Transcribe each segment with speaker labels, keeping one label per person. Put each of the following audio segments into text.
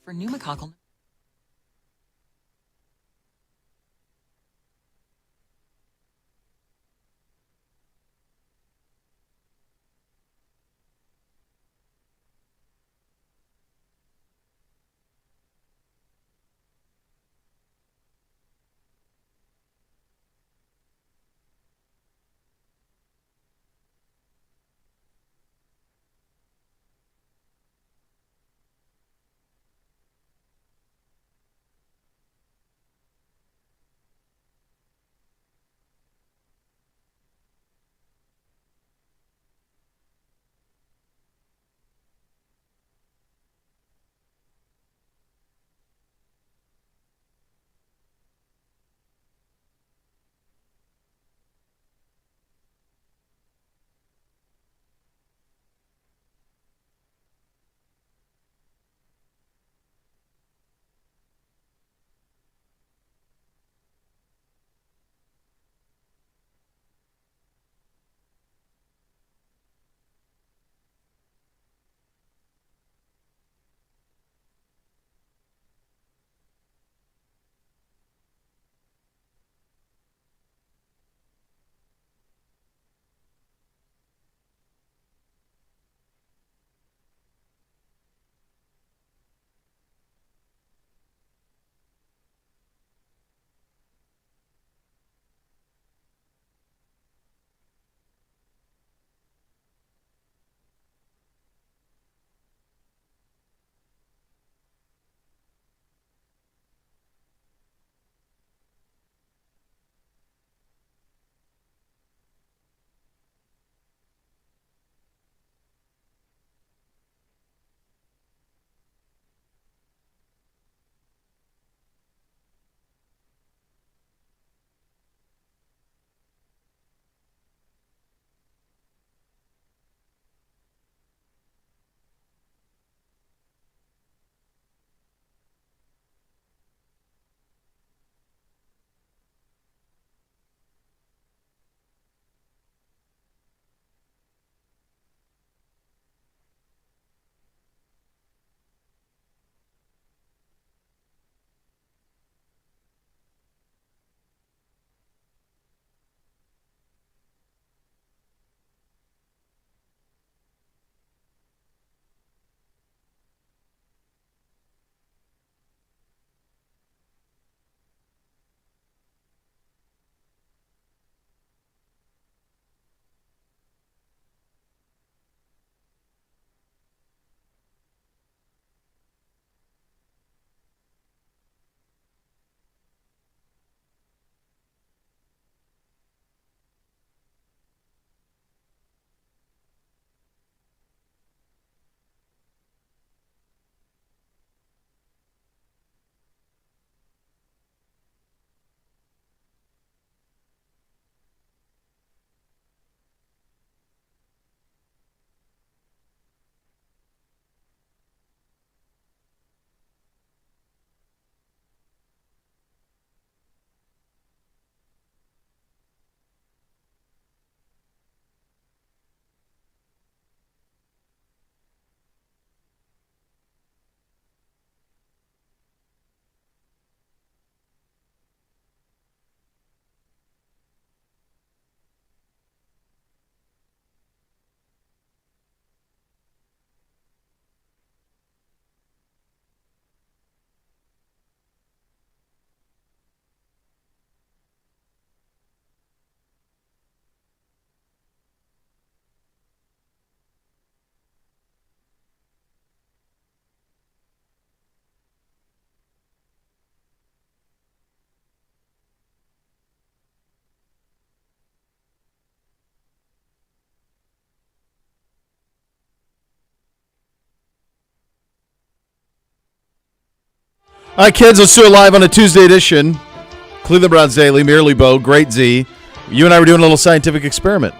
Speaker 1: For pneumococcal.
Speaker 2: All right, kids, let's do it live on a Tuesday edition. Cleveland Browns Daily, Merely Bo, Great Z. You and I were doing a little scientific experiment.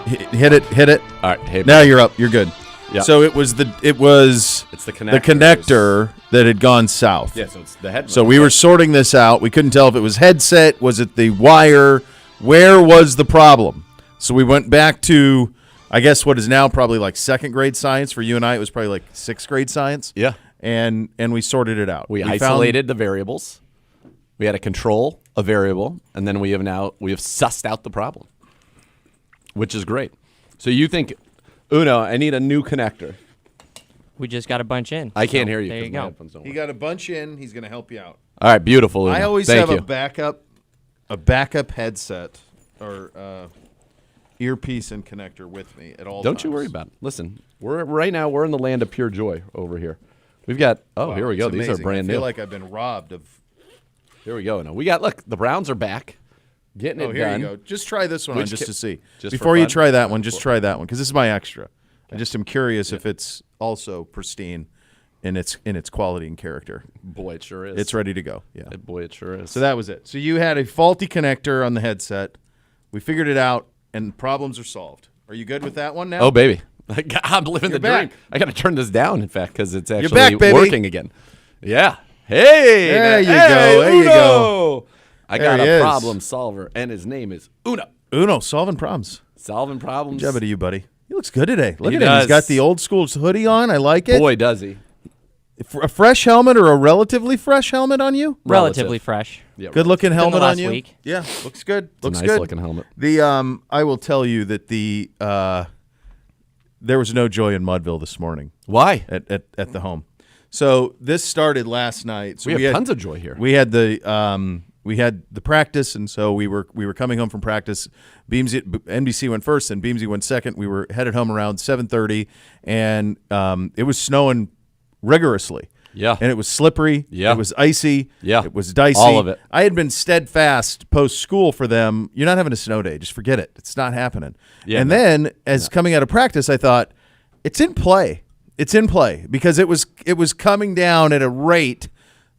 Speaker 2: Hit it.
Speaker 3: All right, hey,
Speaker 2: now you're up. You're good.
Speaker 3: Yeah.
Speaker 2: So it's the connector that had gone south.
Speaker 3: Yeah, so it's the headphone.
Speaker 2: So we were sorting this out. We couldn't tell if it was headset, was it the wire, where was the problem? So we went back to I guess what is now probably like second grade science for you and I. It was probably like sixth grade science.
Speaker 1: Yeah.
Speaker 2: And we sorted it out.
Speaker 1: We isolated the variables. We had to control a variable, and then we have sussed out the problem, which is great. So you think, Uno, I need a new connector.
Speaker 3: We just got a bunch in.
Speaker 1: I can't hear you.
Speaker 3: There you
Speaker 1: 'cause my
Speaker 3: go.
Speaker 1: headphones don't
Speaker 2: He
Speaker 1: work.
Speaker 2: got a bunch in. He's going to help you out.
Speaker 1: All right, beautiful. Uno.
Speaker 2: I always
Speaker 1: Thank
Speaker 2: have
Speaker 1: you.
Speaker 2: a backup headset or earpiece and connector with me at all
Speaker 1: Don't
Speaker 2: times.
Speaker 1: you worry about it. Listen, right now we're in the land of pure joy over here. We've got
Speaker 2: Wow,
Speaker 1: here we go.
Speaker 2: it's
Speaker 1: These are
Speaker 2: amazing.
Speaker 1: brand
Speaker 2: I feel
Speaker 1: new.
Speaker 2: like I've been robbed of.
Speaker 1: Here we go. Now we got the Browns are back, getting
Speaker 2: Oh,
Speaker 1: it
Speaker 2: here
Speaker 1: done.
Speaker 2: you go. Just try this one on
Speaker 1: Which
Speaker 2: just to see.
Speaker 1: just for
Speaker 2: Before you
Speaker 1: fun?
Speaker 2: try that one, just try that one because this is my extra. I just am curious if it's also pristine in its quality and character.
Speaker 1: Boy, it sure is.
Speaker 2: It's ready to go. Yeah.
Speaker 1: Boy, it sure is.
Speaker 2: So that was it. So you had a faulty connector on the headset. We figured it out, and problems are solved. Are you good with that one now?
Speaker 1: Oh, baby. I'm living
Speaker 2: You're
Speaker 1: the dream.
Speaker 2: back.
Speaker 1: I got to turn this down, in fact, because it's actually
Speaker 2: back, baby.
Speaker 1: working again. Yeah. Hey.
Speaker 2: There you
Speaker 1: hey,
Speaker 2: go. There you
Speaker 1: Uno.
Speaker 2: go.
Speaker 1: I
Speaker 2: There
Speaker 1: got
Speaker 2: he
Speaker 1: a
Speaker 2: is.
Speaker 1: problem solver, and his name is Uno.
Speaker 2: Uno, solving problems.
Speaker 1: Solving problems.
Speaker 2: Good job to you, buddy. He looks good today. Look
Speaker 1: He
Speaker 2: at him. He's
Speaker 1: does.
Speaker 2: got the old school hoodie on. I like it.
Speaker 1: Boy, does he.
Speaker 2: A fresh helmet or a relatively fresh helmet on you?
Speaker 3: Relatively fresh.
Speaker 1: Yeah,
Speaker 2: Good looking helmet
Speaker 3: the last
Speaker 2: on you.
Speaker 3: week.
Speaker 2: Yeah, looks good.
Speaker 1: It's a
Speaker 2: Looks
Speaker 1: nice
Speaker 2: good.
Speaker 1: looking helmet.
Speaker 2: The I will tell you that the there was no joy in Mudville this morning
Speaker 1: Why?
Speaker 2: at the home. So this started last night. So
Speaker 1: We have
Speaker 2: had,
Speaker 1: tons of joy here.
Speaker 2: We had the practice, and so we were coming home from practice. NBC went first, and Beamsy went second. We were headed home around 7:30, and it was snowing rigorously.
Speaker 1: Yeah.
Speaker 2: And it was slippery.
Speaker 1: Yeah.
Speaker 2: It was icy.
Speaker 1: Yeah.
Speaker 2: It was dicey.
Speaker 1: All of it.
Speaker 2: I had been steadfast post school for them. You're not having a snow day. Just forget it. It's not happening.
Speaker 1: Yeah,
Speaker 2: and
Speaker 1: no.
Speaker 2: then as coming out of practice, I thought, it's in play. It's in play because it was coming down at a rate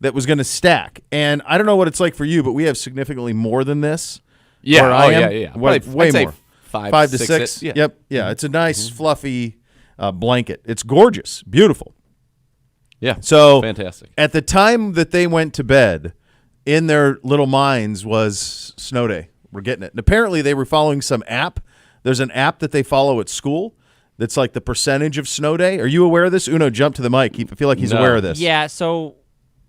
Speaker 2: that was going to stack. And I don't know what it's like for you, but we have significantly more than this.
Speaker 1: Yeah.
Speaker 2: where I
Speaker 1: Oh,
Speaker 2: am.
Speaker 1: yeah.
Speaker 2: Way,
Speaker 1: Probably,
Speaker 2: way
Speaker 1: I'd say
Speaker 2: more.
Speaker 1: 5
Speaker 2: to 6.
Speaker 1: Yeah.
Speaker 2: Yep. Yeah. It's a nice, fluffy blanket. It's gorgeous. Beautiful.
Speaker 1: Yeah.
Speaker 2: So
Speaker 1: fantastic.
Speaker 2: at the time that they went to bed, in their little minds was snow day. We're getting it. And apparently they were following some app. There's an app that they follow at school that's like the percentage of snow day. Are you aware of this? Uno, jump to the mic. I feel like he's
Speaker 1: No.
Speaker 2: aware of this.
Speaker 3: Yeah, so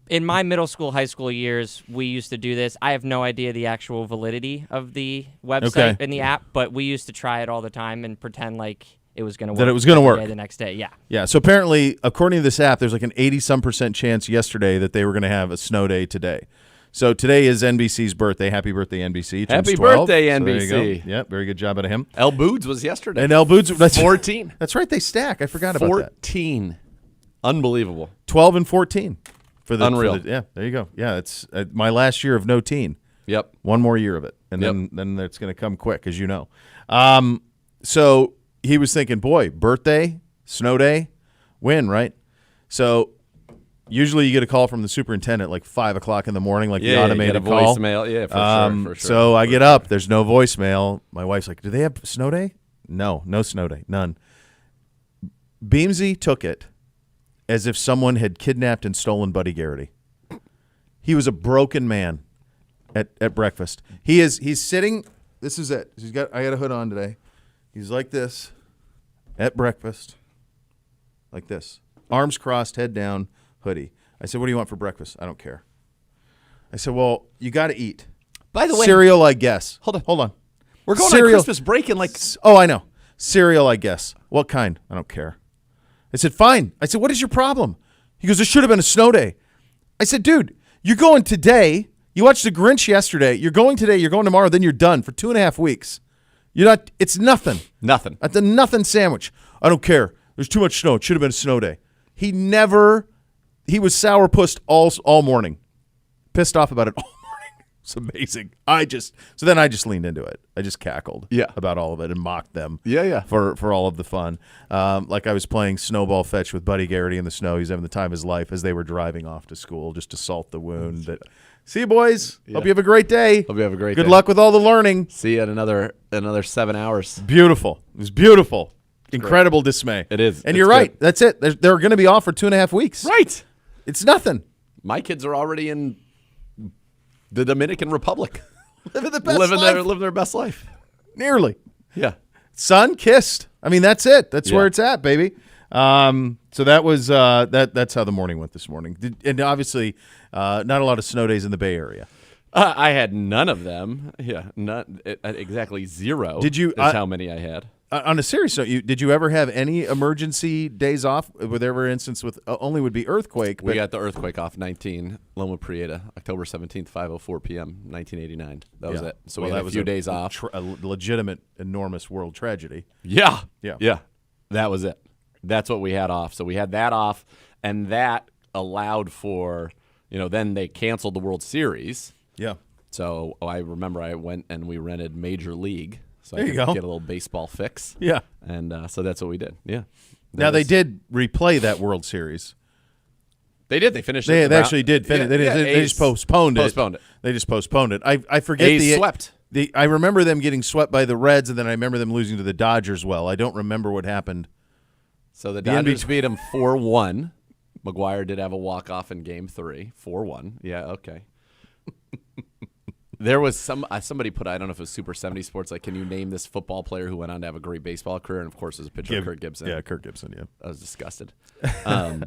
Speaker 3: in my middle school, high school years, we used to do this. I have no idea the actual validity of the website
Speaker 2: Okay.
Speaker 3: and the app, but we used to try it all the time and pretend like it was going to work.
Speaker 2: That it was gonna
Speaker 3: every
Speaker 2: work.
Speaker 3: day the next day, yeah.
Speaker 2: Yeah. So apparently, according to this app, there's like an 80-some% chance yesterday that they were going to have a snow day today. So today is NBC's birthday. Happy birthday, NBC. Turns
Speaker 1: Happy
Speaker 2: 12.
Speaker 1: birthday,
Speaker 2: So there you
Speaker 1: NBC.
Speaker 2: go. Yep. Very good job out of him.
Speaker 1: El Boods was yesterday.
Speaker 2: And El Boods. That's
Speaker 1: 14.
Speaker 2: That's right. They stack. I forgot about that.
Speaker 1: 14. Unbelievable.
Speaker 2: 12 and 14 for the
Speaker 1: Unreal.
Speaker 2: yeah, there you go. Yeah, it's my last year of no teen.
Speaker 1: Yep.
Speaker 2: One more year of it, and
Speaker 1: Yep.
Speaker 2: then it's going to come quick, as you know. So he was thinking, boy, birthday, snow day, win, right? So usually you get a call from the superintendent like 5 o'clock in the morning, like the
Speaker 1: Yeah,
Speaker 2: automated
Speaker 1: you get a
Speaker 2: call.
Speaker 1: voicemail. Yeah, for sure.
Speaker 2: So I get up. There's no voicemail. My wife's like, do they have snow day? No snow day. None. Beamsy took it as if someone had kidnapped and stolen Buddy Garrity. He was a broken man at breakfast. He's sitting. This is it. I got a hood on today. He's like this at breakfast. Like this. Arms crossed, head down, hoodie. I said, what do you want for breakfast? I don't care. I said, well, you got to eat.
Speaker 1: By the way,
Speaker 2: Cereal, I guess.
Speaker 1: Hold on.
Speaker 2: Hold on.
Speaker 1: we're going
Speaker 2: cereal.
Speaker 1: on Christmas break in like
Speaker 2: Oh, I know. Cereal, I guess. What kind? I don't care. I said, fine. I said, what is your problem? He goes, it should have been a snow day. I said, dude, you're going today. You watched The Grinch yesterday. You're going today. You're going tomorrow. Then you're done for 2.5 weeks. You're not. It's nothing.
Speaker 1: nothing.
Speaker 2: That's a nothing sandwich. I don't care. There's too much snow. It should have been a snow day. He was sourpussed all morning. Pissed off about it all morning. It's amazing. So then I just leaned into it. I just cackled about all of it and mocked them
Speaker 1: Yeah.
Speaker 2: for all of the fun. Like I was playing snowball fetch with Buddy Garrity in the snow. He's having the time of his life as they were driving off to school just to salt the wound. See you, boys. Hope you have a great day.
Speaker 1: Hope you have a great
Speaker 2: Good
Speaker 1: day.
Speaker 2: luck with all the learning.
Speaker 1: See you in another 7 hours.
Speaker 2: Beautiful. It was beautiful. Incredible dismay.
Speaker 1: It is.
Speaker 2: And
Speaker 1: It's
Speaker 2: you're right.
Speaker 1: good.
Speaker 2: That's it. They're going to be off for 2.5 weeks.
Speaker 1: Right.
Speaker 2: It's nothing.
Speaker 1: My kids are already in the Dominican Republic.
Speaker 2: Living the best
Speaker 1: living
Speaker 2: life.
Speaker 1: their best life.
Speaker 2: Nearly.
Speaker 1: Yeah.
Speaker 2: Son kissed. I mean, that's it. That's where
Speaker 1: Yeah.
Speaker 2: it's at, baby. So that was that's how the morning went this morning. And obviously, not a lot of snow days in the Bay Area.
Speaker 1: I had none of them. Yeah, not exactly zero.
Speaker 2: Did you-
Speaker 1: Is how many I had.
Speaker 2: On a serious note, did you ever have any emergency days off? Were there ever an instance with only would be earthquake?
Speaker 1: We
Speaker 2: But
Speaker 1: got the earthquake off 19 Loma Prieta, October 17th, 5:04 p.m., 1989. That was
Speaker 2: yeah.
Speaker 1: it. So
Speaker 2: Well,
Speaker 1: we
Speaker 2: that
Speaker 1: had a
Speaker 2: was
Speaker 1: few days off.
Speaker 2: A legitimate, enormous world tragedy.
Speaker 1: Yeah.
Speaker 2: Yeah.
Speaker 1: Yeah. That was it. That's what we had off. So we had that off, and that allowed for, then they canceled the World Series.
Speaker 2: Yeah.
Speaker 1: So I remember I went and we rented Major League. So
Speaker 2: There
Speaker 1: I
Speaker 2: you
Speaker 1: could
Speaker 2: go.
Speaker 1: get a little baseball fix.
Speaker 2: Yeah.
Speaker 1: And so that's what we did. Yeah.
Speaker 2: Now they did replay that World Series.
Speaker 1: They did. They finished
Speaker 2: They
Speaker 1: it.
Speaker 2: actually did finish. They just postponed it.
Speaker 1: Postponed it.
Speaker 2: They just postponed it. I forget
Speaker 1: A's
Speaker 2: the
Speaker 1: swept.
Speaker 2: I remember them getting swept by the Reds, and then I remember them losing to the Dodgers. Well, I don't remember what happened.
Speaker 1: So the
Speaker 2: The
Speaker 1: Dodgers
Speaker 2: in-between-
Speaker 1: beat them 4-1. McGuire did have a walk-off in Game 3, 4-1. Yeah, okay. There was somebody put, I don't know if it was Super 70 Sports, like, can you name this football player who went on to have a great baseball career? And, of course, it was a picture of Kirk Gibson.
Speaker 2: Yeah, Kirk Gibson. Yeah.
Speaker 1: I was disgusted. And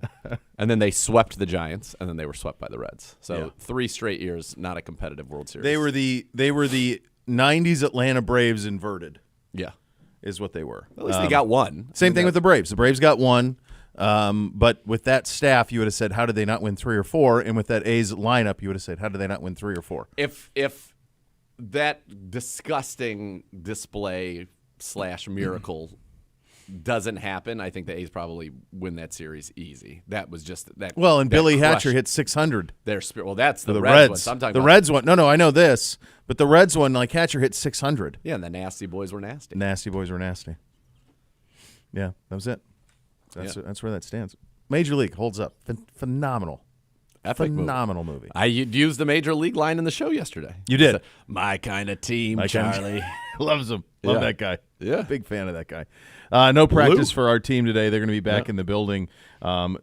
Speaker 1: then they swept the Giants, and then they were swept by the Reds. So
Speaker 2: Yeah.
Speaker 1: 3 straight years, not a competitive World Series.
Speaker 2: They were the '90s Atlanta Braves inverted,
Speaker 1: Yeah.
Speaker 2: is what they were.
Speaker 1: At least they got one.
Speaker 2: Same thing with the Braves. The Braves got one, but with that staff, you would have said, how did they not win 3 or 4? And with that A's lineup, you would have said, how did they not win 3 or 4?
Speaker 1: If that disgusting display / miracle doesn't happen, I think the A's probably win that series easy. That was just that.
Speaker 2: Well, and
Speaker 1: that
Speaker 2: Billy
Speaker 1: crushed
Speaker 2: Hatcher hit 600.
Speaker 1: their spirit. Well, that's the,
Speaker 2: The
Speaker 1: Reds.
Speaker 2: Reds.
Speaker 1: One. I'm talking
Speaker 2: The
Speaker 1: about.
Speaker 2: Reds one. No, I know this, but the Reds one, like Hatcher hit 600.
Speaker 1: Yeah, and the nasty boys were nasty.
Speaker 2: Nasty boys were nasty. Yeah, that was it.
Speaker 1: Yeah.
Speaker 2: That's where that stands. Major League holds up. Phenomenal.
Speaker 1: Epic movie.
Speaker 2: Phenomenal movie.
Speaker 1: I used the Major League line in the show yesterday.
Speaker 2: You did.
Speaker 1: It's my kind of team,
Speaker 2: My kind of-
Speaker 1: Charlie.
Speaker 2: Loves him. Love
Speaker 1: Yeah.
Speaker 2: that guy.
Speaker 1: Yeah.
Speaker 2: Big fan of that guy. No practice
Speaker 1: Blue.
Speaker 2: for our team today. They're going to be back
Speaker 1: Yeah.
Speaker 2: in the building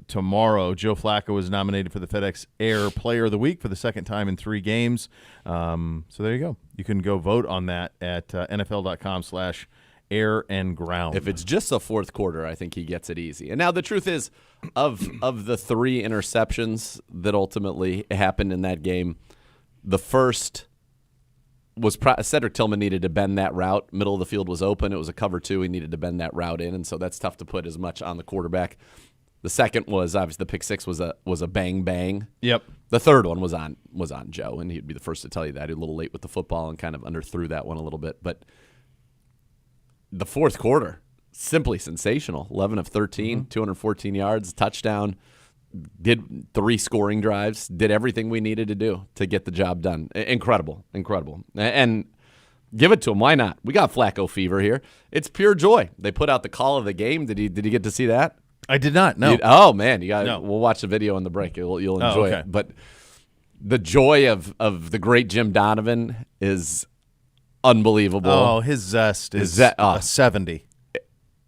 Speaker 2: tomorrow. Joe Flacco was nominated for the FedEx Air Player of the Week for the second time in 3 games. So there you go. You can go vote on that at NFL.com/air and ground.
Speaker 1: If it's just the fourth quarter, I think he gets it easy. And now the truth is, of the 3 interceptions that ultimately happened in that game, the first was Cedric Tillman needed to bend that route. Middle of the field was open. It was a cover 2. He needed to bend that route in, and so that's tough to put as much on the quarterback. The second was obviously the pick 6 was a bang bang.
Speaker 2: Yep.
Speaker 1: The third one was on Joe, and he'd be the first to tell you that. He was a little late with the football and kind of underthrew that one a little bit. But the fourth quarter, simply sensational. 11 of 13, 214 yards, touchdown. Did 3 scoring drives. Did everything we needed to do to get the job done. Incredible. And give it to him. Why not? We got Flacco fever here. It's pure joy. They put out the call of the game. Did you get to see that?
Speaker 2: I did not. No.
Speaker 1: Oh man, you got.
Speaker 2: No.
Speaker 1: We'll watch the video in the break. You'll enjoy
Speaker 2: okay.
Speaker 1: it. But the joy of the great Jim Donovan is unbelievable.
Speaker 2: Oh, his zest is
Speaker 1: a
Speaker 2: 70.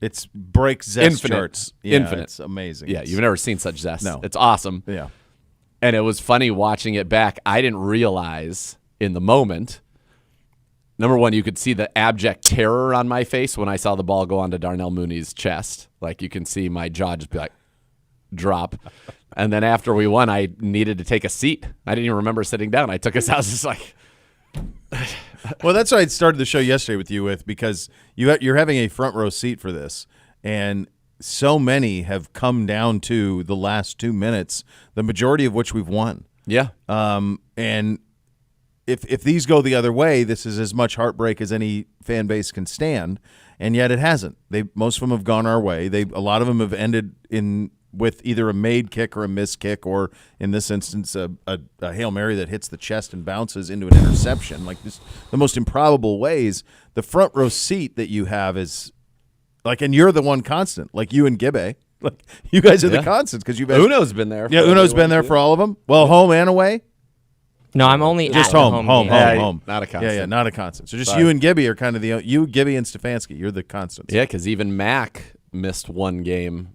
Speaker 2: It's break zest
Speaker 1: Infinite.
Speaker 2: charts. Yeah,
Speaker 1: Infinite.
Speaker 2: It's amazing.
Speaker 1: Yeah,
Speaker 2: It's-
Speaker 1: you've never seen such zest.
Speaker 2: No.
Speaker 1: It's awesome.
Speaker 2: Yeah.
Speaker 1: And it was funny watching it back. I didn't realize in the moment. Number one, you could see the abject terror on my face when I saw the ball go onto Darnell Mooney's chest. Like you can see my jaw just be like drop. And then after we won, I needed to take a seat. I didn't even remember sitting down. I took us out. I was just like,
Speaker 2: Well, that's why I started the show yesterday with you because you're having a front row seat for this, and so many have come down to the last 2 minutes, the majority of which we've won.
Speaker 1: yeah.
Speaker 2: And if these go the other way, this is as much heartbreak as any fan base can stand, and yet it hasn't. Most of them have gone our way. A lot of them have ended with either a made kick or a missed kick, or in this instance, a Hail Mary that hits the chest and bounces into an interception. Like this, the most improbable ways. The front row seat that you have is like, and you're the one constant, like you and Gibbe. Like you guys are the
Speaker 1: Yeah.
Speaker 2: constants because you've had,
Speaker 1: Uno's been there.
Speaker 2: yeah, Uno's been there for all of them. Well, home and away.
Speaker 3: No, I'm only
Speaker 2: Just
Speaker 3: at the
Speaker 2: home,
Speaker 3: game.
Speaker 2: home.
Speaker 1: Not a constant.
Speaker 2: Yeah, not a constant. So just
Speaker 1: Sorry.
Speaker 2: you and Gibby are kind of you, Gibby and Stefanski. You're the constants.
Speaker 1: Yeah, because even Mac missed 1 game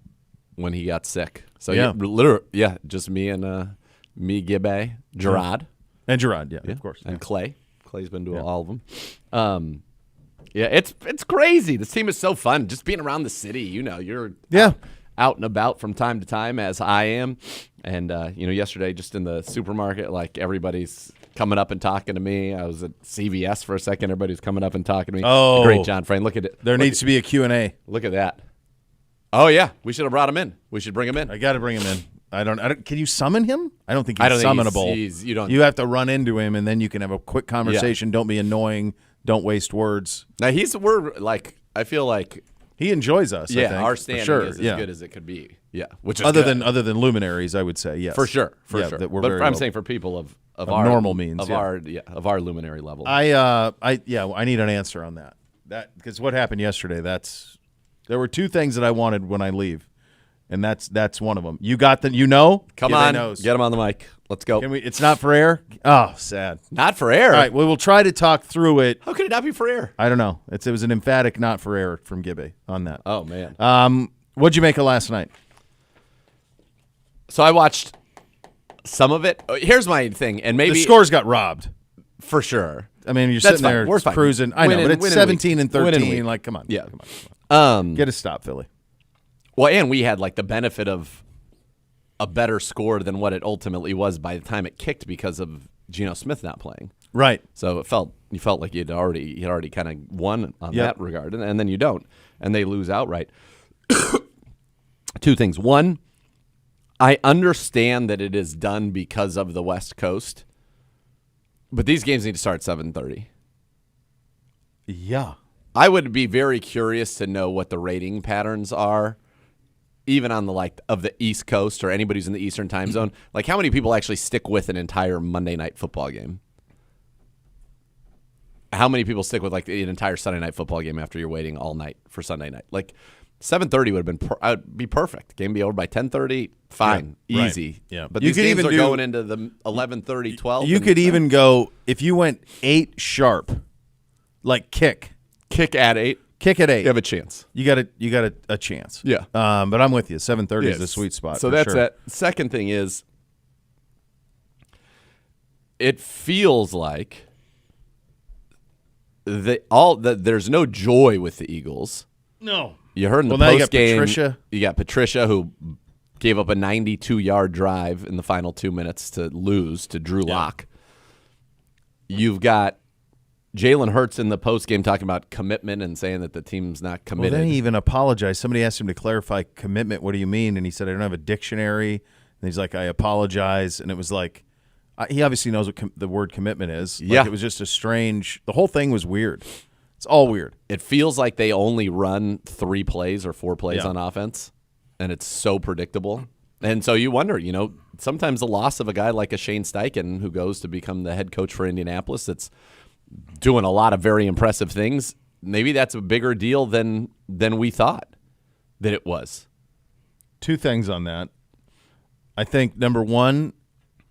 Speaker 1: when he got sick. So
Speaker 2: Yeah.
Speaker 1: literally, just me and me, Gibbe, Gerard,
Speaker 2: And Gerard, yeah, of course.
Speaker 1: and Clay. Clay's been doing all of them. Yeah, it's crazy. This team is so fun. Just being around the city, you're
Speaker 2: Yeah.
Speaker 1: out and about from time to time, as I am. And yesterday, just in the supermarket, like everybody's coming up and talking to me. I was at CVS for a second. Everybody's coming up and talking to me.
Speaker 2: Oh.
Speaker 1: Great, John Frayne. Look at it.
Speaker 2: There needs to be a Q&A.
Speaker 1: Look at that. Oh yeah, we should have brought him in. We should bring him in.
Speaker 2: I got to bring him in. I don't. Can you summon him? I don't think he's
Speaker 1: I don't think
Speaker 2: summonable.
Speaker 1: you don't.
Speaker 2: You have to run into him, and then you can have a quick conversation. Don't be annoying. Don't waste words.
Speaker 1: Now I feel like
Speaker 2: He enjoys us. I think,
Speaker 1: our
Speaker 2: for
Speaker 1: standing
Speaker 2: sure.
Speaker 1: is as good as it could be. Yeah, which is
Speaker 2: other
Speaker 1: good.
Speaker 2: than luminaries, I would say yes
Speaker 1: for sure.
Speaker 2: That we're
Speaker 1: but
Speaker 2: very
Speaker 1: I'm
Speaker 2: low.
Speaker 1: saying for people of
Speaker 2: Of
Speaker 1: our
Speaker 2: normal means,
Speaker 1: of
Speaker 2: yeah.
Speaker 1: our luminary level.
Speaker 2: I need an answer on that. Because what happened yesterday? There were two things that I wanted when I leave, and that's one of them. You got the
Speaker 1: Come
Speaker 2: Give
Speaker 1: on,
Speaker 2: knows.
Speaker 1: get him on the mic. Let's go.
Speaker 2: Can we? It's not for air. Oh, sad.
Speaker 1: Not for air.
Speaker 2: All right, well, we'll try to talk through it.
Speaker 1: How could it not be for air?
Speaker 2: I don't know. It was an emphatic not for air from Gibby on that.
Speaker 1: Oh man.
Speaker 2: What'd you make of last night?
Speaker 1: So I watched some of it. Here's my thing, and maybe
Speaker 2: The scores got robbed.
Speaker 1: for sure.
Speaker 2: I mean, you're
Speaker 1: That's
Speaker 2: sitting
Speaker 1: fine.
Speaker 2: there
Speaker 1: We're fine.
Speaker 2: cruising. I know,
Speaker 1: Winning-
Speaker 2: but it's
Speaker 1: winning
Speaker 2: 17 and
Speaker 1: week. Winning
Speaker 2: 13.
Speaker 1: week.
Speaker 2: Like, come on.
Speaker 1: Yeah.
Speaker 2: Come on. Get a stop, Philly.
Speaker 1: Well, and we had like the benefit of a better score than what it ultimately was by the time it kicked because of Geno Smith not playing.
Speaker 2: Right.
Speaker 1: So you felt like you'd already kind of won on
Speaker 2: Yep.
Speaker 1: that regard, and then you don't, and they lose outright. Two things. One, I understand that it is done because of the West Coast, but these games need to start at 7:30.
Speaker 2: Yeah.
Speaker 1: I would be very curious to know what the rating patterns are, even on the East Coast or anybody who's in the Eastern time zone. Like, how many people actually stick with an entire Monday night football game? How many people stick with like an entire Sunday night football game after you're waiting all night for Sunday night? Like 7:30 would have been be perfect. Game be over by 10:30, fine,
Speaker 2: Yeah, right.
Speaker 1: easy.
Speaker 2: Yeah.
Speaker 1: But
Speaker 2: You
Speaker 1: these
Speaker 2: could
Speaker 1: games
Speaker 2: even
Speaker 1: are
Speaker 2: do-
Speaker 1: going into the 11:30, 12.
Speaker 2: You
Speaker 1: and
Speaker 2: could even go, if you went 8 sharp, like kick
Speaker 1: at 8.
Speaker 2: at 8.
Speaker 1: You have a chance.
Speaker 2: You got a chance.
Speaker 1: Yeah.
Speaker 2: But I'm with you. 7:30 is
Speaker 1: Yes.
Speaker 2: the sweet spot.
Speaker 1: So
Speaker 2: for
Speaker 1: that's
Speaker 2: sure.
Speaker 1: it. Second thing is, it feels like there's no joy with the Eagles.
Speaker 2: No.
Speaker 1: You heard in the
Speaker 2: Well, now you
Speaker 1: post
Speaker 2: got
Speaker 1: game.
Speaker 2: Patricia.
Speaker 1: You got Patricia, who gave up a 92-yard drive in the final 2 minutes to lose to Drew Lock. You've got Jalen Hurts in the post game talking about commitment and saying that the team's not
Speaker 2: Well,
Speaker 1: committed.
Speaker 2: then he even apologized. Somebody asked him to clarify commitment. What do you mean? And he said, I don't have a dictionary. And he's like, I apologize. And it was like, he obviously knows what the word commitment is. Like,
Speaker 1: Yeah.
Speaker 2: It was just the whole thing was weird. It's all weird.
Speaker 1: It feels like they only run 3 plays or 4 plays
Speaker 2: Yeah.
Speaker 1: on offense, and it's so predictable. And so you wonder, sometimes the loss of a guy like a Shane Steichen, who goes to become the head coach for Indianapolis, that's doing a lot of very impressive things, maybe that's a bigger deal than we thought that it was.
Speaker 2: Two things on that. I think, number one,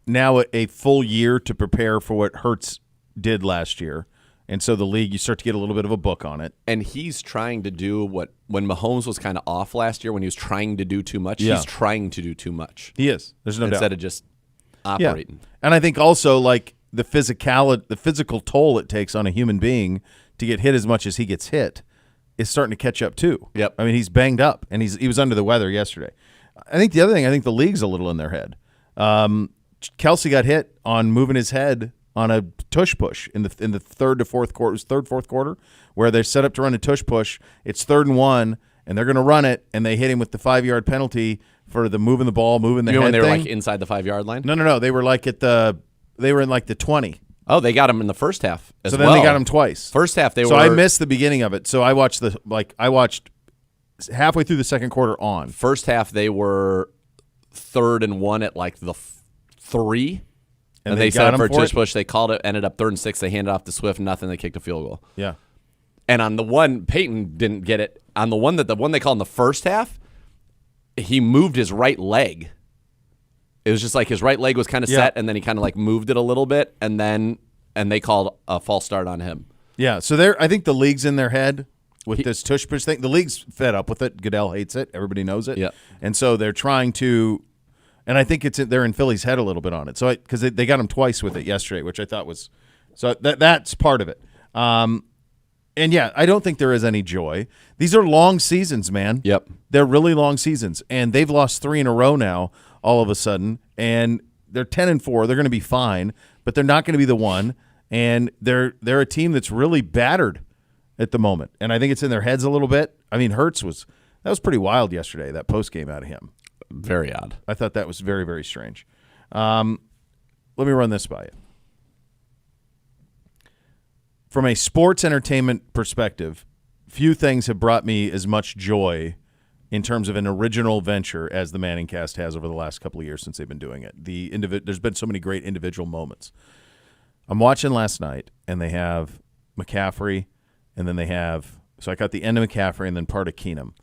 Speaker 2: now a full year to prepare for what Hurts did last year. And so the league, you start to get a little bit of a book on it.
Speaker 1: And he's trying to do when Mahomes was kind of off last year, when he was trying to do too much,
Speaker 2: Yeah.
Speaker 1: he's trying to do too much
Speaker 2: He is. There's no doubt.
Speaker 1: instead of just
Speaker 2: Yeah.
Speaker 1: operating.
Speaker 2: And I think also like the physical toll it takes on a human being to get hit as much as he gets hit is starting to catch up too.
Speaker 1: Yep.
Speaker 2: I mean, he's banged up and he was under the weather yesterday. I think the other thing, I think the league's a little in their head. Kelsey got hit on moving his head on a tush push in the third to fourth quarter. It was fourth quarter, where they're set up to run a tush push. It's 3rd and 1, and they're going to run it, and they hit him with the 5-yard penalty for the moving the ball, moving the
Speaker 1: You know
Speaker 2: head
Speaker 1: when they were
Speaker 2: thing.
Speaker 1: like inside the 5-yard line?
Speaker 2: No. They were like they were in like the 20.
Speaker 1: Oh, they got him in the first half as
Speaker 2: So
Speaker 1: well.
Speaker 2: then they got him twice.
Speaker 1: First half, they
Speaker 2: So
Speaker 1: were.
Speaker 2: I missed the beginning of it. So I watched halfway through the second quarter on.
Speaker 1: First half, they were 3rd and 1 at like the 3. And they set
Speaker 2: got
Speaker 1: up for a
Speaker 2: him for
Speaker 1: tush
Speaker 2: it?
Speaker 1: push. They called it, ended up 3rd and 6. They handed off to Swift, nothing. They kicked a field goal.
Speaker 2: Yeah.
Speaker 1: And on the one, Peyton didn't get it. On the one they called in the first half, he moved his right leg. It was just like his right leg was kind of
Speaker 2: Yeah.
Speaker 1: set, and then he kind of like moved it a little bit, and they called a false start on him.
Speaker 2: Yeah. So I think the league's in their head with this tush push thing. The league's fed up with it. Goodell hates it. Everybody knows it.
Speaker 1: Yeah.
Speaker 2: And so they're trying to, and I think they're in Philly's head a little bit on it. So because they got him twice with it yesterday, which I thought was, so that's part of it. And yeah, I don't think there is any joy. These are long seasons, man.
Speaker 1: Yep.
Speaker 2: They're really long seasons, and they've lost 3 in a row now. All of a sudden, and they're 10-4. They're going to be fine, but they're not going to be the one. And they're a team that's really battered at the moment, and I think it's in their heads a little bit. I mean, Hurts was pretty wild yesterday. That post game out of him,
Speaker 1: Very odd.
Speaker 2: I thought that was very, very strange. Let me run this by you. From a sports entertainment perspective, few things have brought me as much joy in terms of an original venture as the Manning Cast has over the last couple of years since they've been doing it. There's been so many great individual moments. I'm watching last night, and they have McCaffrey, and then they have – so I got the end of McCaffrey and then part of Keenum.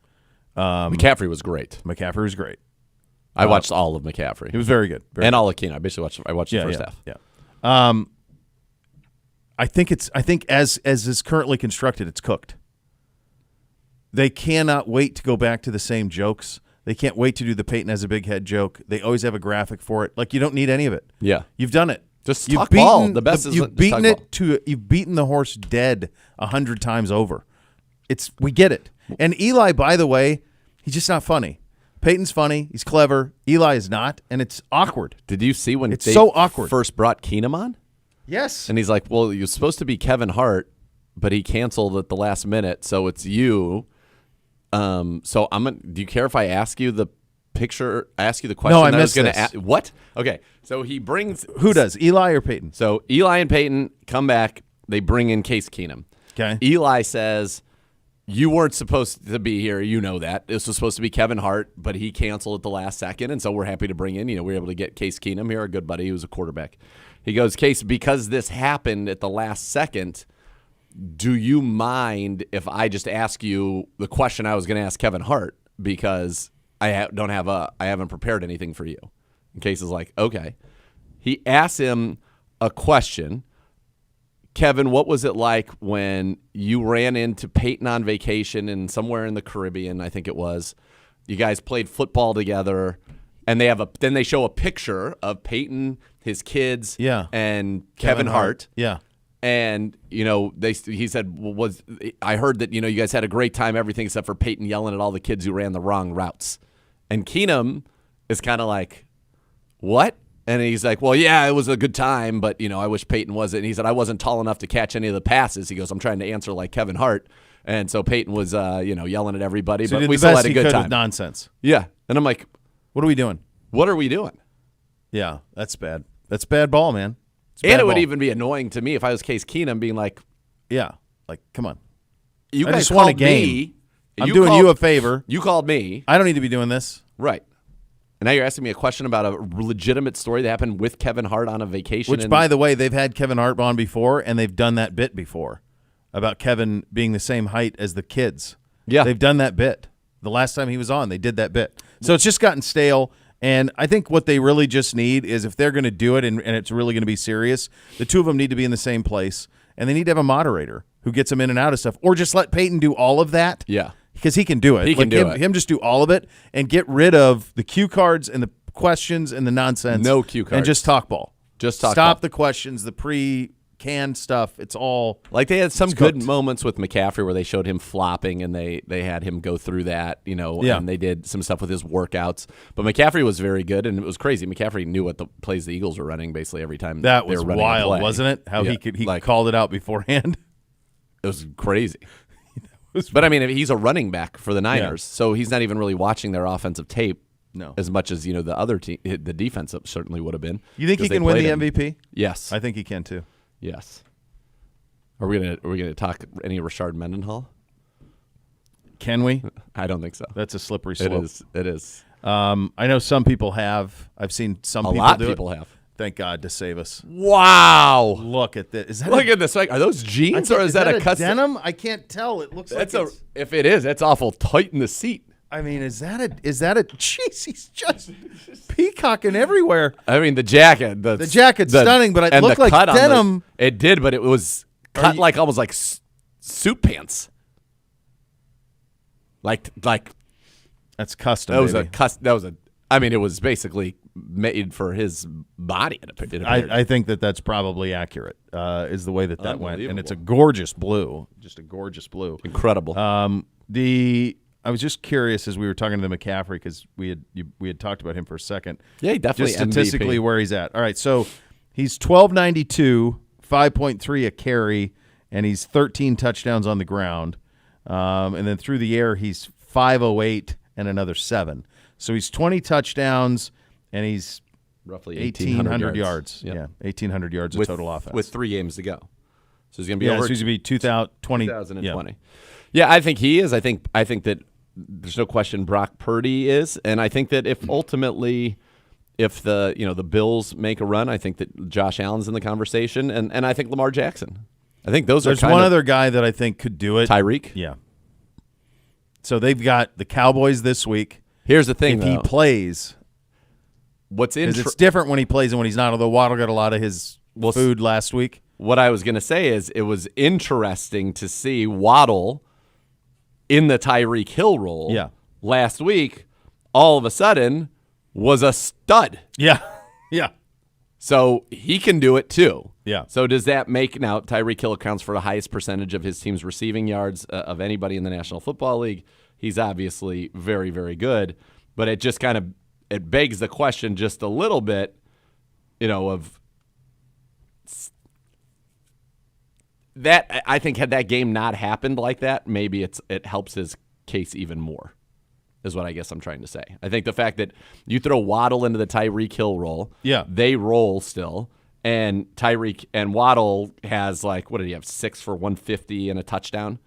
Speaker 1: McCaffrey was great.
Speaker 2: McCaffrey was great.
Speaker 1: I watched all of McCaffrey.
Speaker 2: He was very good. Very
Speaker 1: and
Speaker 2: good.
Speaker 1: all of Keenum. I watched the first half.
Speaker 2: Yeah. I think as is currently constructed, it's cooked. They cannot wait to go back to the same jokes. They can't wait to do the Peyton has a big head joke. They always have a graphic for it. Like, you don't need any of it.
Speaker 1: Yeah.
Speaker 2: You've done it.
Speaker 1: Just
Speaker 2: You've
Speaker 1: talk ball. The best is
Speaker 2: you've
Speaker 1: just
Speaker 2: beaten
Speaker 1: talk
Speaker 2: it
Speaker 1: ball.
Speaker 2: you've beaten the horse dead 100 times over. We get it. And Eli, by the way, he's just not funny. Peyton's funny. He's clever. Eli is not, and it's awkward.
Speaker 1: Did you see when
Speaker 2: It's
Speaker 1: they
Speaker 2: so awkward.
Speaker 1: first brought Keenum on?
Speaker 2: Yes.
Speaker 1: And he's like, well, you're supposed to be Kevin Hart, but he canceled at the last minute, so it's you. So do you care if I ask you the picture? Ask you the question?
Speaker 2: No, I
Speaker 1: that
Speaker 2: missed
Speaker 1: was
Speaker 2: this.
Speaker 1: ask. What? Okay. So he brings.
Speaker 2: Who does, Eli or Peyton?
Speaker 1: So Eli and Peyton come back. They bring in Case Keenum.
Speaker 2: Okay.
Speaker 1: Eli says, you weren't supposed to be here. You know that. This was supposed to be Kevin Hart, but he canceled at the last second, and so we're happy to bring in. We were able to get Case Keenum here, a good buddy who's a quarterback. He goes, Case, because this happened at the last second, do you mind if I just ask you the question I was going to ask Kevin Hart, because I haven't prepared anything for you? And Case is like, okay. He asks him a question. Kevin, what was it like when you ran into Peyton on vacation in somewhere in the Caribbean? I think it was. You guys played football together, and then they show a picture of Peyton, his kids,
Speaker 2: Yeah.
Speaker 1: and Kevin Hart.
Speaker 2: Yeah.
Speaker 1: And he said, well, I heard that you guys had a great time, everything except for Peyton yelling at all the kids who ran the wrong routes. And Keenum is kind of like, what? And he's like, well, yeah, it was a good time, but, I wish Peyton wasn't. And he said, I wasn't tall enough to catch any of the passes. He goes, I'm trying to answer like Kevin Hart. And so Peyton was, yelling at everybody,
Speaker 2: So he
Speaker 1: but
Speaker 2: did
Speaker 1: we
Speaker 2: the
Speaker 1: still
Speaker 2: best
Speaker 1: had a
Speaker 2: he
Speaker 1: good
Speaker 2: could
Speaker 1: time.
Speaker 2: with nonsense.
Speaker 1: Yeah. And I'm like,
Speaker 2: What are we doing?
Speaker 1: what are we doing?
Speaker 2: Yeah, that's bad. That's bad ball, man. It's
Speaker 1: And
Speaker 2: bad
Speaker 1: it would
Speaker 2: ball.
Speaker 1: even be annoying to me if I was Case Keenum being like,
Speaker 2: Yeah. Like, come on.
Speaker 1: you
Speaker 2: I
Speaker 1: guys
Speaker 2: just won a
Speaker 1: called
Speaker 2: game.
Speaker 1: me.
Speaker 2: I'm doing you a favor.
Speaker 1: You called me.
Speaker 2: I don't need to be doing this.
Speaker 1: Right. And now you're asking me a question about a legitimate story that happened with Kevin Hart on a vacation.
Speaker 2: Which, by the way, they've had Kevin Hart on before, and they've done that bit before about Kevin being the same height as the kids.
Speaker 1: Yeah.
Speaker 2: They've done that bit. The last time he was on, they did that bit. So it's just gotten stale. And I think what they really just need is, if they're going to do it and it's really going to be serious, the two of them need to be in the same place, and they need to have a moderator who gets them in and out of stuff, or just let Peyton do all of that.
Speaker 1: Yeah.
Speaker 2: Because he can do it.
Speaker 1: He can do
Speaker 2: him,
Speaker 1: it.
Speaker 2: Him just do all of it and get rid of the cue cards and the questions and the nonsense.
Speaker 1: No cue
Speaker 2: And
Speaker 1: cards.
Speaker 2: just talk ball.
Speaker 1: Just talk
Speaker 2: Stop
Speaker 1: ball.
Speaker 2: the questions, the pre-canned stuff. It's all
Speaker 1: Like they had some
Speaker 2: It's
Speaker 1: good
Speaker 2: cooked.
Speaker 1: moments with McCaffrey where they showed him flopping and they had him go through that,
Speaker 2: Yeah.
Speaker 1: and they did some stuff with his workouts. But McCaffrey was very good, and it was crazy. McCaffrey knew what the plays the Eagles were running basically every time
Speaker 2: that
Speaker 1: they
Speaker 2: was
Speaker 1: were running a
Speaker 2: wild,
Speaker 1: play.
Speaker 2: wasn't it? How
Speaker 1: Yeah.
Speaker 2: he
Speaker 1: like,
Speaker 2: called it out beforehand.
Speaker 1: it was crazy. But I mean, he's a running back for the Niners, so he's not even really watching their offensive tape.
Speaker 2: No.
Speaker 1: As much as the other team, the defense certainly would have been.
Speaker 2: You think he
Speaker 1: 'cause they
Speaker 2: can win
Speaker 1: played
Speaker 2: the
Speaker 1: him.
Speaker 2: MVP?
Speaker 1: Yes,
Speaker 2: I think he can too.
Speaker 1: yes. Are we gonna talk any Rashard Mendenhall?
Speaker 2: Can we?
Speaker 1: I don't think so.
Speaker 2: That's a slippery slope.
Speaker 1: It is.
Speaker 2: I know some people have. I've seen some
Speaker 1: A
Speaker 2: people
Speaker 1: lot
Speaker 2: do
Speaker 1: of people
Speaker 2: it.
Speaker 1: have.
Speaker 2: Thank God to save us.
Speaker 1: Wow.
Speaker 2: Look at this. Is that
Speaker 1: Look at this. Like, are those jeans or is that a custom?
Speaker 2: denim? I can't tell. It looks
Speaker 1: That's
Speaker 2: like
Speaker 1: a.
Speaker 2: it's,
Speaker 1: If it is, that's awful tight in the seat.
Speaker 2: I mean, is that a? Jeez, he's just peacocking everywhere.
Speaker 1: I mean, the jacket.
Speaker 2: The jacket's stunning, but it
Speaker 1: and
Speaker 2: looked
Speaker 1: the
Speaker 2: like
Speaker 1: cut on
Speaker 2: denim.
Speaker 1: it did, but it was cut like almost like suit pants. Like
Speaker 2: That's custom.
Speaker 1: that was
Speaker 2: baby.
Speaker 1: that was a. I mean, it was basically made for his body. It appeared.
Speaker 2: I think that's probably accurate. Is the way that went, and it's a
Speaker 1: Unbelievable.
Speaker 2: gorgeous blue, just a gorgeous blue.
Speaker 1: Incredible.
Speaker 2: I was just curious as we were talking to the McCaffrey because we had talked about him for a second.
Speaker 1: Yeah, he definitely
Speaker 2: just statistically
Speaker 1: MVP.
Speaker 2: where he's at. All right, so he's 1292, 5.3 a carry, and he's 13 touchdowns on the ground, and then through the air he's 508 and another 7. So he's 20 touchdowns and he's
Speaker 1: Roughly
Speaker 2: 1,800 yards.
Speaker 1: Yep.
Speaker 2: Yeah, 1,800 yards of total offense.
Speaker 1: with 3 games to go. So he's going to be
Speaker 2: yeah,
Speaker 1: over
Speaker 2: so he's going to be 2020.
Speaker 1: 2020. Yeah, I think he is. I think that there's no question Brock Purdy is, and I think that if ultimately the Bills make a run, I think that Josh Allen's in the conversation, and I think Lamar Jackson. I think those
Speaker 2: There's
Speaker 1: are kind
Speaker 2: one
Speaker 1: of
Speaker 2: other guy that I think could do it.
Speaker 1: Tyreek.
Speaker 2: Yeah. So they've got the Cowboys this week.
Speaker 1: Here's the thing,
Speaker 2: If he
Speaker 1: though.
Speaker 2: plays,
Speaker 1: What's
Speaker 2: because it's different when he plays and when he's not. Although Waddle got a lot of his food last week.
Speaker 1: What I was going to say is it was interesting to see Waddle in the Tyreek Hill role
Speaker 2: Yeah.
Speaker 1: last week. All of a sudden, was a stud.
Speaker 2: Yeah, yeah,
Speaker 1: So he can do it too.
Speaker 2: yeah.
Speaker 1: So does that make now Tyreek Hill accounts for the highest percentage of his team's receiving yards of anybody in the National Football League? He's obviously very, very good, but it just kind of it begs the question just a little bit, of that. I think had that game not happened like that, maybe it helps his case even more. Is what I guess I'm trying to say. I think the fact that you throw Waddle into the Tyreek Hill role,
Speaker 2: Yeah.
Speaker 1: they roll still, and Tyreek and Waddle has what did he have, 6 for 150 and a touchdown?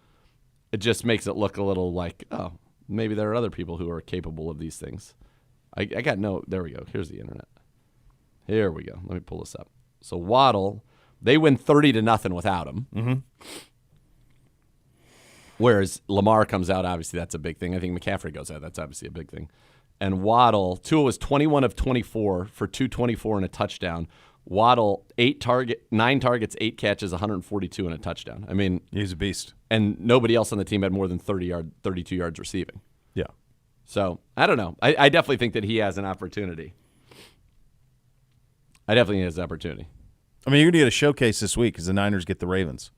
Speaker 1: It just makes it look a little like, oh, maybe there are other people who are capable of these things. I got there we go. Here's the internet. Here we go. Let me pull this up. So Waddle, they win 30-0 without him. Mm-hmm. Whereas Lamar comes out, obviously that's a big thing. I think McCaffrey goes out. That's obviously a big thing. And Waddle, Tua was 21 of 24 for 224 and a touchdown. Waddle, 9 targets, 8 catches, 142 and a touchdown. I mean,
Speaker 2: He's a beast.
Speaker 1: and nobody else on the team had more than 32 yards receiving.
Speaker 2: Yeah.
Speaker 1: So I don't know. I definitely think that he has an opportunity. I definitely think he has an opportunity.
Speaker 2: I mean, you're going to get a showcase this week because the Niners get the Ravens.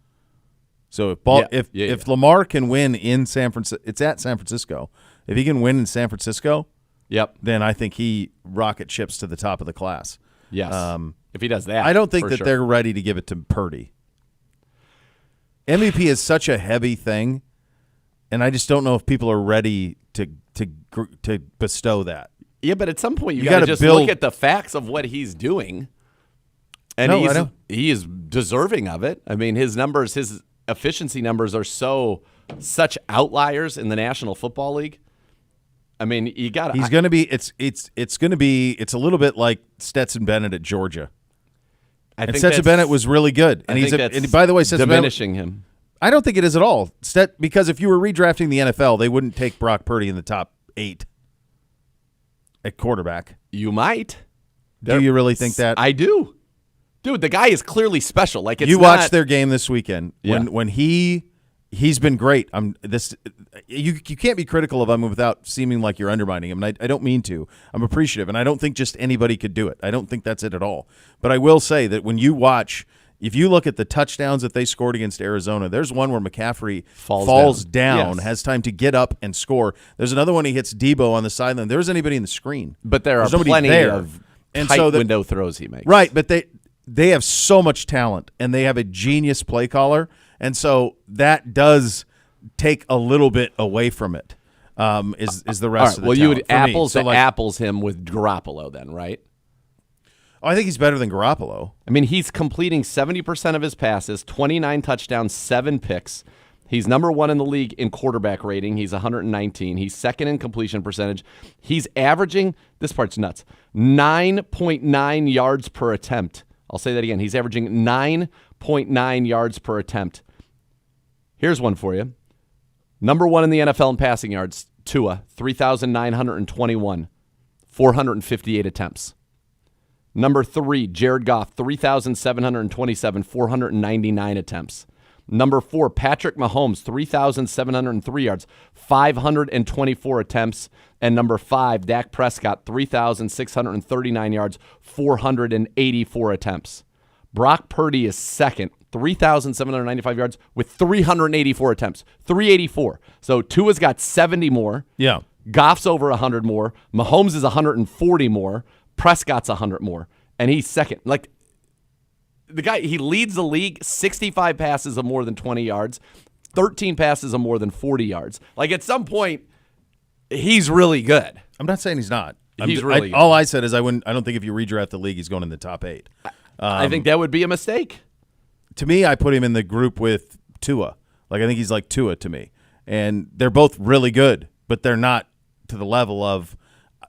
Speaker 2: So if Lamar can win in San Francisco, it's at San Francisco. If he can win in San Francisco,
Speaker 1: Yep.
Speaker 2: then I think he rocket ships to the top of the class.
Speaker 1: Yes. If he does that,
Speaker 2: I don't think
Speaker 1: for
Speaker 2: that
Speaker 1: sure.
Speaker 2: they're ready to give it to Purdy. MVP is such a heavy thing, and I just don't know if people are ready to bestow that.
Speaker 1: Yeah, but at some point you
Speaker 2: You
Speaker 1: got to
Speaker 2: gotta
Speaker 1: just
Speaker 2: build-
Speaker 1: look at the facts of what he's doing, and
Speaker 2: No, I know.
Speaker 1: he is deserving of it. I mean, his numbers, his efficiency numbers are such outliers in the National Football League. I mean, you got
Speaker 2: He's going to be. It's going to be. It's a little bit like Stetson Bennett at Georgia. And Stetson Bennett was really good, and and by the way, Stetson Bennett,
Speaker 1: diminishing him.
Speaker 2: I don't think it is at all. Because if you were redrafting the NFL, they wouldn't take Brock Purdy in the top 8 at quarterback.
Speaker 1: You might.
Speaker 2: Do you really think that?
Speaker 1: I do. Dude, the guy is clearly special. Like it's
Speaker 2: you
Speaker 1: not,
Speaker 2: watched their game this weekend when he's been great. You can't be critical of him without seeming like you're undermining him. And I don't mean to. I'm appreciative, and I don't think just anybody could do it. I don't think that's it at all. But I will say that when you watch, if you look at the touchdowns that they scored against Arizona, there's one where McCaffrey falls down,
Speaker 1: Yes.
Speaker 2: has time to get up and score. There's another one he hits Debo on the sideline. There isn't anybody in the screen,
Speaker 1: But there are
Speaker 2: There's nobody
Speaker 1: plenty
Speaker 2: there.
Speaker 1: of
Speaker 2: And
Speaker 1: tight
Speaker 2: so that-
Speaker 1: window throws he makes.
Speaker 2: Right, but they have so much talent, and they have a genius play caller, and so that does take a little bit away from it. Is the
Speaker 1: All
Speaker 2: rest
Speaker 1: right.
Speaker 2: of the
Speaker 1: Well, you
Speaker 2: talent
Speaker 1: would
Speaker 2: for me.
Speaker 1: apples
Speaker 2: So,
Speaker 1: to
Speaker 2: like,
Speaker 1: apples him with Garoppolo then, right?
Speaker 2: I think he's better than Garoppolo.
Speaker 1: I mean, he's completing 70% of his passes, 29 touchdowns, 7 picks. He's number 1 in the league in quarterback rating. He's 119. He's second in completion percentage. He's averaging, this part's nuts, 9.9 yards per attempt. I'll say that again. He's averaging 9.9 yards per attempt. Here's one for you. Number 1 in the NFL in passing yards, Tua, 3,921, 458 attempts. Number 3, Jared Goff, 3,727, 499 attempts. Number 4, Patrick Mahomes, 3,703 yards, 524 attempts. And number 5, Dak Prescott, 3,639 yards, 484 attempts. Brock Purdy is second, 3,795 yards with 384 attempts. 384. So Tua's got 70 more.
Speaker 2: Yeah.
Speaker 1: Goff's over 100 more. Mahomes is 140 more. Prescott's 100 more. And he's second. Like, the guy, he leads the league, 65 passes of more than 20 yards, 13 passes of more than 40 yards. Like, at some point, he's really good.
Speaker 2: I'm not saying he's not.
Speaker 1: He's really good.
Speaker 2: All I said is I don't think if you redraft the league, he's going in the top 8.
Speaker 1: I think that would be a mistake.
Speaker 2: To me, I put him in the group with Tua. Like, I think he's like Tua to me. And they're both really good, but they're not to the level of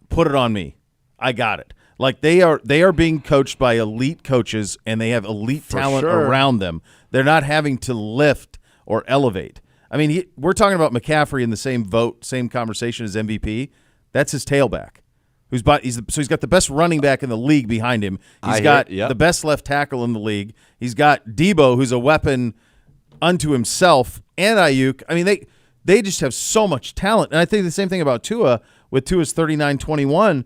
Speaker 2: put it on me. I got it. Like, they are being coached by elite coaches, and they have elite talent around them. They're not having to lift or elevate. I mean, we're talking about McCaffrey in the same vote, same conversation as MVP. That's his tailback. So he's got the best running back in the league behind him. He's got the best left tackle in the league. He's got Debo, who's a weapon unto himself, and Ayuk. I mean, they just have so much talent. And I think the same thing about Tua with Tua's 39-21.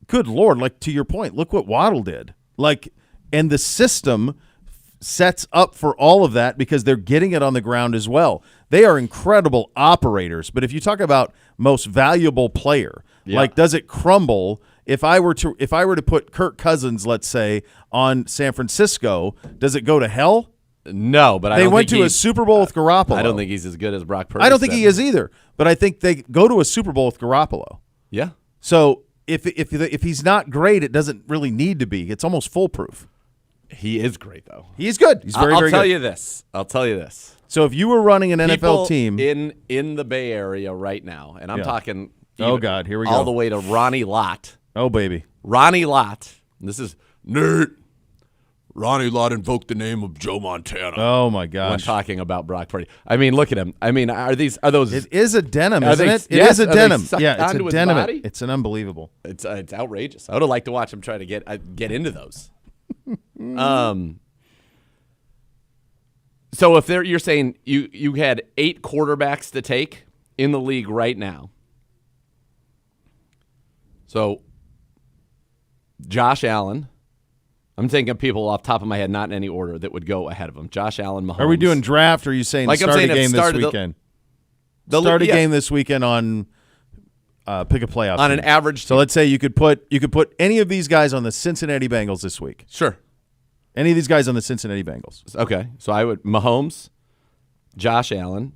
Speaker 2: Good Lord, like, to your point, look what Waddle did. Like, and the system sets up for all of that because they're getting it on the ground as well. They are incredible operators, but if you talk about most valuable player, like, does it crumble if I were to put Kirk Cousins, let's say, on San Francisco, does it go to hell?
Speaker 1: No, but
Speaker 2: they went to a Super Bowl with Garoppolo.
Speaker 1: I don't think he's as good as Brock Purdy.
Speaker 2: I don't think he is either, but I think they go to a Super Bowl with Garoppolo.
Speaker 1: Yeah.
Speaker 2: So if he's not great, it doesn't really need to be. It's almost foolproof.
Speaker 1: He is great, though.
Speaker 2: He's good. He's very, very good.
Speaker 1: I'll tell you this.
Speaker 2: So if you were running an NFL team
Speaker 1: in the Bay Area right now, and I'm talking
Speaker 2: oh God, here we go.
Speaker 1: All the way to Ronnie Lott.
Speaker 2: Oh, baby.
Speaker 1: Ronnie Lott. This is Nate. Ronnie Lott invoked the name of Joe Montana.
Speaker 2: Oh, my gosh.
Speaker 1: When talking about Brock Purdy. I mean, look at him. I mean, are those?
Speaker 2: It is a denim, isn't it? It is a denim. Yeah, it's a denim. It's an unbelievable.
Speaker 1: It's outrageous. I would have liked to watch him try to get into those. So if you're saying you had 8 quarterbacks to take in the league right now. So Josh Allen, I'm thinking of people off the top of my head, not in any order, that would go ahead of him. Josh Allen, Mahomes.
Speaker 2: Are we doing draft, or are you saying
Speaker 1: like
Speaker 2: start a game this weekend? Start a game this weekend on pick a playoff
Speaker 1: on
Speaker 2: team.
Speaker 1: An average team.
Speaker 2: So let's say you could put any of these guys on the Cincinnati Bengals this week.
Speaker 1: Sure.
Speaker 2: Any of these guys on the Cincinnati Bengals.
Speaker 1: Okay. So I would Mahomes, Josh Allen,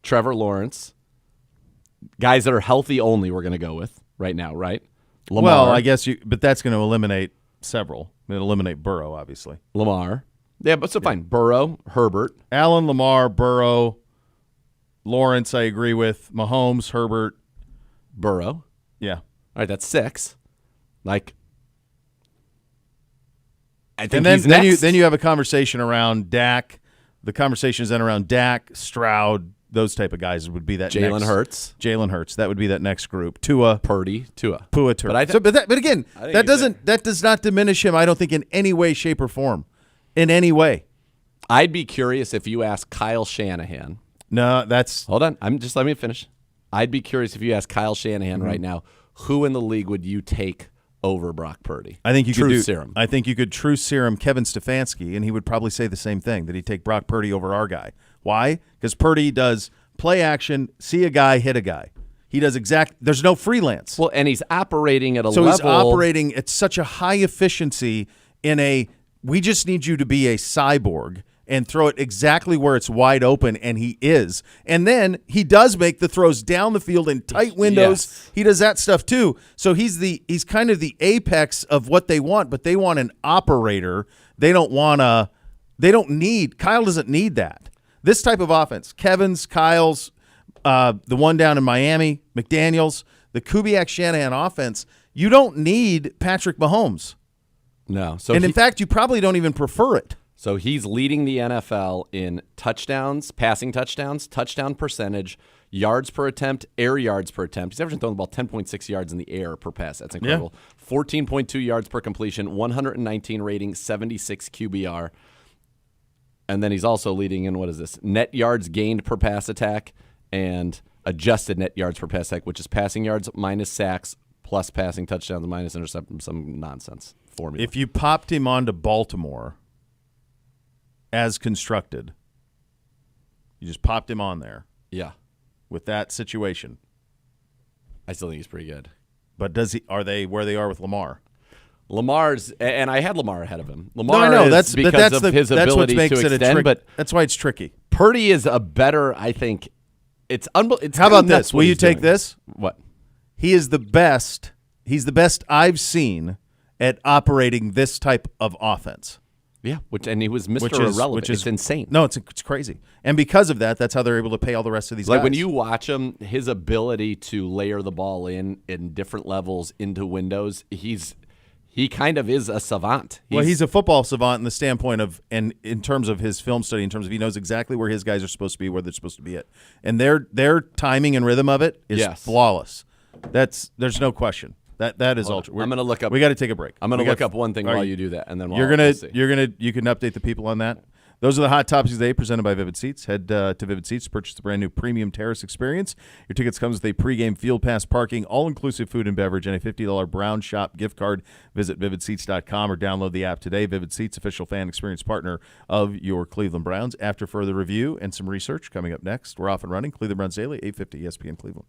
Speaker 1: Trevor Lawrence, guys that are healthy only we're going to go with right now, right? Lamar.
Speaker 2: Well, I guess but that's going to eliminate several. It'll eliminate Burrow, obviously.
Speaker 1: Lamar. Yeah, but fine. Burrow, Herbert.
Speaker 2: Allen, Lamar, Burrow, Lawrence, I agree with. Mahomes, Herbert.
Speaker 1: Burrow.
Speaker 2: Yeah.
Speaker 1: All right, that's 6. Like, I think
Speaker 2: and then,
Speaker 1: he's next.
Speaker 2: then you have a conversation around Dak. The conversation is then around Dak, Stroud, those type of guys would be that
Speaker 1: Jalen Hurts.
Speaker 2: Jalen Hurts. That would be that next group. Tua.
Speaker 1: Purdy. Tua.
Speaker 2: But again, that does not diminish him, I don't think, in any way, shape, or form. In any way.
Speaker 1: I'd be curious if you ask Kyle Shanahan.
Speaker 2: No, that's...
Speaker 1: Hold on. Let me finish. I'd be curious if you ask Kyle Shanahan right now, who in the league would you take over Brock Purdy?
Speaker 2: I think you
Speaker 1: could
Speaker 2: do
Speaker 1: serum.
Speaker 2: I think you could true serum Kevin Stefanski, and he would probably say the same thing, that he'd take Brock Purdy over our guy. Why? Because Purdy does play action, see a guy, hit a guy. He does there's no freelance.
Speaker 1: Well, and he's operating at a
Speaker 2: level. So he's operating at such a high efficiency we just need you to be a cyborg and throw it exactly where it's wide open, and he is. And then he does make the throws down the field in tight windows. Yes. He does that stuff too. So he's kind of the apex of what they want, but they want an operator. Kyle doesn't need that. This type of offense, Kevin's, Kyle's, the one down in Miami, McDaniels, the Kubiak-Shanahan offense, you don't need Patrick Mahomes.
Speaker 1: No.
Speaker 2: In fact, you probably don't even prefer it.
Speaker 1: So he's leading the NFL in touchdowns, passing touchdowns, touchdown percentage, yards per attempt, air yards per attempt. He's averaging throwing the ball 10.6 yards in the air per pass. That's incredible. Yeah. 14.2 yards per completion, 119 rating, 76 QBR. And then he's also leading in, what is this, net yards gained per pass attack and adjusted net yards per pass attack, which is passing yards minus sacks plus passing touchdowns minus interceptions, some nonsense formula.
Speaker 2: If you popped him onto Baltimore as constructed, you just popped him on there
Speaker 1: Yeah.
Speaker 2: with that situation.
Speaker 1: I still think he's pretty good.
Speaker 2: But are they where they are with Lamar?
Speaker 1: Lamar's, and I had Lamar ahead of him. Lamar
Speaker 2: No, I know
Speaker 1: is
Speaker 2: that's
Speaker 1: because
Speaker 2: but that's
Speaker 1: of
Speaker 2: the
Speaker 1: his
Speaker 2: that's what
Speaker 1: ability
Speaker 2: makes
Speaker 1: to
Speaker 2: it a
Speaker 1: extend,
Speaker 2: trick.
Speaker 1: but
Speaker 2: That's why it's tricky.
Speaker 1: Purdy is a better, I think. It's unbelievable.
Speaker 2: How about this? Will you take this?
Speaker 1: What?
Speaker 2: He is the best. He's the best I've seen at operating this type of offense.
Speaker 1: Yeah, and he was Mr.
Speaker 2: Which is
Speaker 1: Irrelevant. It's insane.
Speaker 2: No, it's crazy. And because of that, that's how they're able to pay all the rest of these
Speaker 1: Like
Speaker 2: guys.
Speaker 1: when you watch him, his ability to layer the ball in different levels into windows, he kind of is a savant.
Speaker 2: He's a football savant in the standpoint of, and in terms of his film study, in terms of he knows exactly where his guys are supposed to be, where they're supposed to be at, and their timing and rhythm of it is flawless. There's no question. That is ultra.
Speaker 1: I'm gonna look up.
Speaker 2: We got to take a break.
Speaker 1: I'm gonna look up one thing while you do that, and then
Speaker 2: you can update the people on that. Those are the hot topics today, presented by Vivid Seats. Head to Vivid Seats to purchase the brand new Premium Terrace Experience. Your tickets comes with a pregame field pass, parking, all-inclusive food and beverage, and a $50 Brown Shop gift card. Visit vividseats.com or download the app today. Vivid Seats, official fan experience partner of your Cleveland Browns. After further review and some research coming up next, we're off and running. Cleveland Browns Daily, 850 ESPN Cleveland.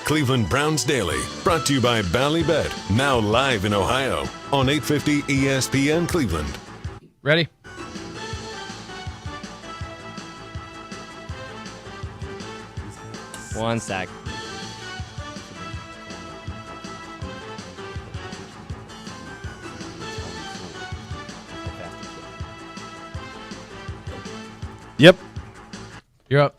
Speaker 4: Cleveland Browns Daily, brought to you by Ballybet, now live in Ohio on 850 ESPN Cleveland.
Speaker 5: Ready?
Speaker 3: One sec.
Speaker 2: Yep.
Speaker 5: You're up.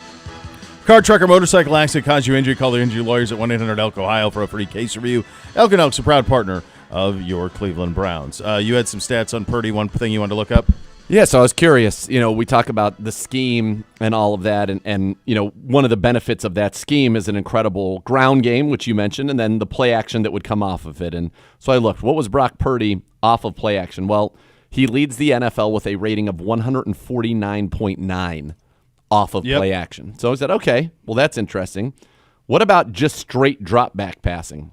Speaker 2: Car, truck, or motorcycle accident caused you injury. Call the injury lawyers at 1-800-ELK-OHIO for a free case review. Elk & Elk's a proud partner of your Cleveland Browns. You had some stats on Purdy. One thing you wanted to look up?
Speaker 1: Yeah, so I was curious. We talk about the scheme and all of that, and one of the benefits of that scheme is an incredible ground game, which you mentioned, and then the play action that would come off of it. And so I looked. What was Brock Purdy off of play action? Well, he leads the NFL with a rating of 149.9 off of play action. So I said, okay, well, that's interesting. What about just straight drop back passing?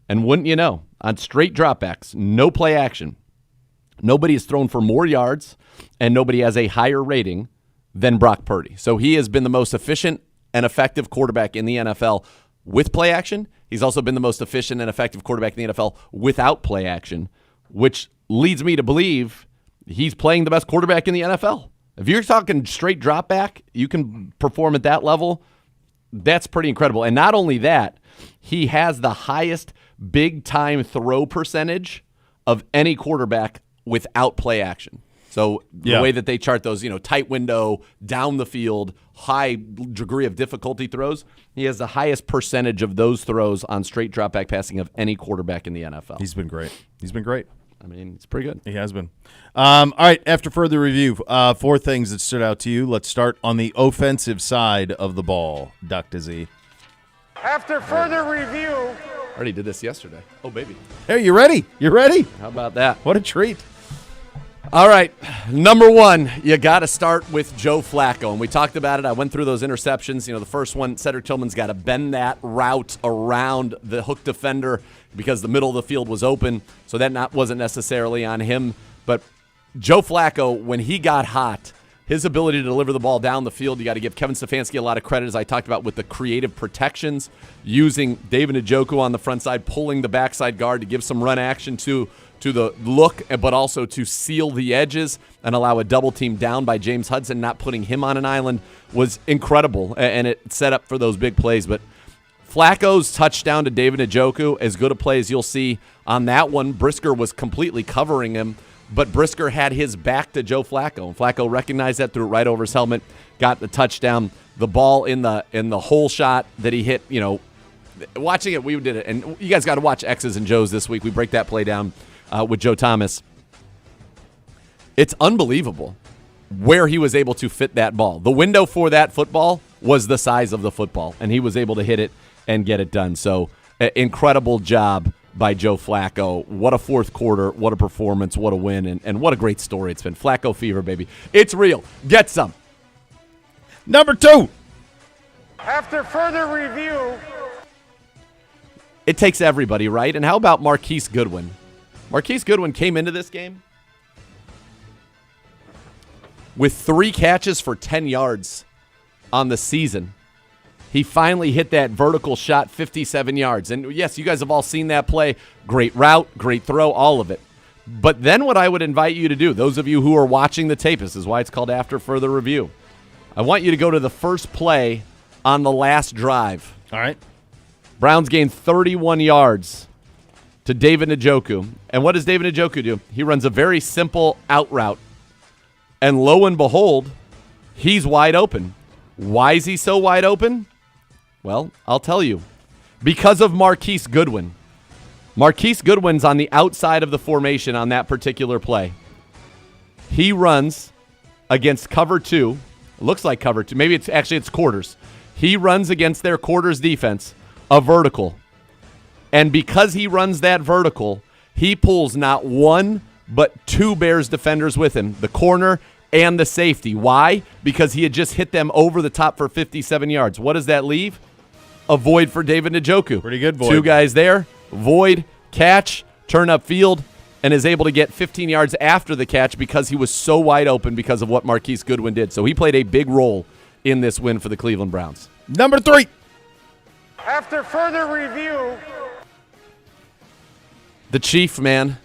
Speaker 1: And wouldn't you know, on straight dropbacks, no play action, nobody has thrown for more yards, and nobody has a higher rating than Brock Purdy. So he has been the most efficient and effective quarterback in the NFL with play action. He's also been the most efficient and effective quarterback in the NFL without play action, which leads me to believe he's playing the best quarterback in the NFL. If you're talking straight drop back, you can perform at that level. That's pretty incredible. And not only that, he has the highest big-time throw percentage of any quarterback without play action. So the way that they chart those, tight window, down the field, high degree of difficulty throws, he has the highest percentage of those throws on straight drop back passing of any quarterback in the NFL.
Speaker 2: He's been great.
Speaker 1: I mean, it's pretty good.
Speaker 2: He has been. All right, after further review, 4 things that stood out to you. Let's start on the offensive side of the ball, Dr. Z.
Speaker 6: After further review.
Speaker 1: I already did this yesterday. Oh, baby.
Speaker 2: Hey, you ready? You ready?
Speaker 1: How about that?
Speaker 2: What a treat.
Speaker 1: All right, number one, you got to start with Joe Flacco. And we talked about it. I went through those interceptions. The first one, Cedric Tillman's got to bend that route around the hook defender because the middle of the field was open. So that wasn't necessarily on him. But Joe Flacco, when he got hot, his ability to deliver the ball down the field, you got to give Kevin Stefanski a lot of credit, as I talked about, with the creative protections, using David Njoku on the front side, pulling the backside guard to give some run action to the look, but also to seal the edges and allow a double team down by James Hudson, not putting him on an island, was incredible, and it set up for those big plays. But Flacco's touchdown to David Njoku, as good a play as you'll see on that one. Brisker was completely covering him, but Brisker had his back to Joe Flacco, and Flacco recognized that, threw it right over his helmet, got the touchdown. The ball in the hole shot that he hit, watching it, we did it, and you guys got to watch X's and Joe's this week. We break that play down with Joe Thomas. It's unbelievable where he was able to fit that ball. The window for that football was the size of the football, and he was able to hit it and get it done. So, incredible job by Joe Flacco. What a fourth quarter, what a performance, what a win, and what a great story it's been. Flacco fever, baby. It's real. Get some.
Speaker 2: Number 2.
Speaker 6: After further review.
Speaker 1: It takes everybody, right? And how about Marquise Goodwin? Marquise Goodwin came into this game with 3 catches for 10 yards on the season. He finally hit that vertical shot, 57 yards. And yes, you guys have all seen that play. Great route, great throw, all of it. But then what I would invite you to do, those of you who are watching the tape, this is why it's called After Further Review. I want you to go to the first play on the last drive.
Speaker 2: All right.
Speaker 1: Browns gained 31 yards to David Njoku. And what does David Njoku do? He runs a very simple out route. And lo and behold, he's wide open. Why is he so wide open? Well, I'll tell you. Because of Marquise Goodwin. Marquise Goodwin's on the outside of the formation on that particular play. He runs against cover 2. It looks like cover 2. Maybe it's quarters. He runs against their quarters defense, a vertical. And because he runs that vertical, he pulls not one but 2 Bears defenders with him, the corner and the safety. Why? Because he had just hit them over the top for 57 yards. What does that leave? A void for David Njoku.
Speaker 2: Pretty good void.
Speaker 1: 2 guys there, void, catch, turn up field, and is able to get 15 yards after the catch because he was so wide open because of what Marquise Goodwin did. So he played a big role in this win for the Cleveland Browns.
Speaker 2: Number 3.
Speaker 6: After further review.
Speaker 1: The Chief, man.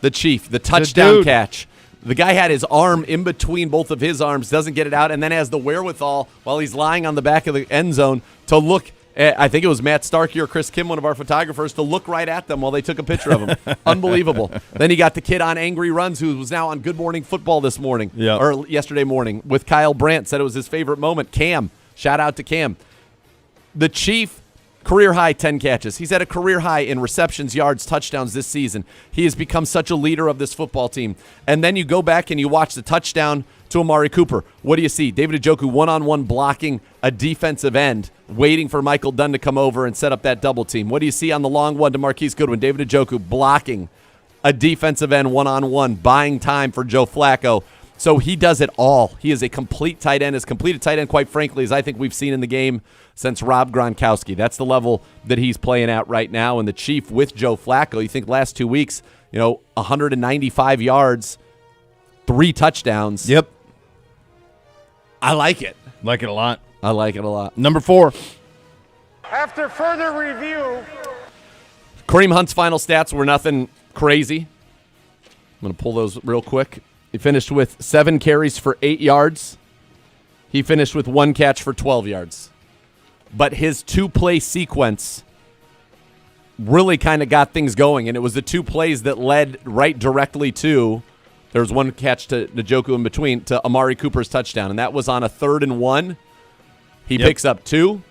Speaker 1: The Chief. The touchdown catch The guy had his arm in between both of his arms, doesn't get it out, and then has the wherewithal while he's lying on the back of the end zone to look at, I think it was Matt Starkey or Chris Kim, one of our photographers, to look right at them while they took a picture of him. Unbelievable. Then he got the kid on Angry Runs who was now on Good Morning Football this morning, or yesterday morning, with Kyle Brandt, said it was his favorite moment. Cam, shout out to Cam. The Chief, career high 10 catches. He's at a career high in receptions, yards, touchdowns this season. He has become such a leader of this football team. And then you go back and you watch the touchdown to Amari Cooper. What do you see? David Njoku one-on-one blocking a defensive end, waiting for Michael Dunn to come over and set up that double team. What do you see on the long one to Marquise Goodwin? David Njoku blocking a defensive end one-on-one, buying time for Joe Flacco. So he does it all. He is a complete tight end, as complete a tight end, quite frankly, as I think we've seen in the game since Rob Gronkowski. That's the level that he's playing at right now. And the Chief with Joe Flacco, you think last 2 weeks, 195 yards, 3 touchdowns.
Speaker 2: Yep.
Speaker 1: I like it.
Speaker 2: Like it a lot.
Speaker 1: I like it a lot.
Speaker 2: Number 4.
Speaker 6: After further review,
Speaker 1: Kareem Hunt's final stats were nothing crazy. I'm going to pull those real quick. He finished with 7 carries for 8 yards. He finished with 1 catch for 12 yards. But his 2-play sequence really kind of got things going, and it was the 2 plays that led right directly to, there was 1 catch to Njoku in between, to Amari Cooper's touchdown, and that was on a 3rd and 1. He picks up 2,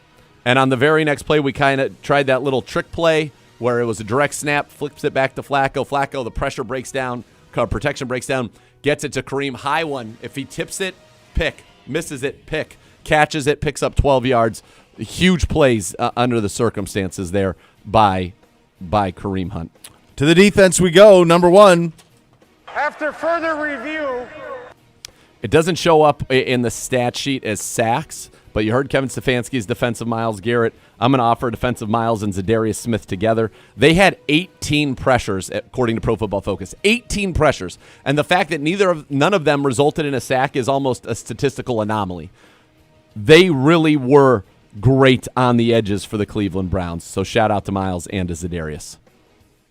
Speaker 1: and on the very next play, we kind of tried that little trick play where it was a direct snap, flips it back to Flacco. Flacco, the pressure breaks down, protection breaks down, gets it to Kareem. High one. If he tips it, pick. Misses it, pick. Catches it, picks up 12 yards. Huge plays under the circumstances there by Kareem Hunt.
Speaker 2: To the defense we go. Number 1.
Speaker 6: after further review,
Speaker 1: It doesn't show up in the stat sheet as sacks, but you heard Kevin Stefanski's defensive Myles Garrett. I'm going to offer defensive Myles and Zadarius Smith together. They had 18 pressures, according to Pro Football Focus. 18 pressures. And the fact that none of them resulted in a sack is almost a statistical anomaly. They really were great on the edges for the Cleveland Browns. So shout out to Myles and to Zadarius.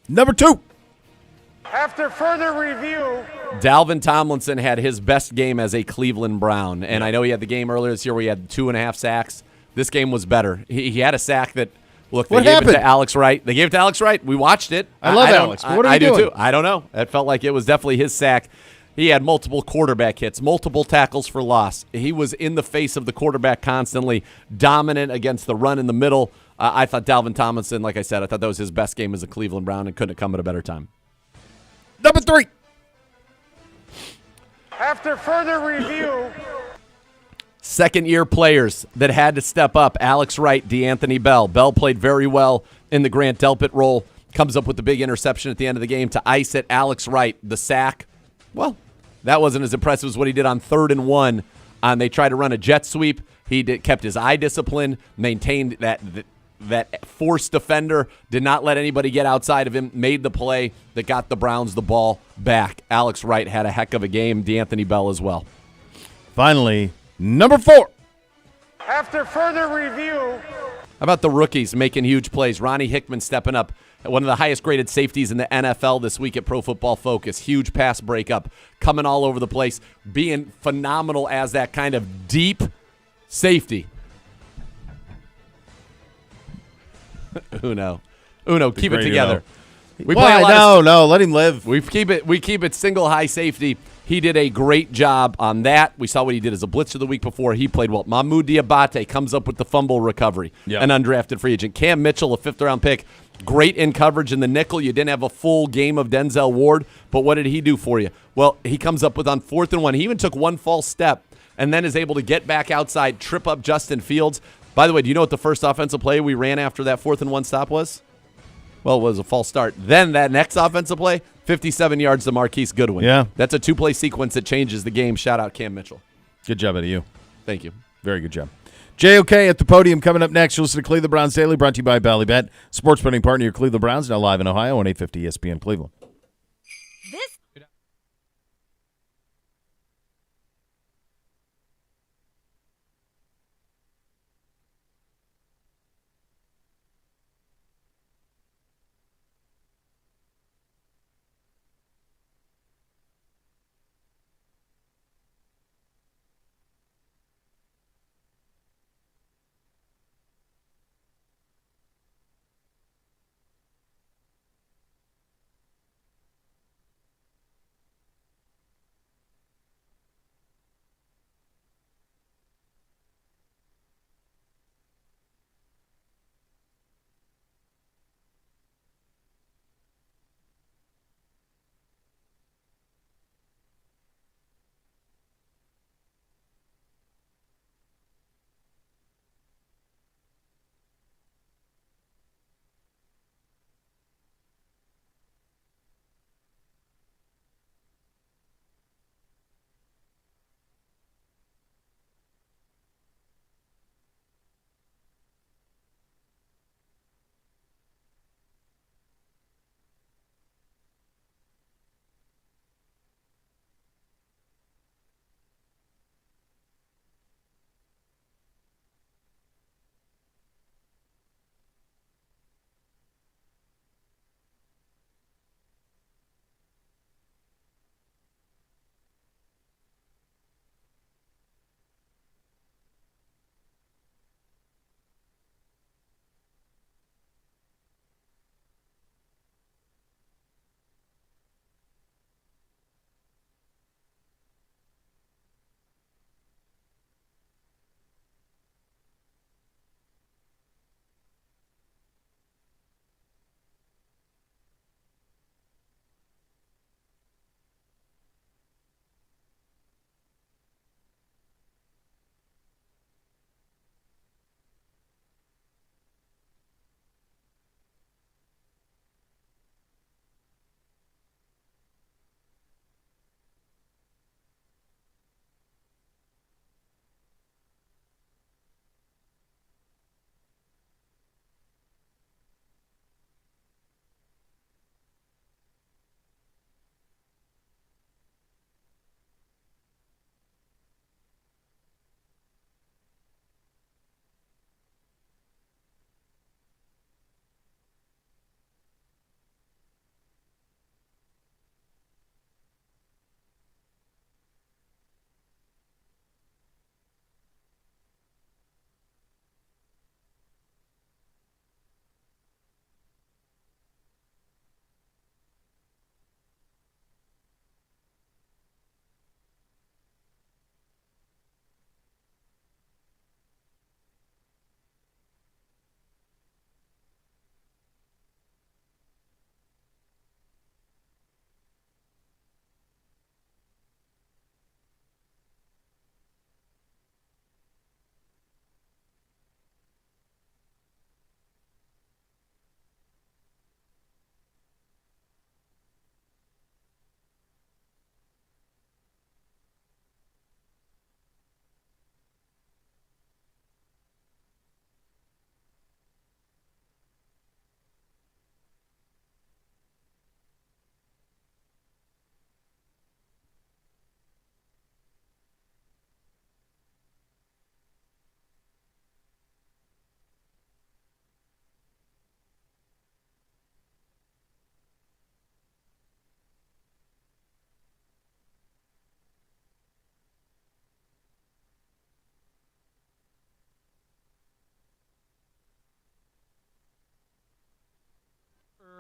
Speaker 2: Number 2.
Speaker 6: after further review,
Speaker 1: Dalvin Tomlinson had his best game as a Cleveland Brown. And I know he had the game earlier this year where he had 2.5 sacks. This game was better. He had a sack that, look, they
Speaker 2: What
Speaker 1: gave
Speaker 2: happened?
Speaker 1: it to Alex Wright. They gave it to Alex Wright. We watched it.
Speaker 2: I love
Speaker 1: don't-
Speaker 2: Alex, but what are you
Speaker 1: I do
Speaker 2: doing?
Speaker 1: too. I don't know. It felt like it was definitely his sack. He had multiple quarterback hits, multiple tackles for loss. He was in the face of the quarterback constantly, dominant against the run in the middle. I thought Dalvin Tomlinson, like I said, I thought that was his best game as a Cleveland Brown and couldn't have come at a better time.
Speaker 2: Number 3.
Speaker 6: after further review,
Speaker 1: Second-year players that had to step up. Alex Wright, DeAnthony Bell. Bell played very well in the Grant Delpit role. Comes up with the big interception at the end of the game to ice it. Alex Wright, the sack. Well, that wasn't as impressive as what he did on 3rd and 1. They tried to run a jet sweep. He kept his eye discipline, maintained that forced defender, did not let anybody get outside of him, made the play that got the Browns the ball back. Alex Wright had a heck of a game. DeAnthony Bell as well.
Speaker 2: Finally, number 4.
Speaker 6: after further review,
Speaker 1: How about the rookies making huge plays? Ronnie Hickman stepping up, one of the highest graded safeties in the NFL this week at Pro Football Focus. Huge pass breakup, coming all over the place, being phenomenal as that kind of deep safety. Uno, keep it
Speaker 2: great
Speaker 1: together.
Speaker 2: Uno.
Speaker 1: We play a lot of
Speaker 2: No, let him live.
Speaker 1: We keep it single high safety. He did a great job on that. We saw what he did as a blitzer the week before. He played well. Mahmoud Diabate comes up with the fumble recovery.
Speaker 2: Yep.
Speaker 1: An undrafted free agent. Cam Mitchell, a 5th-round pick. Great in coverage in the nickel. You didn't have a full game of Denzel Ward, but what did he do for you? Well, he comes up with on 4th and 1. He even took 1 false step and then is able to get back outside, trip up Justin Fields. By the way, do you know what the first offensive play we ran after that 4th and 1 stop was? Well, it was a false start. Then that next offensive play, 57 yards to Marquise Goodwin.
Speaker 2: Yeah.
Speaker 1: That's a 2-play sequence that changes the game. Shout out Cam Mitchell.
Speaker 2: Good job out of you.
Speaker 1: Thank you.
Speaker 2: Very good job. JOK at the podium coming up next. You'll listen to Cleveland Browns Daily, brought to you by Ballybet, sports betting partner of your Cleveland Browns, now live in Ohio on 850 ESPN Cleveland.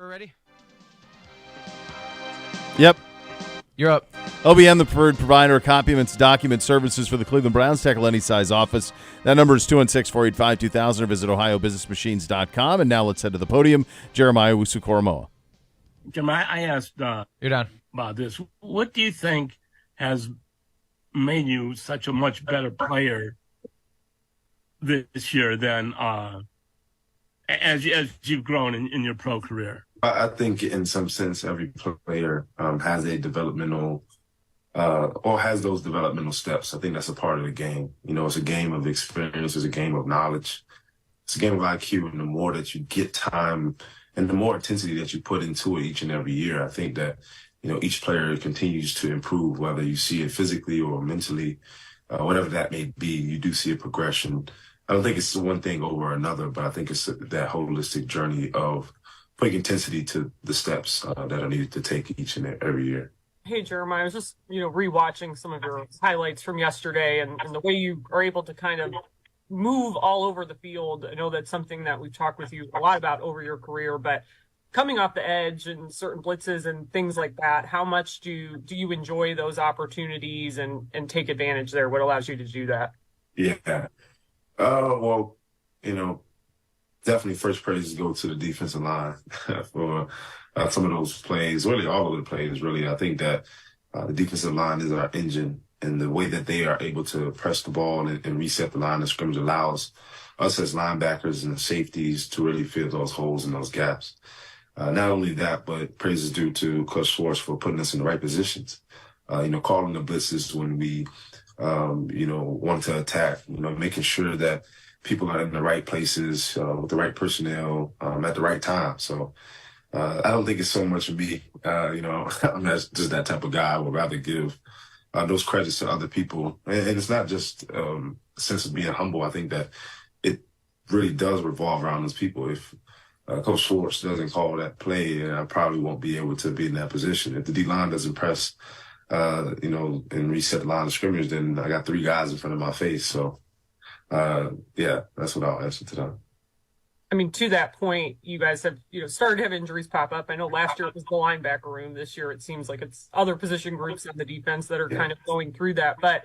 Speaker 5: We're ready.
Speaker 2: Yep.
Speaker 5: You're up.
Speaker 2: OBM, the preferred provider of compliments document services for the Cleveland Browns. Tackle any size office. That number is 216-485-2000 or visit ohiobusinessmachines.com. And now let's head to the podium. Jeremiah Wusu-Koromoa.
Speaker 7: Jim, I asked
Speaker 5: You're done.
Speaker 7: about this. What do you think has made you such a much better player this year than as you've grown in your pro career?
Speaker 8: I think in some sense, every player has a developmental or has those developmental steps. I think that's a part of the game. You know, it's a game of experience. It's a game of knowledge. It's a game of IQ. And the more that you get time and the more intensity that you put into it each and every year, I think that, you know, each player continues to improve, whether you see it physically or mentally, whatever that may be, you do see a progression. I don't think it's one thing over another, but I think it's that holistic journey of putting intensity to the steps that are needed to take each and every year.
Speaker 9: Hey, Jeremiah, I was just, rewatching some of your highlights from yesterday and the way you are able to kind of move all over the field. I know that's something that we've talked with you a lot about over your career, but coming off the edge and certain blitzes and things like that, how much do you enjoy those opportunities and take advantage there? What allows you to do that?
Speaker 8: Yeah. Well, definitely first praises go to the defensive line for some of those plays, really all of the plays, really. I think that the defensive line is our engine, and the way that they are able to press the ball and reset the line of scrimmage allows us as linebackers and safeties to really fill those holes and those gaps. Not only that, but praise is due to Coach Schwartz for putting us in the right positions. Calling the blitzes when we, want to attack, making sure that people are in the right places with the right personnel at the right time. So I don't think it's so much of me. I'm not just that type of guy. I would rather give those credits to other people. And it's not just a sense of being humble. I think that it really does revolve around those people. If Coach Schwartz doesn't call that play, I probably won't be able to be in that position. If the D-line doesn't press, and reset the line of scrimmage, then I got three guys in front of my face. So, that's what I'll answer to that.
Speaker 9: I mean, to that point, you guys have, started to have injuries pop up. I know last year it was the linebacker room. This year it seems like it's other position groups on the defense that are kind of going through that. But,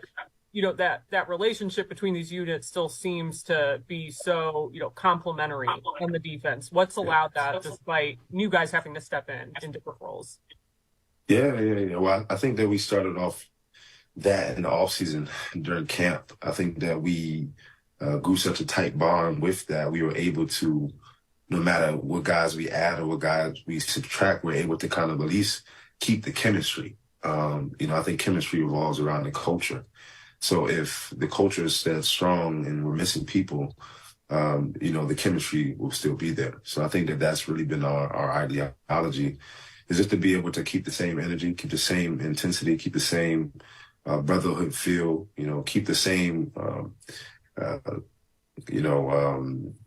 Speaker 9: that relationship between these units still seems to be so, complementary on the defense. What's allowed that despite new guys having to step in different roles?
Speaker 8: Yeah. Well, I think that we started off that in the offseason during camp. I think that we grew such a tight bond with that. We were able to, no matter what guys we add or what guys we subtract, we're able to kind of at least keep the chemistry. I think chemistry revolves around the culture. So if the culture is that strong and we're missing people, the chemistry will still be there. So I think that that's really been our ideology, is just to be able to keep the same energy, keep the same intensity, keep the same brotherhood feel, keep the same, what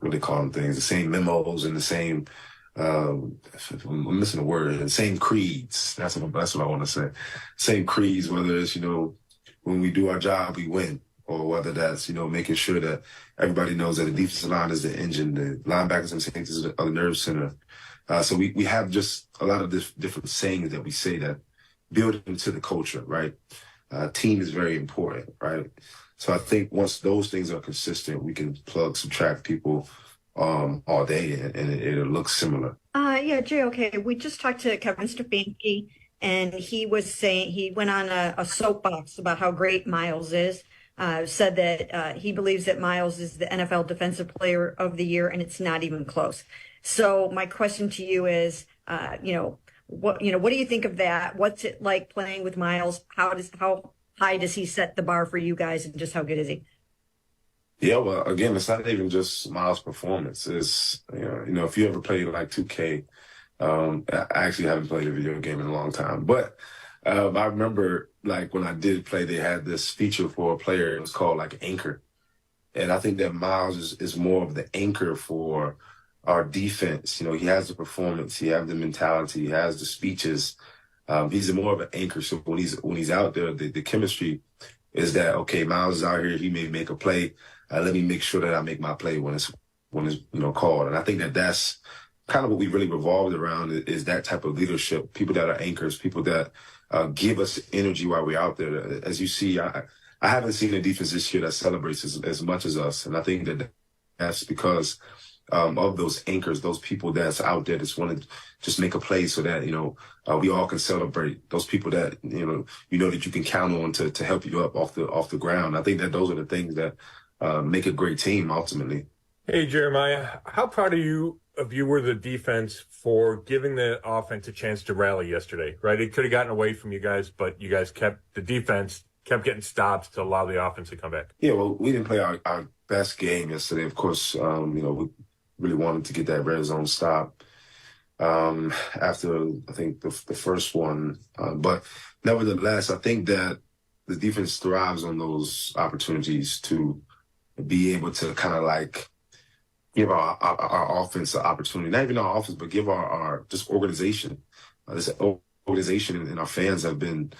Speaker 8: they call them things, the same memos and the same, I'm missing a word, the same creeds. That's what I want to say. Same creeds, whether it's, when we do our job, we win, or whether that's, making sure that everybody knows that the defensive line is the engine, the linebackers and safeties are the nerve center. So we have just a lot of different sayings that we say that build into the culture, right? Team is very important, right? So I think once those things are consistent, we can subtract people all day and it'll look similar.
Speaker 10: Jay, okay. We just talked to Kevin Stefanski, and he was saying, he went on a soapbox about how great Miles is. Said that he believes that Miles is the NFL Defensive Player of the Year, and it's not even close. So my question to you is, what do you think of that? What's it like playing with Miles? How high does he set the bar for you guys, and just how good is he?
Speaker 8: Yeah, well, again, it's not even just Miles' performance. It's, if you ever played like 2K, I actually haven't played a video game in a long time, but I remember like when I did play, they had this feature for a player. It was called like Anchor. And I think that Miles is more of the anchor for our defense. He has the performance, he has the mentality, he has the speeches. He's more of an anchor. So when he's out there, the chemistry is that, okay, Miles is out here, he may make a play. Let me make sure that I make my play when it's called. And I think that that's kind of what we really revolved around is that type of leadership, people that are anchors, people that give us energy while we're out there. As you see, I haven't seen a defense this year that celebrates as much as us. And I think that's because of those anchors, those people that's out there that's want to just make a play so that, we all can celebrate. Those people that, that you can count on to help you up off the ground. I think that those are the things that make a great team ultimately.
Speaker 11: Hey, Jeremiah, how proud are you of the defense for giving the offense a chance to rally yesterday, right? It could have gotten away from you guys, but you guys kept getting stops to allow the offense to come back.
Speaker 8: Yeah, well, we didn't play our best game yesterday. Of course, we really wanted to get that red zone stop after, I think, the first one. But nevertheless, I think that the defense thrives on those opportunities to be able to kind of like give our offense an opportunity, not even our offense, but give our just organization. This organization and our fans have been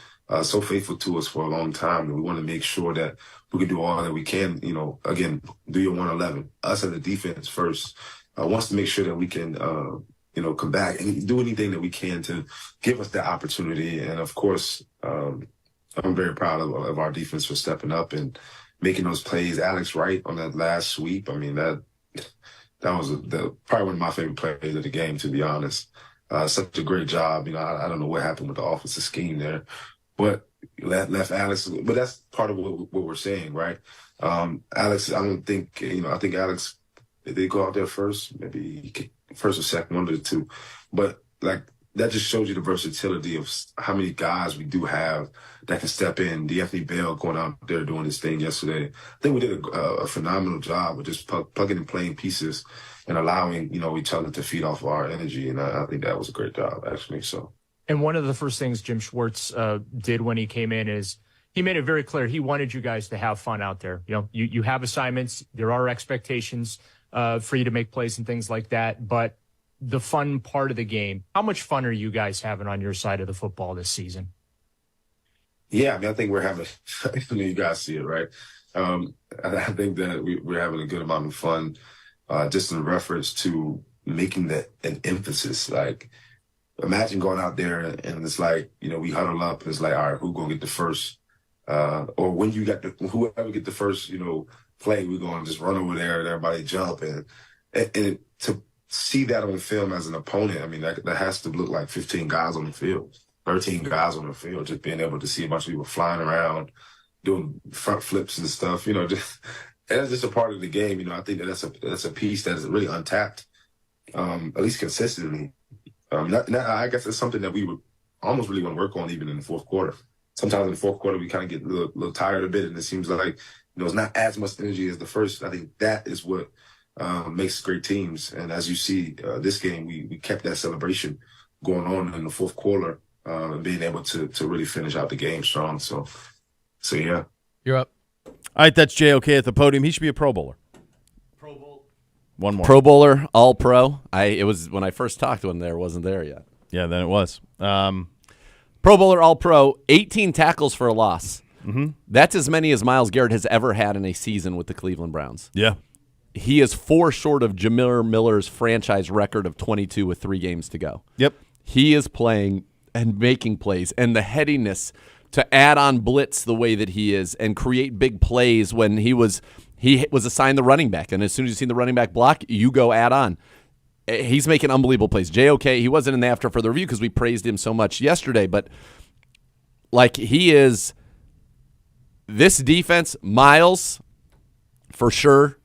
Speaker 8: so faithful to us for a long time, and we want to make sure that we can do all that we can. Again, do your 111. Us as a defense first wants to make sure that we can, come back and do anything that we can to give us that opportunity. And of course, I'm very proud of our defense for stepping up and making those plays. Alex Wright on that last sweep. I mean, that was probably one of my favorite plays of the game, to be honest. Such a great job. I don't know what happened with the offensive scheme there, but left Alex. But that's part of what we're saying, right? Alex, I don't think, I think Alex, did they go out there first? Maybe first or second, one of the two. But that just shows you the versatility of how many guys we do have that can step in. D'Anthony Bell going out there doing his thing yesterday. I think we did a phenomenal job of just plugging and playing pieces and allowing, each other to feed off of our energy. And I think that was a great job, actually. So.
Speaker 5: And one of the first things Jim Schwartz did when he came in is he made it very clear he wanted you guys to have fun out there. You have assignments. There are expectations for you to make plays and things like that. But the fun part of the game, how much fun are you guys having on your side of the football this season?
Speaker 8: Yeah, I think we're having, you guys see it, right? I think that we're having a good amount of fun just in reference to making that an emphasis. Like, imagine going out there and it's like, we huddle up and it's like, all right, who's going to get the first? Or when whoever get the first, play, we're going to just run over there and everybody jump. And to see that on film as an opponent, I mean, that has to look like 15 guys on the field, 13 guys on the field, just being able to see a bunch of people flying around, doing front flips and stuff, and that's just a part of the game. I think that's a piece that is really untapped, at least consistently. I guess it's something that we would almost really want to work on even in the fourth quarter. Sometimes in the fourth quarter, we kind of get a little tired a bit, and it seems like, it's not as much energy as the first. I think that is what makes great teams. And as you see, this game, we kept that celebration going on in the fourth quarter and being able to really finish out the game strong. So yeah.
Speaker 5: You're up.
Speaker 2: All right, that's JOK at the podium. He should be a Pro Bowler.
Speaker 1: Pro Bowl.
Speaker 2: One more.
Speaker 1: Pro Bowler, All Pro. It was when I first talked to him there, wasn't there yet.
Speaker 2: Yeah, then it was.
Speaker 1: Pro Bowler, All Pro, 18 tackles for a loss. Mm-hmm. That's as many as Myles Garrett has ever had in a season with the Cleveland Browns.
Speaker 2: Yeah.
Speaker 1: He is 4 short of Jamir Miller's franchise record of 22 with 3 games to go.
Speaker 2: Yep.
Speaker 1: He is playing and making plays, and the headiness to add on blitz the way that he is and create big plays when he was assigned the running back, and as soon as you see the running back block, you go add on. He's making unbelievable plays. JOK, he wasn't in the after further review because we praised him so much yesterday, but he is this defense, Myles, for sure.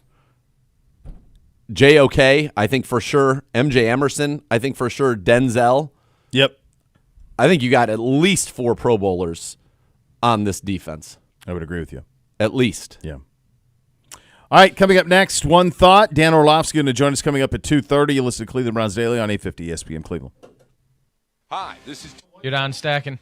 Speaker 1: JOK, I think for sure. MJ Emerson, I think for sure. Denzel.
Speaker 2: Yep.
Speaker 1: I think you got at least 4 Pro Bowlers on this defense.
Speaker 2: I would agree with you.
Speaker 1: At least.
Speaker 2: Yeah. All right, coming up next, One Thought. Dan Orlovsky going to join us coming up at 2:30. You listen to Cleveland Browns Daily on 850 ESPN Cleveland.
Speaker 4: Hi, this is...
Speaker 5: You're Don Stacking.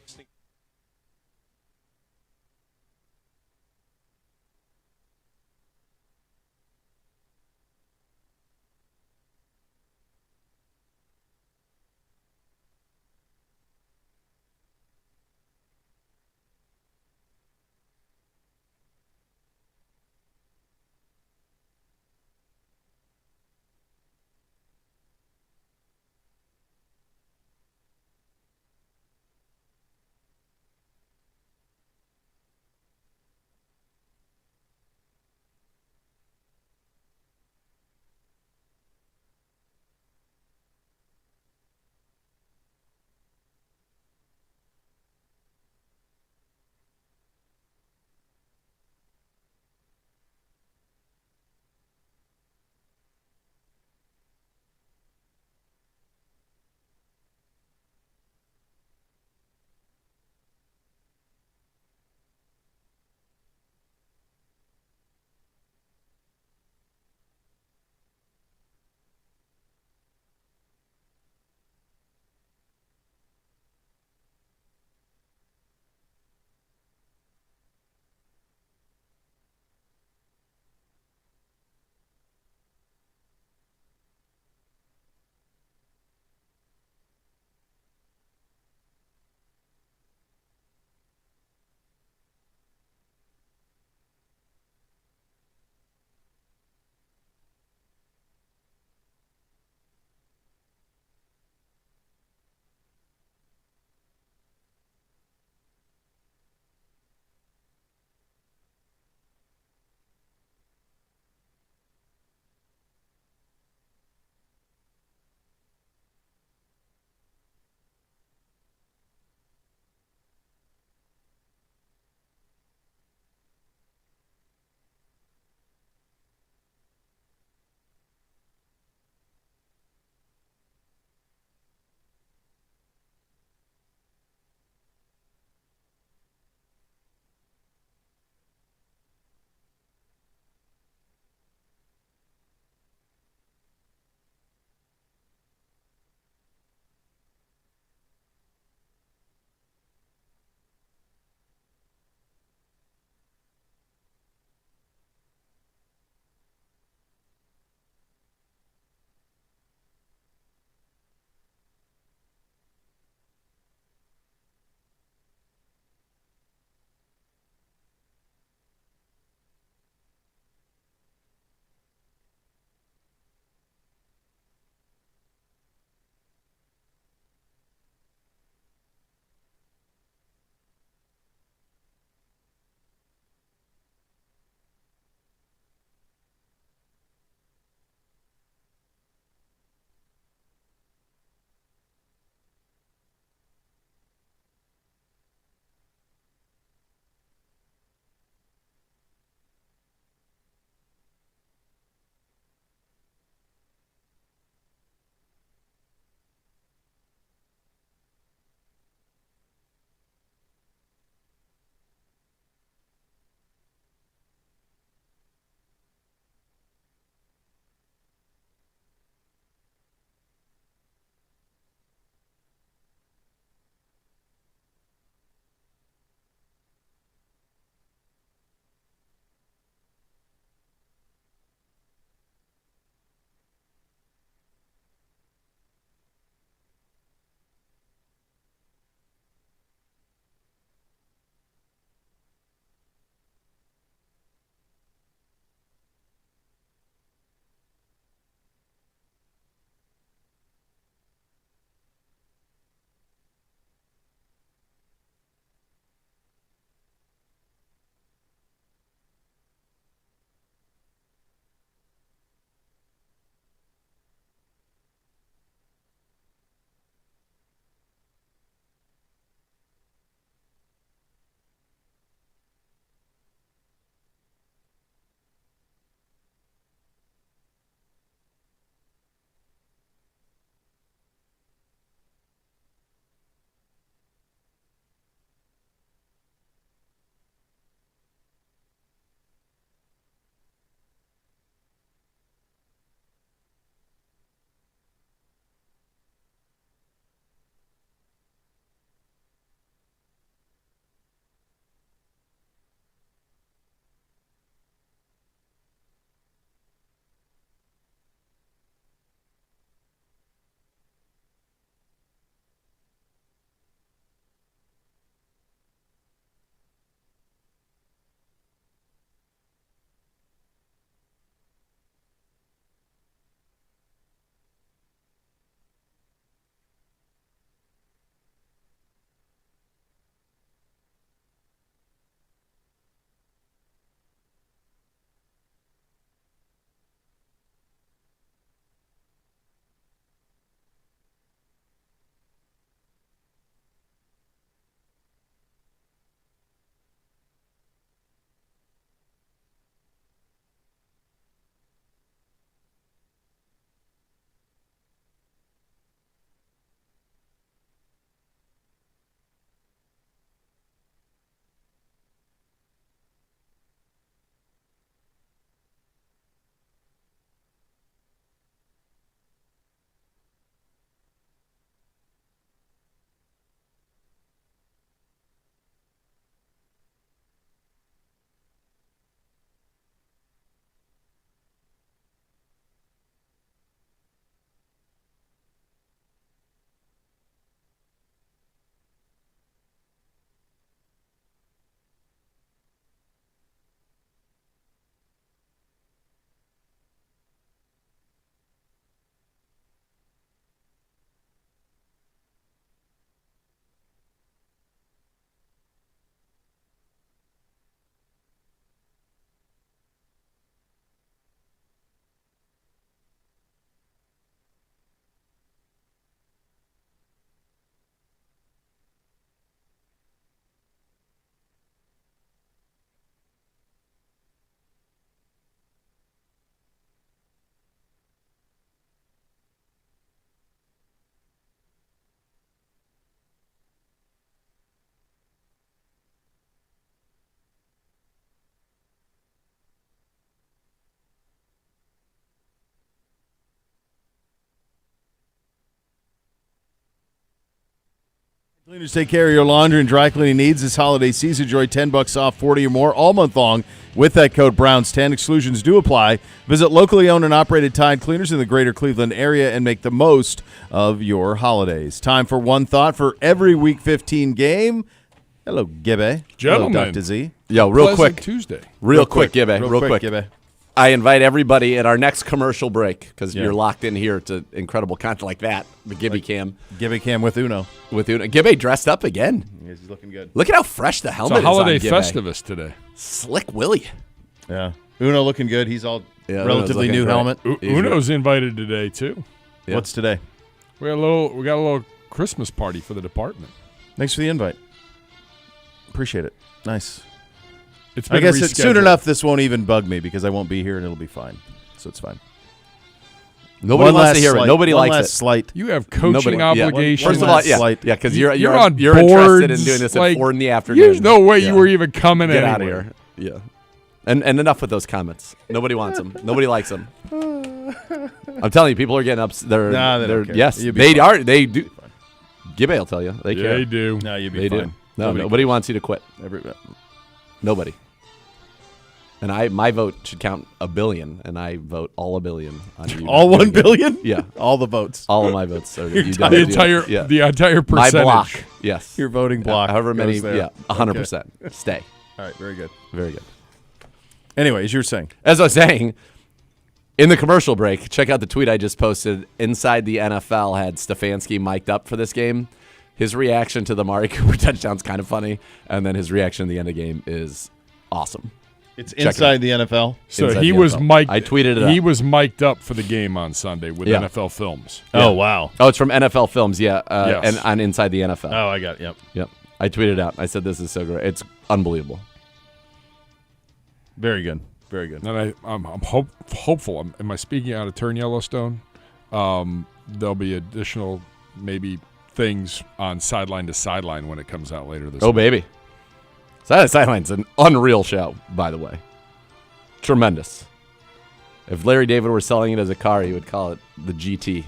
Speaker 2: Cleaners take care of your laundry and dry cleaning needs this holiday season. Enjoy $10 off 40 or more all month long with that code Browns10. Exclusions do apply. Visit locally owned and operated Tide Cleaners in the greater Cleveland area and make the most of your holidays. Time for one thought for every Week 15 game. Hello, Gibby.
Speaker 12: Gentlemen.
Speaker 2: Hello, Dr. Z.
Speaker 1: Yo, real
Speaker 12: Pleasant
Speaker 1: quick.
Speaker 12: Tuesday.
Speaker 1: Real quick, Gibby.
Speaker 2: Real
Speaker 1: Real
Speaker 2: quick,
Speaker 1: quick.
Speaker 2: Gibby.
Speaker 1: I invite everybody at our next commercial break, because
Speaker 2: Yeah.
Speaker 1: you're locked in here to incredible content like that, the Gibby Cam.
Speaker 2: Gibby Cam with Uno.
Speaker 1: Gibby dressed up again.
Speaker 2: Yes, he's looking good.
Speaker 1: Look at how fresh the
Speaker 12: It's
Speaker 1: helmet
Speaker 12: a holiday
Speaker 1: is on Gibby.
Speaker 12: Festivus today.
Speaker 1: Slick Willie.
Speaker 2: Yeah. Uno looking good. He's all
Speaker 1: Yeah,
Speaker 2: relatively
Speaker 1: Uno's
Speaker 2: new
Speaker 1: looking
Speaker 2: helmet.
Speaker 12: Uno's invited today too.
Speaker 1: Yeah.
Speaker 2: What's today?
Speaker 12: We got a little Christmas party for the department.
Speaker 2: Thanks for the invite. Appreciate it. Nice.
Speaker 12: It's
Speaker 2: I
Speaker 12: been
Speaker 2: guess
Speaker 12: rescheduled.
Speaker 2: soon enough this won't even bug me because I won't be here and it'll be fine. So it's fine.
Speaker 1: Nobody
Speaker 2: One
Speaker 1: wants
Speaker 2: last
Speaker 1: to hear
Speaker 2: slight.
Speaker 1: it. Nobody
Speaker 2: One
Speaker 1: likes
Speaker 2: last
Speaker 1: it.
Speaker 2: slight.
Speaker 12: You have coaching
Speaker 1: Nobody- yeah.
Speaker 12: obligations.
Speaker 1: First of all, yeah,
Speaker 2: Slight.
Speaker 1: because
Speaker 12: You're
Speaker 1: you're
Speaker 12: on
Speaker 1: interested in
Speaker 12: boards,
Speaker 1: doing this
Speaker 12: like,
Speaker 1: at 4 in the afternoon.
Speaker 12: There's no way
Speaker 1: Yeah.
Speaker 12: you were even coming
Speaker 1: Get
Speaker 12: anywhere.
Speaker 1: out of here. Yeah. And enough with those comments. Nobody wants them. Nobody likes them. I'm telling you, people are getting up. They're
Speaker 2: Nah, they don't care.
Speaker 1: yes,
Speaker 2: You'll be
Speaker 1: they
Speaker 2: fine.
Speaker 1: are. They do. Gibby will tell you. They
Speaker 12: Yeah,
Speaker 1: care.
Speaker 12: they do.
Speaker 2: No, you'll be
Speaker 1: They
Speaker 2: fine.
Speaker 1: do. No, nobody wants you to quit. Nobody. And my vote should count 1 billion, and I vote all 1 billion on you.
Speaker 2: All 1 billion?
Speaker 1: Yeah.
Speaker 2: All the votes.
Speaker 1: All of my votes are you
Speaker 2: entire-
Speaker 1: don't do
Speaker 12: The
Speaker 1: it. Yeah.
Speaker 12: entire
Speaker 1: My
Speaker 12: percentage.
Speaker 1: block. Yes.
Speaker 2: Your voting block.
Speaker 1: However many.
Speaker 2: goes there.
Speaker 1: Yeah. 100%. Stay.
Speaker 2: All right, very good.
Speaker 1: Very good.
Speaker 2: Anyways, you're saying.
Speaker 1: As I was saying, in the commercial break, check out the tweet I just posted. Inside the NFL had Stefanski mic'd up for this game. His reaction to the Mari Cooper touchdown's kind of funny, and then his reaction at the end of the game is awesome.
Speaker 2: It's
Speaker 1: Check it
Speaker 2: inside
Speaker 1: out.
Speaker 2: the NFL.
Speaker 12: So
Speaker 1: Inside
Speaker 12: he
Speaker 1: the
Speaker 12: was
Speaker 1: NFL.
Speaker 12: mic'd.
Speaker 1: I tweeted it
Speaker 12: He
Speaker 1: out.
Speaker 12: was mic'd up for the game on Sunday with
Speaker 1: Yeah.
Speaker 12: NFL Films.
Speaker 2: Oh, wow.
Speaker 1: Oh, it's from NFL Films, yeah,
Speaker 12: Yes.
Speaker 1: and on Inside the NFL.
Speaker 2: Oh, I got it. Yep.
Speaker 1: Yep. I tweeted it out. I said, this is so great. It's unbelievable.
Speaker 2: Very good. Very good.
Speaker 12: And I'm hopeful. Am I speaking out of turn, Yellowstone? There'll be additional maybe things on Sideline to Sideline when it comes out later this
Speaker 1: Oh,
Speaker 12: week.
Speaker 1: baby. Sideline's an unreal show, by the way. Tremendous. If Larry David were selling it as a car, he would call it the GT.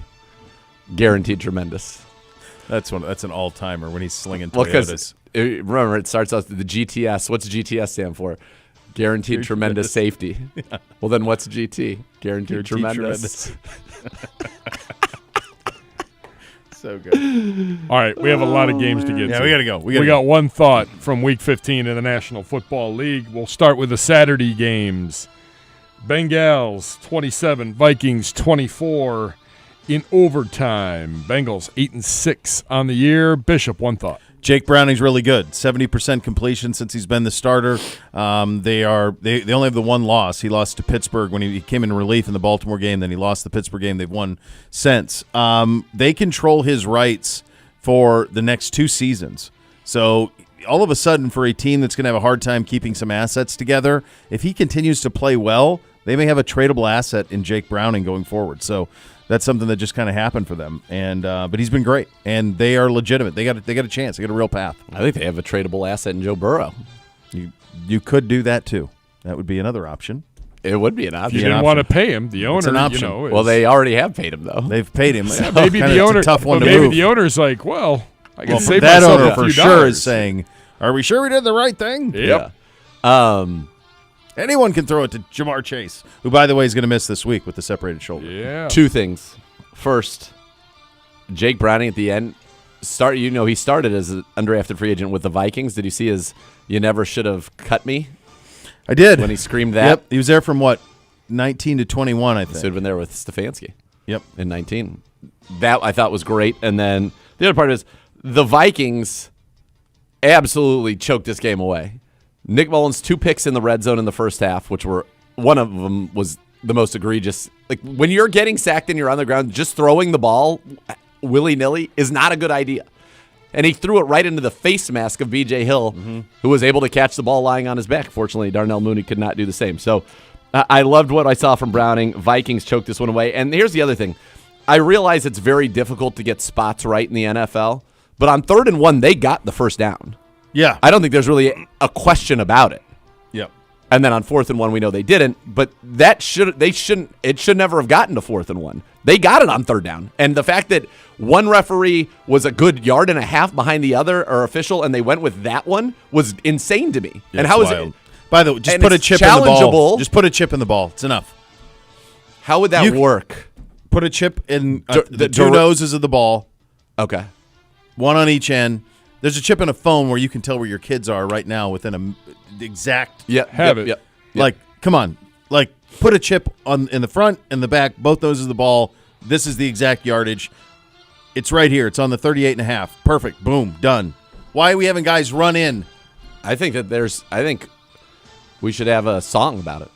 Speaker 1: Guaranteed tremendous.
Speaker 2: That's an all-timer when he's slinging
Speaker 1: Well,
Speaker 2: Toyotas.
Speaker 1: because remember, it starts out the GTS. What's GTS stand for? Guaranteed tremendous safety. Well, then what's GT? Guaranteed tremendous.
Speaker 2: So good.
Speaker 12: All right, we have a lot of games to get
Speaker 2: Yeah,
Speaker 12: to.
Speaker 2: we gotta go. We
Speaker 12: got one thought from Week 15 in the National Football League. We'll start with the Saturday games. Bengals 27, Vikings 24 in overtime. Bengals 8-6 on the year. Bishop, one thought.
Speaker 2: Jake Browning's really good. 70% completion since he's been the starter. They only have the one loss. He lost to Pittsburgh when he came in relief in the Baltimore game. Then he lost the Pittsburgh game. They've won since. They control his rights for the next 2 seasons. So all of a sudden, for a team that's going to have a hard time keeping some assets together, if he continues to play well, they may have a tradable asset in Jake Browning going forward. So that's something that just kind of happened for them. And but he's been great, and they are legitimate. They got a chance. They got a real path.
Speaker 1: I think they have a tradable asset in Joe Burrow.
Speaker 2: You could do that too. That would be another option.
Speaker 1: It would be an
Speaker 12: If
Speaker 1: option.
Speaker 12: you didn't want to pay him, the owner,
Speaker 2: an option.
Speaker 1: Well, they already have paid him, though.
Speaker 2: They've paid him.
Speaker 12: Yeah, maybe
Speaker 2: Kinda,
Speaker 12: the owner.
Speaker 2: it's a tough one
Speaker 12: but
Speaker 2: to
Speaker 12: maybe
Speaker 2: move.
Speaker 12: the owner's like, well, I can
Speaker 2: Well,
Speaker 12: save
Speaker 2: that
Speaker 12: myself
Speaker 2: owner
Speaker 12: a
Speaker 2: for
Speaker 12: few
Speaker 2: sure
Speaker 12: dollars.
Speaker 2: is saying, "Are we sure we did the right thing?"
Speaker 12: Yep.
Speaker 1: Yeah.
Speaker 2: Anyone can throw it to Jamar Chase, who, by the way, is going to miss this week with the separated shoulder.
Speaker 12: Yeah.
Speaker 1: 2 things. First, Jake Browning at the end. He started as an undrafted free agent with the Vikings. Did you see his "You never should have cut me"?
Speaker 2: I did.
Speaker 1: When he screamed that?
Speaker 2: Yep. He was there from, 19 to 21, I
Speaker 1: So
Speaker 2: think.
Speaker 1: he'd been there with Stefanski.
Speaker 2: Yep.
Speaker 1: In 19. That I thought was great. And then the other part is the Vikings absolutely choked this game away. Nick Mullins, 2 picks in the red zone in the first half, which were one of them was the most egregious. Like when you're getting sacked and you're on the ground, just throwing the ball willy-nilly is not a good idea. And he threw it right into the face mask of B.J. Hill, who was able to catch the ball lying on his back. Fortunately, Darnell Mooney could not do the same. So I loved what I saw from Browning. Vikings choked this one away. And here's the other thing. I realize it's very difficult to get spots right in the NFL, but on 3rd and 1, they got the first down.
Speaker 2: Yeah.
Speaker 1: I don't think there's really a question about it.
Speaker 2: Yep.
Speaker 1: And then on 4th and 1, we know they didn't. But it should never have gotten to 4th and 1. They got it on 3rd down. And the fact that one referee was a good yard and a half behind the other or official, and they went with that one was insane to me.
Speaker 2: Yeah,
Speaker 1: and how is
Speaker 2: wild.
Speaker 1: it?
Speaker 2: By the way, just
Speaker 1: and
Speaker 2: put a
Speaker 1: it's
Speaker 2: chip in the ball.
Speaker 1: challengeable.
Speaker 2: Just put a chip in the ball. It's enough.
Speaker 1: How would that work?
Speaker 2: Put a chip in the
Speaker 1: Dur-
Speaker 2: two noses of the ball.
Speaker 1: Okay.
Speaker 2: One on each end. There's a chip in a phone where you can tell where your kids are right now within the exact.
Speaker 1: Yep.
Speaker 2: Like, come on. Like, put a chip in the front and the back, both noses of the ball. This is the exact yardage. It's right here. It's on the 38.5. Perfect. Boom. Done. Why are we having guys run in?
Speaker 1: I think we should have a song about it.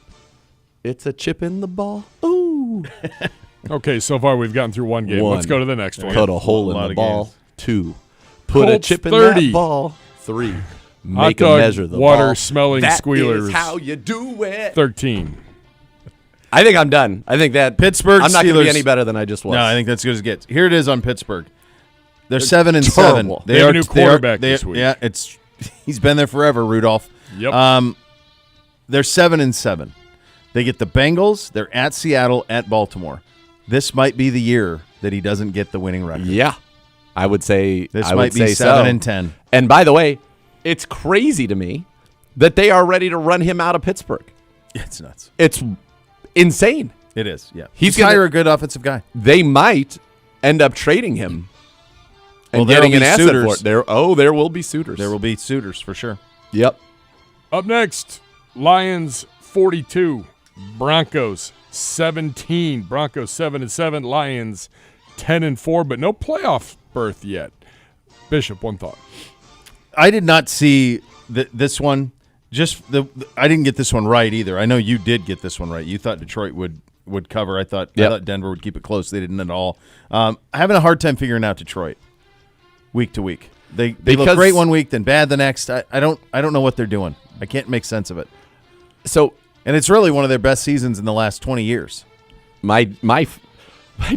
Speaker 1: It's a chip in the ball. Ooh.
Speaker 12: Okay, so far we've gotten through one game. Let's go to the next one.
Speaker 1: Put a hole in the ball.
Speaker 2: games.
Speaker 1: 2. Put
Speaker 12: Colts
Speaker 1: a chip in
Speaker 12: 30.
Speaker 1: that ball. 3.
Speaker 12: Hot
Speaker 1: Make a
Speaker 12: dog
Speaker 1: measure the
Speaker 12: water
Speaker 1: ball.
Speaker 12: smelling
Speaker 1: That
Speaker 12: squealers.
Speaker 1: is how you do it.
Speaker 12: 13.
Speaker 1: I think I'm done. I think that
Speaker 2: Pittsburgh
Speaker 1: I'm not going to
Speaker 2: Steelers-
Speaker 1: be any better than I just was.
Speaker 2: No, I think that's good as it gets. Here it is on Pittsburgh. They're 7-7.
Speaker 1: terrible.
Speaker 12: They have a new quarterback this week.
Speaker 2: Yeah, he's been there forever, Rudolph.
Speaker 12: Yep.
Speaker 2: They're 7-7. They get the Bengals. They're at Seattle, at Baltimore. This might be the year that he doesn't get the winning record.
Speaker 1: Yeah, I would say
Speaker 2: This
Speaker 1: I
Speaker 2: might
Speaker 1: would
Speaker 2: be
Speaker 1: say
Speaker 2: 7-10.
Speaker 1: And by the way, it's crazy to me that they are ready to run him out of Pittsburgh.
Speaker 2: It's nuts.
Speaker 1: It's insane.
Speaker 2: It is. Yeah,
Speaker 1: He's
Speaker 2: Just hire
Speaker 1: gonna-
Speaker 2: a good offensive guy.
Speaker 1: They might end up trading him and
Speaker 2: Well, there'll
Speaker 1: getting an
Speaker 2: be
Speaker 1: asset
Speaker 2: suitors.
Speaker 1: for it. There will be suitors.
Speaker 2: There will be suitors for sure.
Speaker 1: Yep.
Speaker 12: Up next, Lions 42, Broncos 17. Broncos 7-7, Lions 10-4, but no playoff berth yet. Bishop, one thought.
Speaker 2: I did not see this one. I didn't get this one right either. I know you did get this one right. You thought Detroit would cover. I thought Denver would keep it close. They didn't at all. I'm having a hard time figuring out Detroit week to week. They look great one week, then bad the next. I don't know what they're doing. I can't make sense of it. And it's really one of their best seasons in the last 20 years.
Speaker 1: My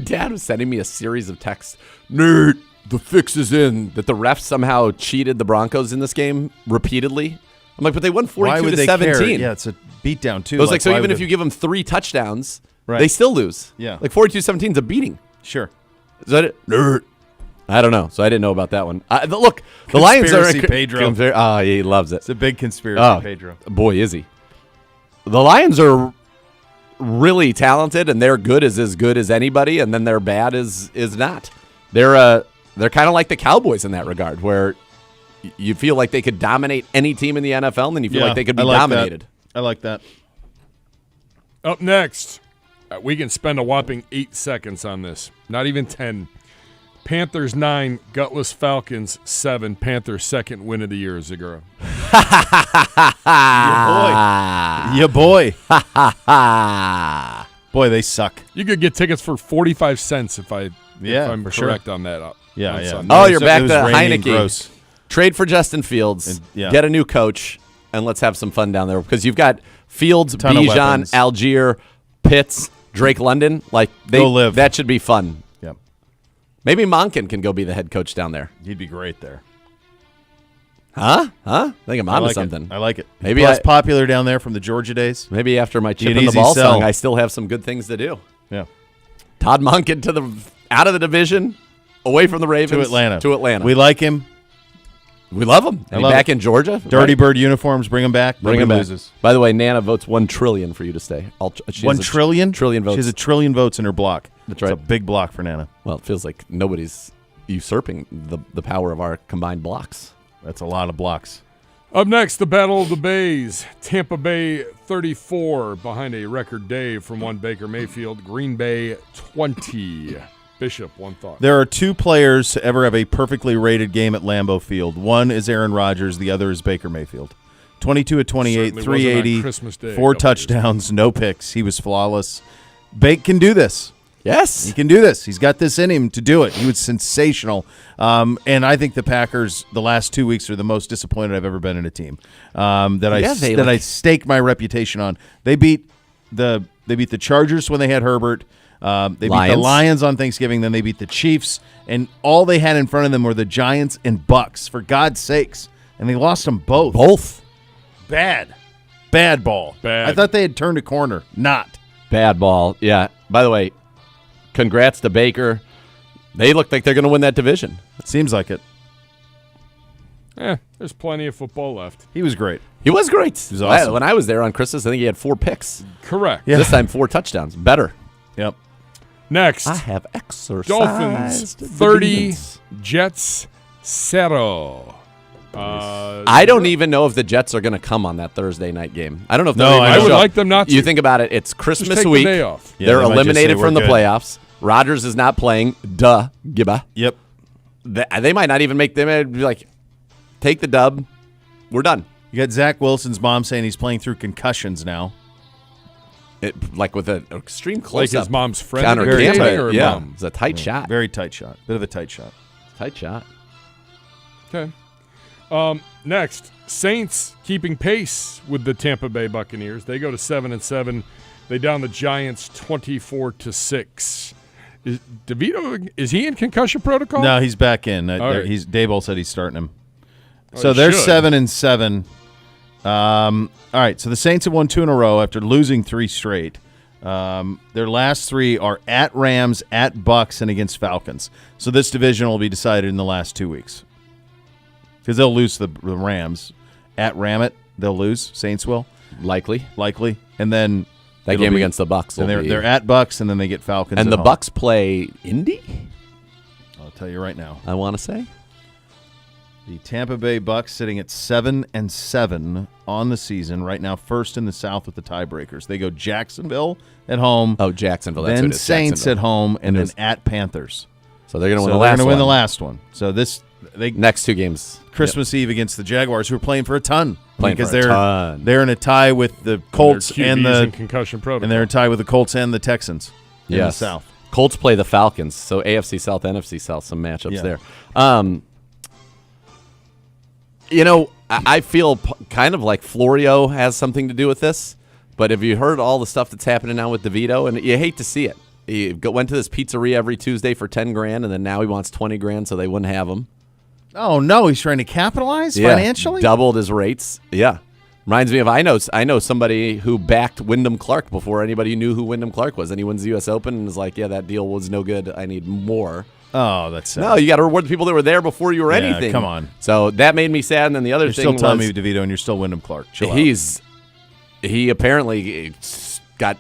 Speaker 1: dad was sending me a series of texts. Nerd, the fix is in. That the refs somehow cheated the Broncos in this game repeatedly. I'm like, but they won 42-17.
Speaker 2: Care? Yeah, it's a beatdown too.
Speaker 1: It was like so
Speaker 2: why
Speaker 1: even
Speaker 2: would
Speaker 1: if you give them 3 touchdowns,
Speaker 2: Right.
Speaker 1: they still lose.
Speaker 2: Yeah.
Speaker 1: Like 42-17 is a beating.
Speaker 2: Sure.
Speaker 1: Is that it? Nerd. I don't know. So I didn't know about that one. Look, the Lions are
Speaker 2: Conspiracy Pedro.
Speaker 1: Oh, he loves it.
Speaker 2: It's a big conspiracy,
Speaker 1: Oh,
Speaker 2: Pedro.
Speaker 1: boy, is he. The Lions are really talented, and they're good as anybody, and then they're bad is not. They're kind of like the Cowboys in that regard, where you feel like they could dominate any team in the NFL, and then you feel like they could be dominated.
Speaker 2: I like that.
Speaker 12: Up next, we can spend a whopping 8 seconds on this. Not even 10. Panthers 9, Gutless Falcons 7. Panthers' second win of the year, Zagura.
Speaker 2: Your boy. Boy, they suck.
Speaker 12: You could get tickets for 45 cents if I'm
Speaker 2: for sure.
Speaker 12: correct on that.
Speaker 2: Yeah,
Speaker 12: on
Speaker 2: yeah.
Speaker 12: Sunday.
Speaker 1: Oh,
Speaker 2: It
Speaker 1: you're
Speaker 2: was-
Speaker 1: back
Speaker 2: it
Speaker 1: to
Speaker 2: was rainy and
Speaker 1: Heineke.
Speaker 2: gross.
Speaker 1: Trade for Justin Fields.
Speaker 2: Yeah.
Speaker 1: Get a new coach, and let's have some fun down there because you've got Fields,
Speaker 2: Ton of
Speaker 1: Bijan,
Speaker 2: weapons.
Speaker 1: Algier, Pitts, Drake London. Like
Speaker 2: Go live.
Speaker 1: That should be fun.
Speaker 2: Yep.
Speaker 1: Maybe Monken can go be the head coach down there.
Speaker 2: He'd be great there.
Speaker 1: Huh? I think I'm
Speaker 2: I
Speaker 1: onto
Speaker 2: like
Speaker 1: something.
Speaker 2: it. I like it.
Speaker 1: Maybe
Speaker 2: Plus
Speaker 1: I-
Speaker 2: popular down there from the Georgia days.
Speaker 1: Maybe after my
Speaker 2: Be
Speaker 1: chip
Speaker 2: an
Speaker 1: in the
Speaker 2: easy
Speaker 1: ball
Speaker 2: sell.
Speaker 1: song, I still have some good things to do.
Speaker 2: Yeah.
Speaker 1: Todd Monken out of the division, away from the Ravens
Speaker 2: To Atlanta. We like him.
Speaker 1: We love him.
Speaker 2: I
Speaker 1: And
Speaker 2: love
Speaker 1: back
Speaker 2: it.
Speaker 1: in Georgia.
Speaker 2: Dirty
Speaker 1: right?
Speaker 2: Bird uniforms, bring him back.
Speaker 1: Bring
Speaker 2: Nobody
Speaker 1: him back.
Speaker 2: loses.
Speaker 1: By the way, Nana votes 1 trillion for you to stay. She
Speaker 2: 1
Speaker 1: has a
Speaker 2: trillion?
Speaker 1: trillion votes.
Speaker 2: She has a trillion votes in her block.
Speaker 1: That's right.
Speaker 2: It's a big block for Nana.
Speaker 1: Well, it feels like nobody's usurping the power of our combined blocks.
Speaker 2: That's a lot of blocks.
Speaker 12: Up next, the Battle of the Bays. Tampa Bay 34 behind a record day from one Baker Mayfield. Green Bay 20. Bishop, one thought.
Speaker 2: There are 2 players to ever have a perfectly rated game at Lambeau Field. One is Aaron Rodgers. The other is Baker Mayfield. 22 of 28,
Speaker 12: Certainly wasn't on
Speaker 2: 380,
Speaker 12: Christmas Day a
Speaker 2: 4
Speaker 12: couple years
Speaker 2: touchdowns, no picks. He was flawless. Bake can do this.
Speaker 1: Yes.
Speaker 2: He can do this. He's got this in him to do it. He was sensational. And I think the Packers, the last 2 weeks, are the most disappointed I've ever been in a team that I stake my reputation on. They beat the Chargers when they had Herbert. They beat the Lions on Thanksgiving. Then they beat the Chiefs. And all they had in front of them were the Giants and Bucks, for God's sakes. And they lost them both.
Speaker 1: Both.
Speaker 2: Bad. Bad ball.
Speaker 12: Bad.
Speaker 2: I thought they had turned a corner. Not.
Speaker 1: Bad ball. Yeah. By the way, congrats to Baker. They look like they're going to win that division.
Speaker 2: Seems like it.
Speaker 12: There's plenty of football left.
Speaker 2: He was great.
Speaker 1: He was great.
Speaker 2: He was awesome.
Speaker 1: When I was there on Christmas, I think he had 4 picks.
Speaker 12: Correct.
Speaker 2: Yeah.
Speaker 1: This time 4 touchdowns. Better.
Speaker 2: Yep.
Speaker 12: Next,
Speaker 1: I have exercised.
Speaker 12: Dolphins
Speaker 1: the
Speaker 12: 30,
Speaker 1: demons.
Speaker 12: Jets 0.
Speaker 1: I don't even know if the Jets are going to come on that Thursday night game. I don't know if they'll
Speaker 2: No,
Speaker 1: even
Speaker 12: I would
Speaker 1: show up.
Speaker 12: like them not to.
Speaker 1: You think about it. It's Christmas
Speaker 12: Just take
Speaker 1: week.
Speaker 12: the day off.
Speaker 2: Yeah,
Speaker 1: They're
Speaker 2: they might just
Speaker 1: eliminated
Speaker 2: say
Speaker 1: from
Speaker 2: we're
Speaker 1: the
Speaker 2: good.
Speaker 1: playoffs. Rodgers is not playing. Duh. Gibba.
Speaker 2: Yep.
Speaker 1: They might not even make them. Be like, take the dub. We're done.
Speaker 2: You got Zach Wilson's mom saying he's playing through concussions now.
Speaker 1: Like with an extreme
Speaker 12: Like
Speaker 1: close-up.
Speaker 12: his mom's friend
Speaker 1: Counter
Speaker 12: or
Speaker 1: Gamma.
Speaker 12: dating or
Speaker 1: Yeah,
Speaker 12: mom?
Speaker 1: it's a tight shot.
Speaker 2: Very tight shot. Bit of a tight shot.
Speaker 1: Tight shot.
Speaker 12: Okay. Next, Saints keeping pace with the Tampa Bay Buccaneers. They go to 7-7. They down the Giants 24-6. Is DeVito, is he in concussion protocol?
Speaker 2: No, he's back in.
Speaker 12: All right.
Speaker 2: Dayball said he's starting him.
Speaker 12: Oh,
Speaker 2: So
Speaker 12: he
Speaker 2: they're
Speaker 12: should.
Speaker 2: 7-7. All right, so the Saints have won 2 in a row after losing 3 straight. Their last 3 are at Rams, at Bucks, and against Falcons. So this division will be decided in the last 2 weeks. Because they'll lose the Rams. At Ramit, they'll lose. Saints will.
Speaker 1: Likely.
Speaker 2: And then
Speaker 1: That
Speaker 2: it'll
Speaker 1: game
Speaker 2: be-
Speaker 1: against the Bucks.
Speaker 2: and
Speaker 1: will be-
Speaker 2: they're at Bucks, and then they get Falcons.
Speaker 1: and
Speaker 2: at
Speaker 1: the
Speaker 2: home.
Speaker 1: Bucks play Indy.
Speaker 2: I'll tell you right now.
Speaker 1: I want to say.
Speaker 2: The Tampa Bay Bucks sitting at 7-7 on the season right now, first in the South with the tiebreakers. They go Jacksonville at home,
Speaker 1: Oh, Jacksonville. That's
Speaker 2: then
Speaker 1: who it is,
Speaker 2: Saints
Speaker 1: Jacksonville.
Speaker 2: at home, and
Speaker 1: It
Speaker 2: then
Speaker 1: is.
Speaker 2: at Panthers.
Speaker 1: So they're going to
Speaker 2: So
Speaker 1: win the
Speaker 2: they're
Speaker 1: last
Speaker 2: gonna
Speaker 1: one.
Speaker 2: win the last one. So they
Speaker 1: Next 2 games.
Speaker 2: Christmas Eve against the Jaguars, who are playing for a ton
Speaker 1: Playing
Speaker 2: because
Speaker 1: for a ton.
Speaker 2: they're in a tie with the Colts
Speaker 12: Their
Speaker 2: and
Speaker 12: QBs in
Speaker 2: the
Speaker 12: concussion protocol.
Speaker 2: and they're in a tie with the Colts and the Texans in the
Speaker 1: Yes.
Speaker 2: South.
Speaker 1: Colts play the Falcons. So AFC South, NFC South, some matchups
Speaker 2: Yeah.
Speaker 1: there. I feel kind of like Florio has something to do with this. But have you heard all the stuff that's happening now with DeVito? And you hate to see it. He went to this pizzeria every Tuesday for $10,000, and then now he wants $20,000, so they wouldn't have him.
Speaker 2: Oh no, he's trying to capitalize financially.
Speaker 1: Doubled his rates. Yeah. Reminds me of I know somebody who backed Wyndham Clark before anybody knew who Wyndham Clark was. And he wins the U.S. Open and is like, yeah, that deal was no good. I need more.
Speaker 2: Oh, that's sad.
Speaker 1: No, you got to reward the people that were there before you were
Speaker 2: Yeah,
Speaker 1: anything.
Speaker 2: come on.
Speaker 1: So that made me sad. And then the other
Speaker 2: You're
Speaker 1: thing
Speaker 2: still Tommy
Speaker 1: was
Speaker 2: DeVito, and you're still Wyndham Clark. Chill out.
Speaker 1: he apparently got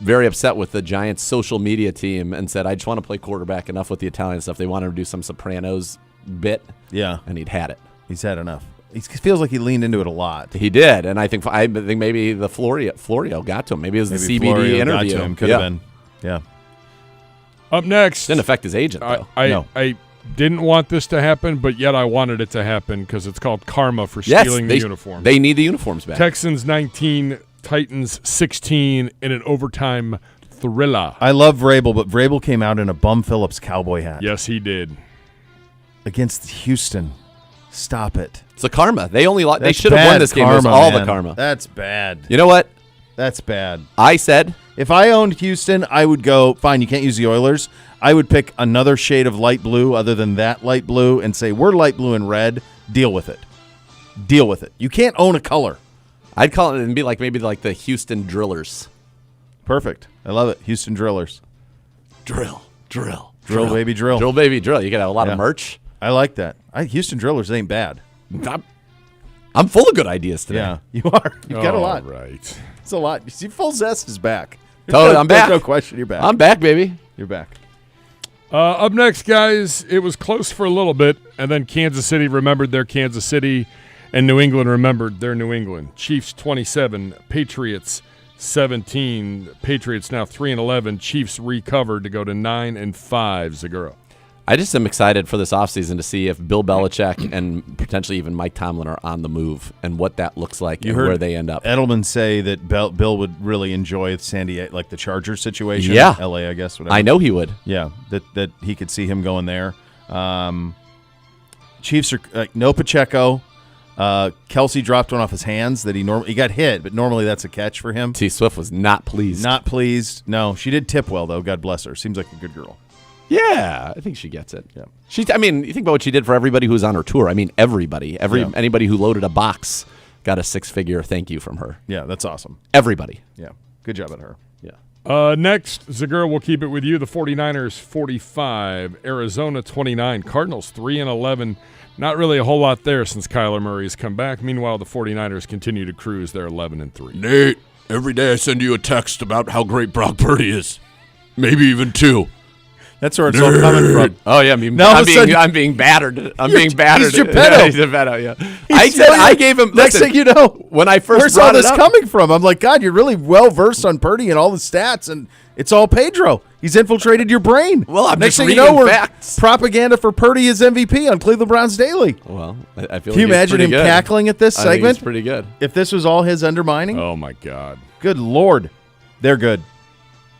Speaker 1: very upset with the Giants' social media team and said, I just want to play quarterback enough with the Italian stuff. They wanted to do some Sopranos bit.
Speaker 2: Yeah.
Speaker 1: And he'd had it.
Speaker 2: He's had enough. He feels like he leaned into it a lot.
Speaker 1: He did, and I think maybe the Florio got to him. Maybe it was the CBD
Speaker 2: Florio
Speaker 1: interview.
Speaker 2: got to him. Could have been. Yeah.
Speaker 12: Up next.
Speaker 1: Didn't affect his agent though.
Speaker 12: I didn't want this to happen, but yet I wanted it to happen because it's called karma for
Speaker 1: Yes,
Speaker 12: stealing the uniform.
Speaker 1: They need the uniforms back.
Speaker 12: Texans 19, Titans 16 in an overtime thriller.
Speaker 2: I love Vrabel, but Vrabel came out in a Bum Phillips cowboy hat.
Speaker 12: Yes, he did.
Speaker 2: Against Houston. Stop it.
Speaker 1: It's the karma. They
Speaker 2: That's
Speaker 1: should have won
Speaker 2: bad
Speaker 1: this game. It was
Speaker 2: karma,
Speaker 1: all
Speaker 2: man.
Speaker 1: the karma.
Speaker 2: That's bad.
Speaker 1: You know what?
Speaker 2: That's bad.
Speaker 1: I said
Speaker 2: if I owned Houston, I would go, fine, you can't use the Oilers. I would pick another shade of light blue other than that light blue and say, we're light blue and red. Deal with it. Deal with it. You can't own a color.
Speaker 1: I'd call it and be like maybe like the Houston Drillers.
Speaker 2: Perfect. I love it. Houston Drillers.
Speaker 1: Drill.
Speaker 2: Drill, baby, drill.
Speaker 1: Drill, baby, drill. You could have a lot of merch.
Speaker 2: I like that. Houston Drillers ain't bad.
Speaker 1: I'm full of good ideas today.
Speaker 2: Yeah, you are. You've got a lot.
Speaker 12: Right.
Speaker 2: It's a lot. You see, full zest is back.
Speaker 1: Totally, I'm back.
Speaker 2: There's no question. You're back.
Speaker 1: I'm back, baby.
Speaker 2: You're back.
Speaker 12: Up next, guys, it was close for a little bit, and then Kansas City remembered their Kansas City, and New England remembered their New England. Chiefs 27, Patriots 17. Patriots now 3-11. Chiefs recovered to go to 9-5. Zagura.
Speaker 1: I just am excited for this offseason to see if Bill Belichick and potentially even Mike Tomlin are on the move and what that looks like and where they end up.
Speaker 2: Edelman say that Bill would really enjoy San Diego, like the Chargers situation.
Speaker 1: Yeah.
Speaker 2: LA, I guess. Whatever.
Speaker 1: I know he would.
Speaker 2: Yeah, that he could see him going there. Chiefs are no Pacheco. Kelsey dropped one off his hands that he got hit, but normally that's a catch for him.
Speaker 1: T. Swift was not pleased.
Speaker 2: Not pleased. No, she did tip well though. God bless her. Seems like a good girl.
Speaker 1: Yeah, I think she gets it.
Speaker 2: Yeah.
Speaker 1: I mean, you think about what she did for everybody who was on her tour. I mean, everybody. Anybody who loaded a box got a 6-figure thank you from her.
Speaker 2: Yeah, that's awesome.
Speaker 1: Everybody.
Speaker 2: Yeah, good job at her.
Speaker 1: Yeah.
Speaker 12: Next, Zagura, we'll keep it with you. The 49ers 45, Arizona 29, Cardinals 3-11. Not really a whole lot there since Kyler Murray has come back. Meanwhile, the 49ers continue to cruise. They're 11-3.
Speaker 1: Nate, every day I send you a text about how great Brock Purdy is. Maybe even 2.
Speaker 2: That's where it's all coming from.
Speaker 1: Oh yeah, I'm being battered. I'm being battered.
Speaker 2: He's Geppetto.
Speaker 1: He's Geppetto, yeah. I gave him.
Speaker 2: Next
Speaker 1: listen,
Speaker 2: thing you know,
Speaker 1: when I first
Speaker 2: where's all
Speaker 1: brought
Speaker 2: this
Speaker 1: it up,
Speaker 2: coming from? I'm like, God, you're really well versed on Purdy and all the stats, and it's all Pedro. He's infiltrated your brain.
Speaker 1: Well, I'm
Speaker 2: next
Speaker 1: just
Speaker 2: thing you know,
Speaker 1: reading
Speaker 2: we're
Speaker 1: facts.
Speaker 2: propaganda for Purdy as MVP on Cleveland Browns Daily.
Speaker 1: Well, I feel.
Speaker 2: Can you
Speaker 1: like
Speaker 2: imagine him cackling at this
Speaker 1: I think
Speaker 2: segment?
Speaker 1: it's pretty good.
Speaker 2: If this was all his undermining,
Speaker 12: Oh, my God.
Speaker 2: good Lord, they're good.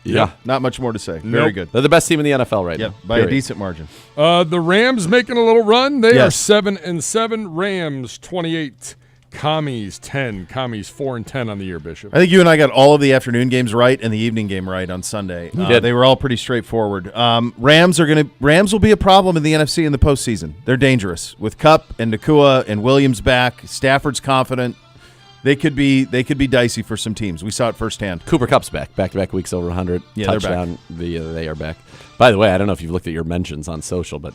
Speaker 1: Yeah.
Speaker 2: Not much more to say. Very
Speaker 12: Nope.
Speaker 2: good.
Speaker 1: They're the best team in the NFL right
Speaker 2: Yeah,
Speaker 1: now.
Speaker 2: by a
Speaker 1: Period.
Speaker 2: decent margin.
Speaker 12: The Rams making a little run. They are
Speaker 2: Yes.
Speaker 12: 7-7. Rams 28. Commies 10. Commies 4-10 on the year, Bishop.
Speaker 2: I think you and I got all of the afternoon games right and the evening game right on Sunday.
Speaker 1: did.
Speaker 2: They were all pretty straightforward. Rams will be a problem in the NFC in the postseason. They're dangerous with Kupp and Nakua and Williams back. Stafford's confident. They could be dicey for some teams. We saw it firsthand.
Speaker 1: Cooper Cup's back. Back-to-back weeks over 100.
Speaker 2: Yeah, they're back.
Speaker 1: Touchdown. They are back. By the way, I don't know if you've looked at your mentions on social, but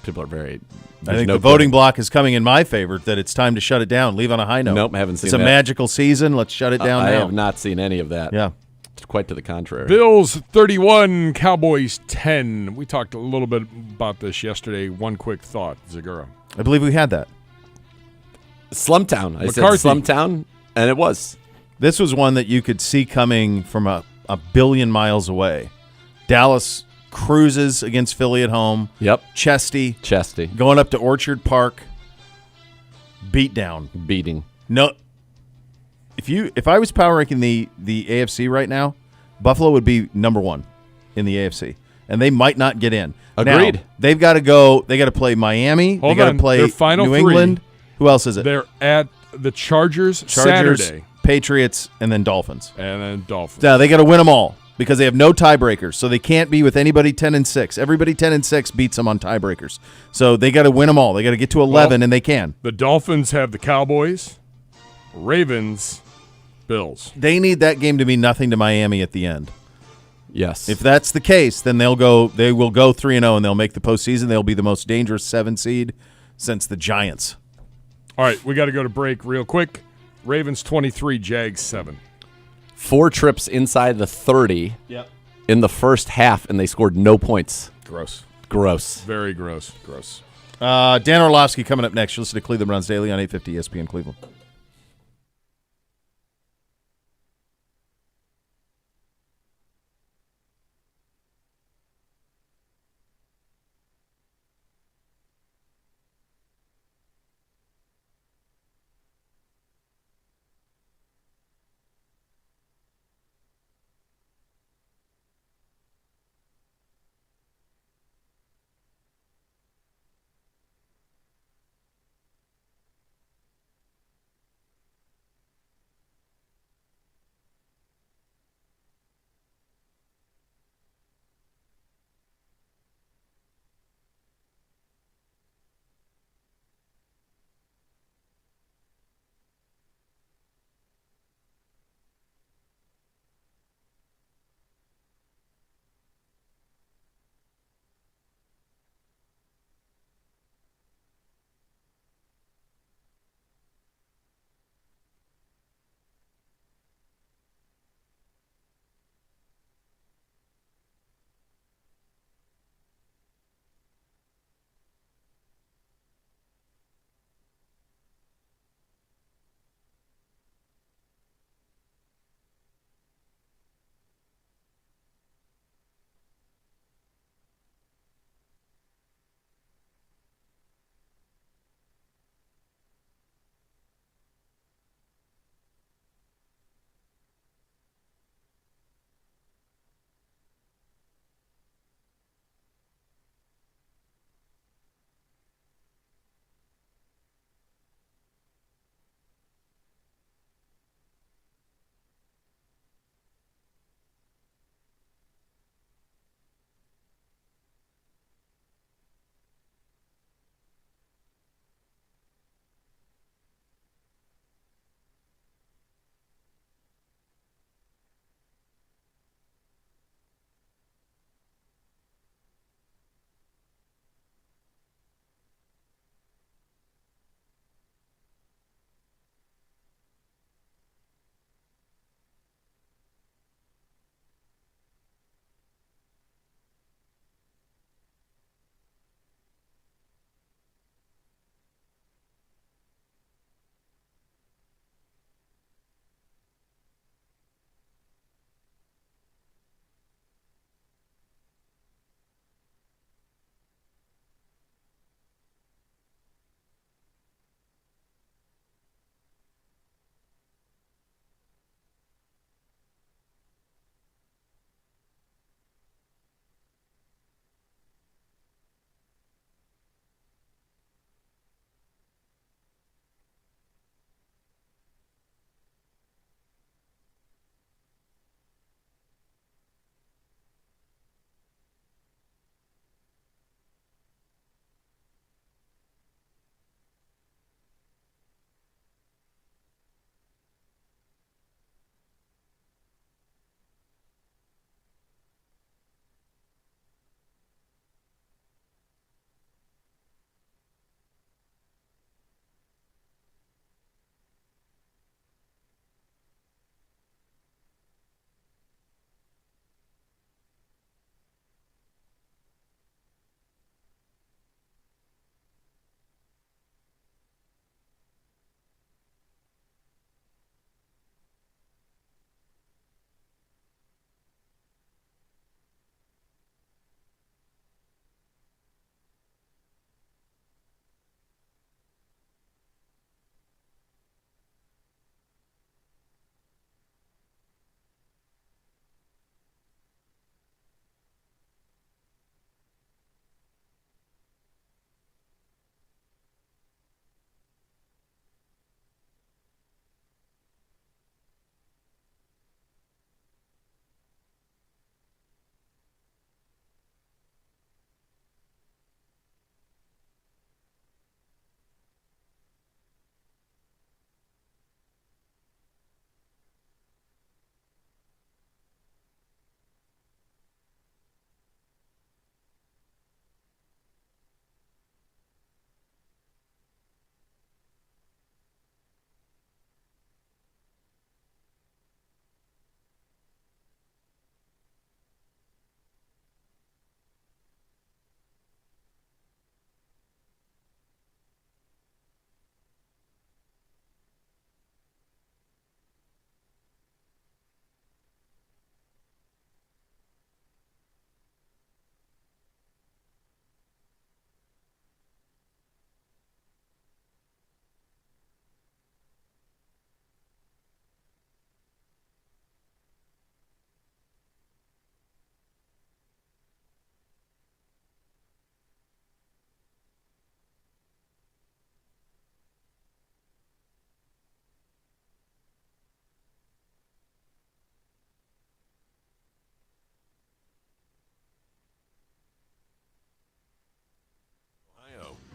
Speaker 1: people are very.
Speaker 2: I think the voting block is coming in my favor. That it's time to shut it down. Leave on a high note.
Speaker 1: Nope, I haven't seen
Speaker 2: It's a
Speaker 1: that.
Speaker 2: magical season. Let's shut it down
Speaker 1: I
Speaker 2: now.
Speaker 1: have not seen any of that.
Speaker 2: Yeah.
Speaker 1: Quite to the contrary.
Speaker 12: Bills 31, Cowboys 10. We talked a little bit about this yesterday. One quick thought, Zagura.
Speaker 2: I believe we had that.
Speaker 1: Slumtown. I
Speaker 12: McCarthy.
Speaker 1: said Slumtown, and it was.
Speaker 2: This was one that you could see coming from a billion miles away. Dallas cruises against Philly at home.
Speaker 1: Yep.
Speaker 2: Chesty.
Speaker 1: Chesty.
Speaker 2: Going up to Orchard Park. Beat down.
Speaker 1: Beating.
Speaker 2: No. If I was power ranking the AFC right now, Buffalo would be number 1 in the AFC. And they might not get in.
Speaker 1: Agreed.
Speaker 2: Now, they've got to go. They got to play Miami.
Speaker 12: Hold
Speaker 2: they got
Speaker 12: on.
Speaker 2: to play
Speaker 12: Their final
Speaker 2: New
Speaker 12: three.
Speaker 2: England. Who else is it?
Speaker 12: They're at the Chargers Saturday.
Speaker 2: Patriots, and then Dolphins.
Speaker 12: And then Dolphins.
Speaker 2: Now they got to win them all because they have no tiebreakers, so they can't be with anybody 10-6. Everybody 10-6 beats them on tiebreakers, so they got to win them all. They got to get to 11, and they can.
Speaker 12: The Dolphins have the Cowboys, Ravens, Bills.
Speaker 2: They need that game to be nothing to Miami at the end.
Speaker 1: Yes.
Speaker 2: If that's the case, then they will go 3-0 and they'll make the postseason. They'll be the most dangerous 7 seed since the Giants.
Speaker 12: All right, we got to go to break real quick. Ravens 23, Jags 7.
Speaker 1: 4 trips inside the 30 in the first half, and they scored no points.
Speaker 2: Gross.
Speaker 12: Very gross.
Speaker 2: Dan Orlovsky coming up next. You'll listen to Cleveland Browns Daily on 850 ESPN Cleveland.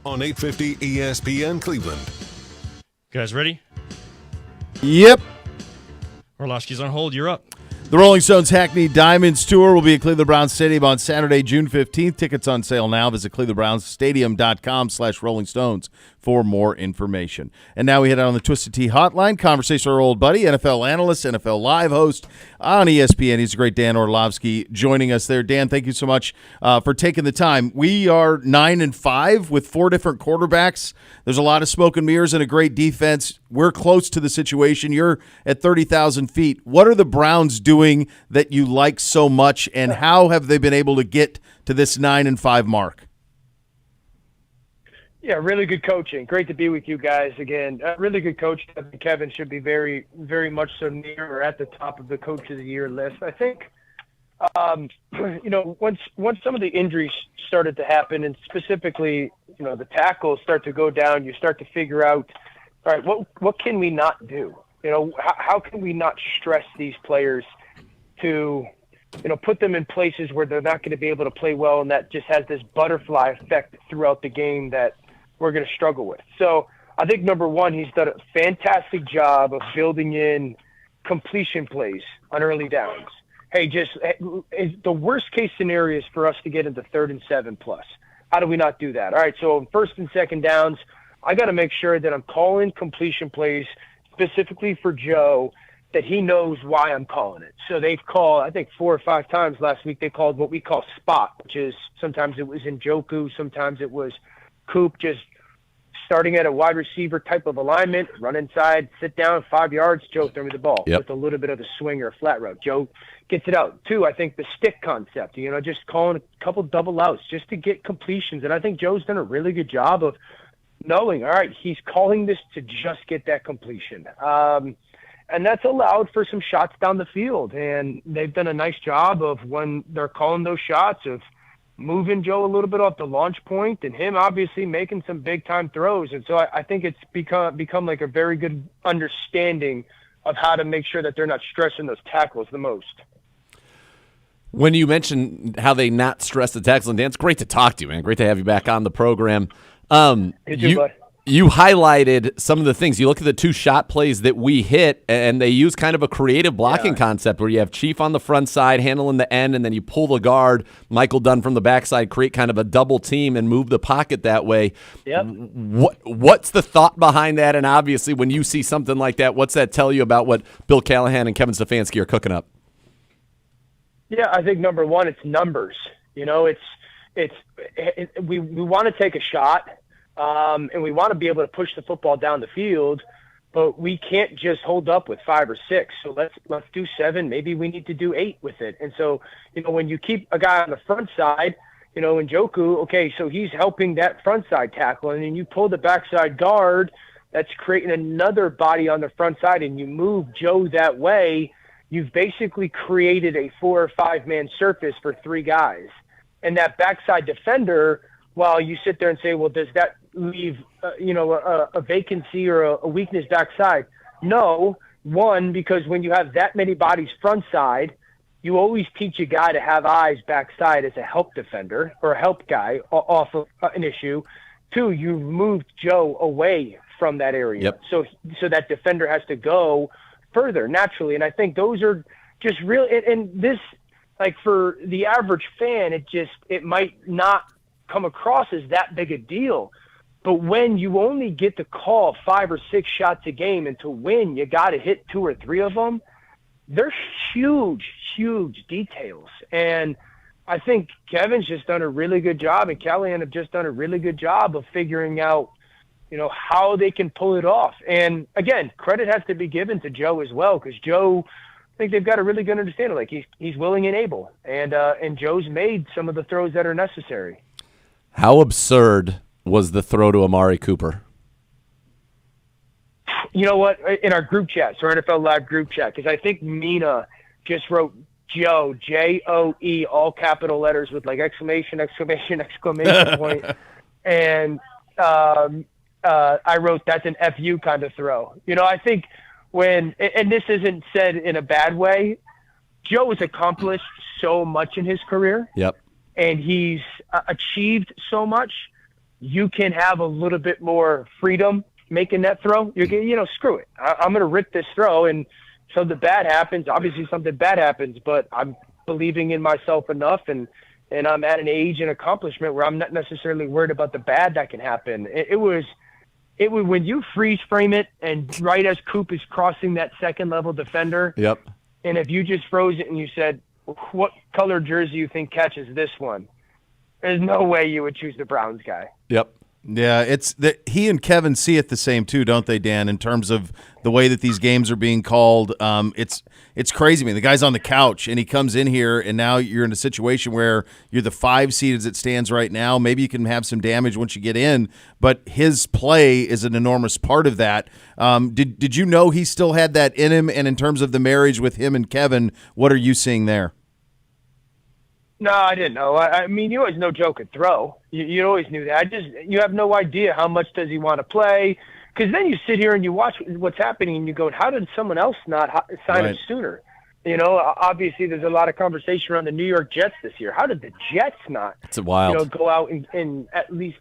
Speaker 13: on 850 ESPN Cleveland.
Speaker 14: Guys ready?
Speaker 2: Yep.
Speaker 14: Orlovsky's on hold. You're up.
Speaker 2: The Rolling Stones Hackney Diamonds Tour will be at Cleveland Browns Stadium on Saturday, June 15th. Tickets on sale now. Visit clevelandbrownsstadium.com/Rolling Stones for more information. And now we head out on the Twisted Tea Hotline. Conversation with our old buddy, NFL analyst, NFL Live host on ESPN. He's a great Dan Orlovsky joining us there. Dan, thank you so much for taking the time. We are 9-5 with 4 different quarterbacks. There's a lot of smoke and mirrors and a great defense. We're close to the situation. You're at 30,000 feet. What are the Browns doing that you like so much, and how have they been able to get to this 9-5 mark?
Speaker 15: Yeah, really good coaching. Great to be with you guys again. Really good coach. I think Kevin should be very, very much so near or at the top of the Coach of the Year list. I think, once some of the injuries started to happen, and specifically, the tackles start to go down, you start to figure out, all right, what can we not do? How can we not stress these players to, put them in places where they're not going to be able to play well, and that just has this butterfly effect throughout the game that we're going to struggle with. So I think, number one, he's done a fantastic job of building in completion plays on early downs. Hey, the worst case scenario is for us to get into 3rd and 7 plus. How do we not do that? All right, so in 1st and 2nd downs, I got to make sure that I'm calling completion plays specifically for Joe, that he knows why I'm calling it. So they've called, I think 4 or 5 times last week, they called what we call spot, which is sometimes it was Njoku, sometimes it was Coop, just starting at a wide receiver type of alignment, run inside, sit down 5 yards, Joe throw me the ball with a little bit of a swing or a flat route. Joe gets it out. 2, I think the stick concept, just calling a couple double outs just to get completions. And I think Joe's done a really good job of knowing, all right, he's calling this to just get that completion. And that's allowed for some shots down the field. And they've done a nice job of, when they're calling those shots, of moving Joe a little bit off the launch point, and him obviously making some big time throws. And so I think it's become like a very good understanding of how to make sure that they're not stressing those tackles the most.
Speaker 1: When you mentioned how they not stress the tackles, and Dan, it's great to talk to you, man. Great to have you back on the program. You highlighted some of the things. You look at the 2 shot plays that we hit, and they use kind of a creative blocking concept where you have Chief on the front side handling the end, and then you pull the guard, Michael Dunn from the backside, create kind of a double team and move the pocket that way.
Speaker 15: Yep.
Speaker 1: What's the thought behind that? And obviously, when you see something like that, what's that tell you about what Bill Callahan and Kevin Stefanski are cooking up?
Speaker 15: Yeah, I think number one, it's numbers. We want to take a shot. And we want to be able to push the football down the field, but we can't just hold up with 5 or 6. So let's do 7. Maybe we need to do 8 with it. And so, when you keep a guy on the front side, Njoku, okay, so he's helping that front side tackle, and then you pull the backside guard, that's creating another body on the front side, and you move Joe that way. You've basically created a 4 or 5 man surface for 3 guys. And that backside defender, while you sit there and say, well, does that leave, a vacancy or a weakness backside? No. One, because when you have that many bodies front side, you always teach a guy to have eyes backside as a help defender or a help guy off of an issue. 2, you've moved Joe away from that area.
Speaker 1: Yep.
Speaker 15: So that defender has to go further naturally. And I think those are just real. And this, like, for the average fan, it might not come across as that big a deal. But when you only get to call 5 or 6 shots a game, and to win, you got to hit 2 or 3 of them, they're huge, huge details. And I think Kevin's just done a really good job, and Callahan have just done a really good job of figuring out, how they can pull it off. And again, credit has to be given to Joe as well, because Joe, I think they've got a really good understanding. Like, he's willing and able, and Joe's made some of the throws that are necessary.
Speaker 1: How absurd was the throw to Amari Cooper?
Speaker 15: You know what? In our group chat, so our NFL Live group chat, because I think Mina just wrote Joe, Joe, all capital letters with like exclamation point. And I wrote, that's an FU kind of throw. I think and this isn't said in a bad way, Joe has accomplished so much in his career.
Speaker 1: Yep.
Speaker 15: And he's achieved so much you can have a little bit more freedom making that throw, screw it. I'm going to rip this throw, and something bad happens. Obviously, something bad happens, but I'm believing in myself enough, and I'm at an age and accomplishment where I'm not necessarily worried about the bad that can happen. It was when you freeze frame it, and right as Coop is crossing that second level defender.
Speaker 1: Yep.
Speaker 15: And if you just froze it and you said, what color jersey you think catches this one? There's no way you would choose the Browns guy.
Speaker 1: Yep.
Speaker 2: Yeah, it's that he and Kevin see it the same too, don't they, Dan? In terms of the way that these games are being called, it's crazy. I mean, the guy's on the couch and he comes in here, and now you're in a situation where you're the 5 seed as it stands right now. Maybe you can have some damage once you get in, but his play is an enormous part of that. Did you know he still had that in him? And in terms of the marriage with him and Kevin, what are you seeing there?
Speaker 15: No, I didn't know. I mean, you always know Joe could throw. You always knew that. You have no idea how much does he want to play, because then you sit here and you watch what's happening and you go, how did someone else not sign him sooner? Obviously there's a lot of conversation around the New York Jets this year. How did the Jets not,
Speaker 1: it's wild.
Speaker 15: Go out and at least,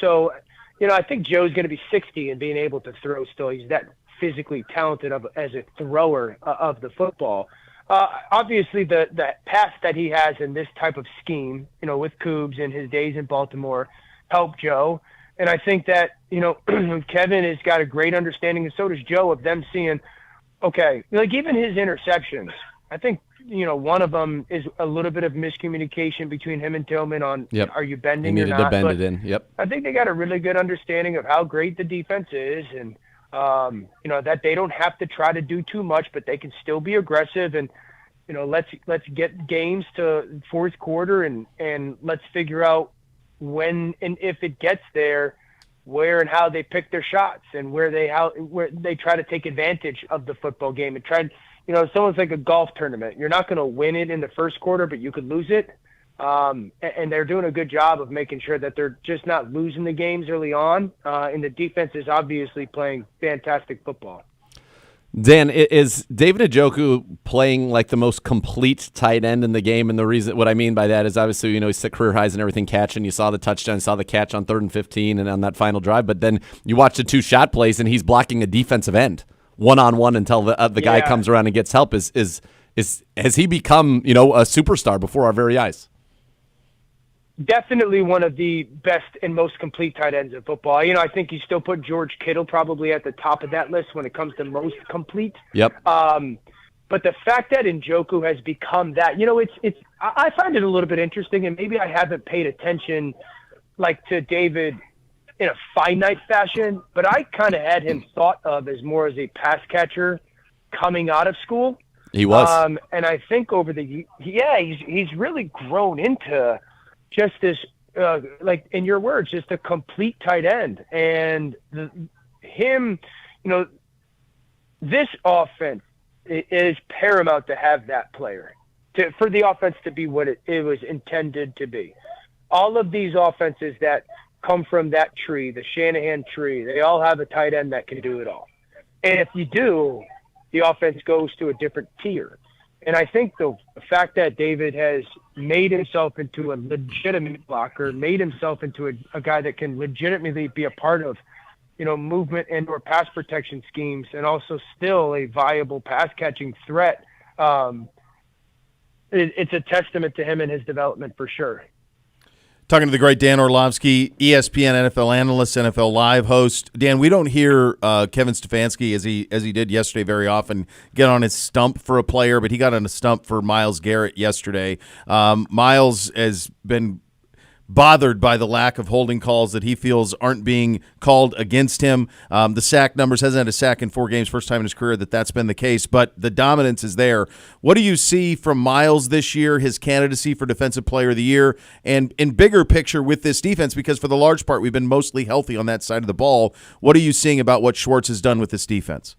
Speaker 15: so, I think Joe's going to be 60 and being able to throw still. He's that physically talented as a thrower of the football. Obviously, the pass that he has in this type of scheme, with Cougs and his days in Baltimore, helped Joe. And I think that, Kevin has got a great understanding, and so does Joe, of them seeing, okay, like even his interceptions, I think, one of them is a little bit of miscommunication between him and Tillman on, are you bending
Speaker 1: he
Speaker 15: or
Speaker 1: needed
Speaker 15: not?
Speaker 1: to bend
Speaker 15: But
Speaker 1: it in. Yep.
Speaker 15: I think they got a really good understanding of how great the defense is, and that they don't have to try to do too much, but they can still be aggressive, and let's get games to fourth quarter, and let's figure out when and if it gets there, where and how they pick their shots, and where they try to take advantage of the football game and try. It's almost like a golf tournament. You're not going to win it in the first quarter, but you could lose it. And they're doing a good job of making sure that they're just not losing the games early on. And the defense is obviously playing fantastic football.
Speaker 1: Dan, is David Njoku playing like the most complete tight end in the game? And the reason, what I mean by that is obviously, he's set career highs and everything catching. You saw the touchdown, saw the catch on 3rd and 15 and on that final drive. But then you watch the 2 shot plays and he's blocking a defensive end one-on-one until the guy comes around and gets help. Has he become, a superstar before our very eyes?
Speaker 15: Definitely one of the best and most complete tight ends in football. I think you still put George Kittle probably at the top of that list when it comes to most complete.
Speaker 1: Yep.
Speaker 15: But the fact that Njoku has become that, I find it a little bit interesting, and maybe I haven't paid attention like to David in a finite fashion, but I kind of had him thought of as more as a pass catcher coming out of school.
Speaker 1: He was.
Speaker 15: And I think over he's really grown into just this, like in your words, just a complete tight end. And this offense is paramount to have that player, for the offense to be what it was intended to be. All of these offenses that come from that tree, the Shanahan tree, they all have a tight end that can do it all. And if you do, the offense goes to a different tier. And I think the fact that David has made himself into a legitimate blocker, made himself into a guy that can legitimately be a part of, movement and or pass protection schemes, and also still a viable pass catching threat, it's a testament to him and his development for sure.
Speaker 2: Talking to the great Dan Orlovsky, ESPN NFL analyst, NFL Live host. Dan, we don't hear Kevin Stefanski as he did yesterday very often get on his stump for a player, but he got on a stump for Myles Garrett yesterday. Myles has been bothered by the lack of holding calls that he feels aren't being called against him. The sack numbers, hasn't had a sack in 4 games, first time in his career that's been the case, but the dominance is there. What do you see from Myles this year, his candidacy for Defensive Player of the Year, and in bigger picture with this defense, because for the large part we've been mostly healthy on that side of the ball. What are you seeing about what Schwartz has done with this defense?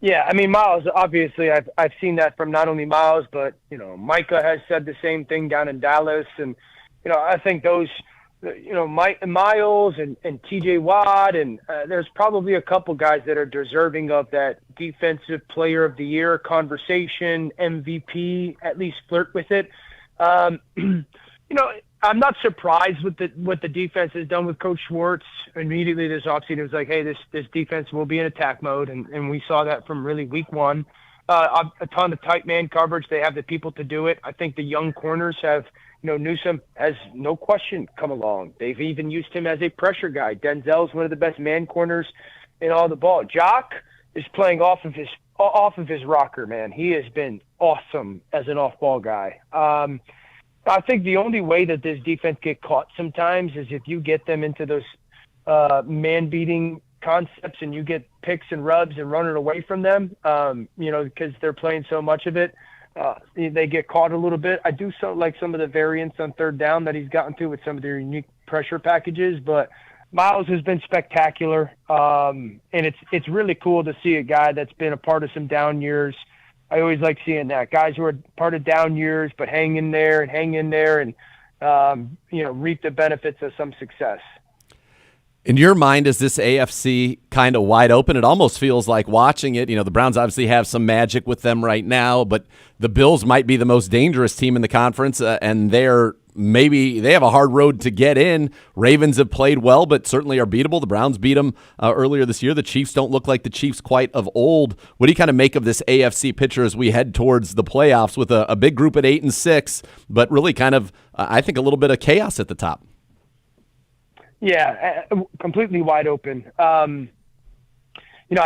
Speaker 15: Yeah, I mean, Myles, obviously, I've seen that from not only Myles, but, Micah has said the same thing down in Dallas. And, I think those, Myles and TJ Watt, and there's probably a couple guys that are deserving of that Defensive Player of the Year conversation, MVP, at least flirt with it. I'm not surprised with what the defense has done with Coach Schwartz. Immediately this offseason, it was like, hey, this defense will be in attack mode, and we saw that from really week one. A ton of tight man coverage. They have the people to do it. I think the young corners have, Newsome has no question come along. They've even used him as a pressure guy. Denzel's one of the best man corners in all the ball. Jock is playing off of his rocker, man. He has been awesome as an off-ball guy. I think the only way that this defense get caught sometimes is if you get them into those man-beating concepts and you get picks and rubs and running away from them, because they're playing so much of it. They get caught a little bit. I do like some of the variants on third down that he's gotten to with some of their unique pressure packages, but Miles has been spectacular. And it's really cool to see a guy that's been a part of some down years. I always like seeing that. Guys who are part of down years but hang in there and reap the benefits of some success.
Speaker 1: In your mind, is this AFC kind of wide open? It almost feels like watching it. The Browns obviously have some magic with them right now, but the Bills might be the most dangerous team in the conference, and they have a hard road to get in. Ravens have played well, but certainly are beatable. The Browns beat them earlier this year. The Chiefs don't look like the Chiefs quite of old. What do you kind of make of this AFC picture as we head towards the playoffs with a big group at 8-6, but really kind of, I think, a little bit of chaos at the top?
Speaker 15: Yeah, completely wide open. I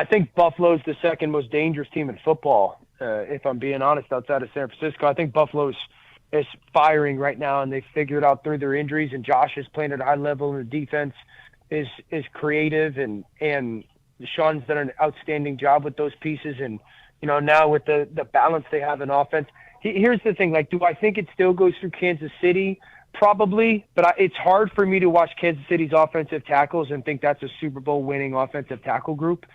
Speaker 15: think Buffalo's the second most dangerous team in football, if I'm being honest, outside of San Francisco. I think Buffalo's is firing right now, and they figured out through their injuries, and Josh is playing at a high level, and the defense is creative, and Sean's done an outstanding job with those pieces. And, now with the balance they have in offense. Here's the thing, do I think it still goes through Kansas City? Probably, but it's hard for me to watch Kansas City's offensive tackles and think that's a Super Bowl winning offensive tackle group.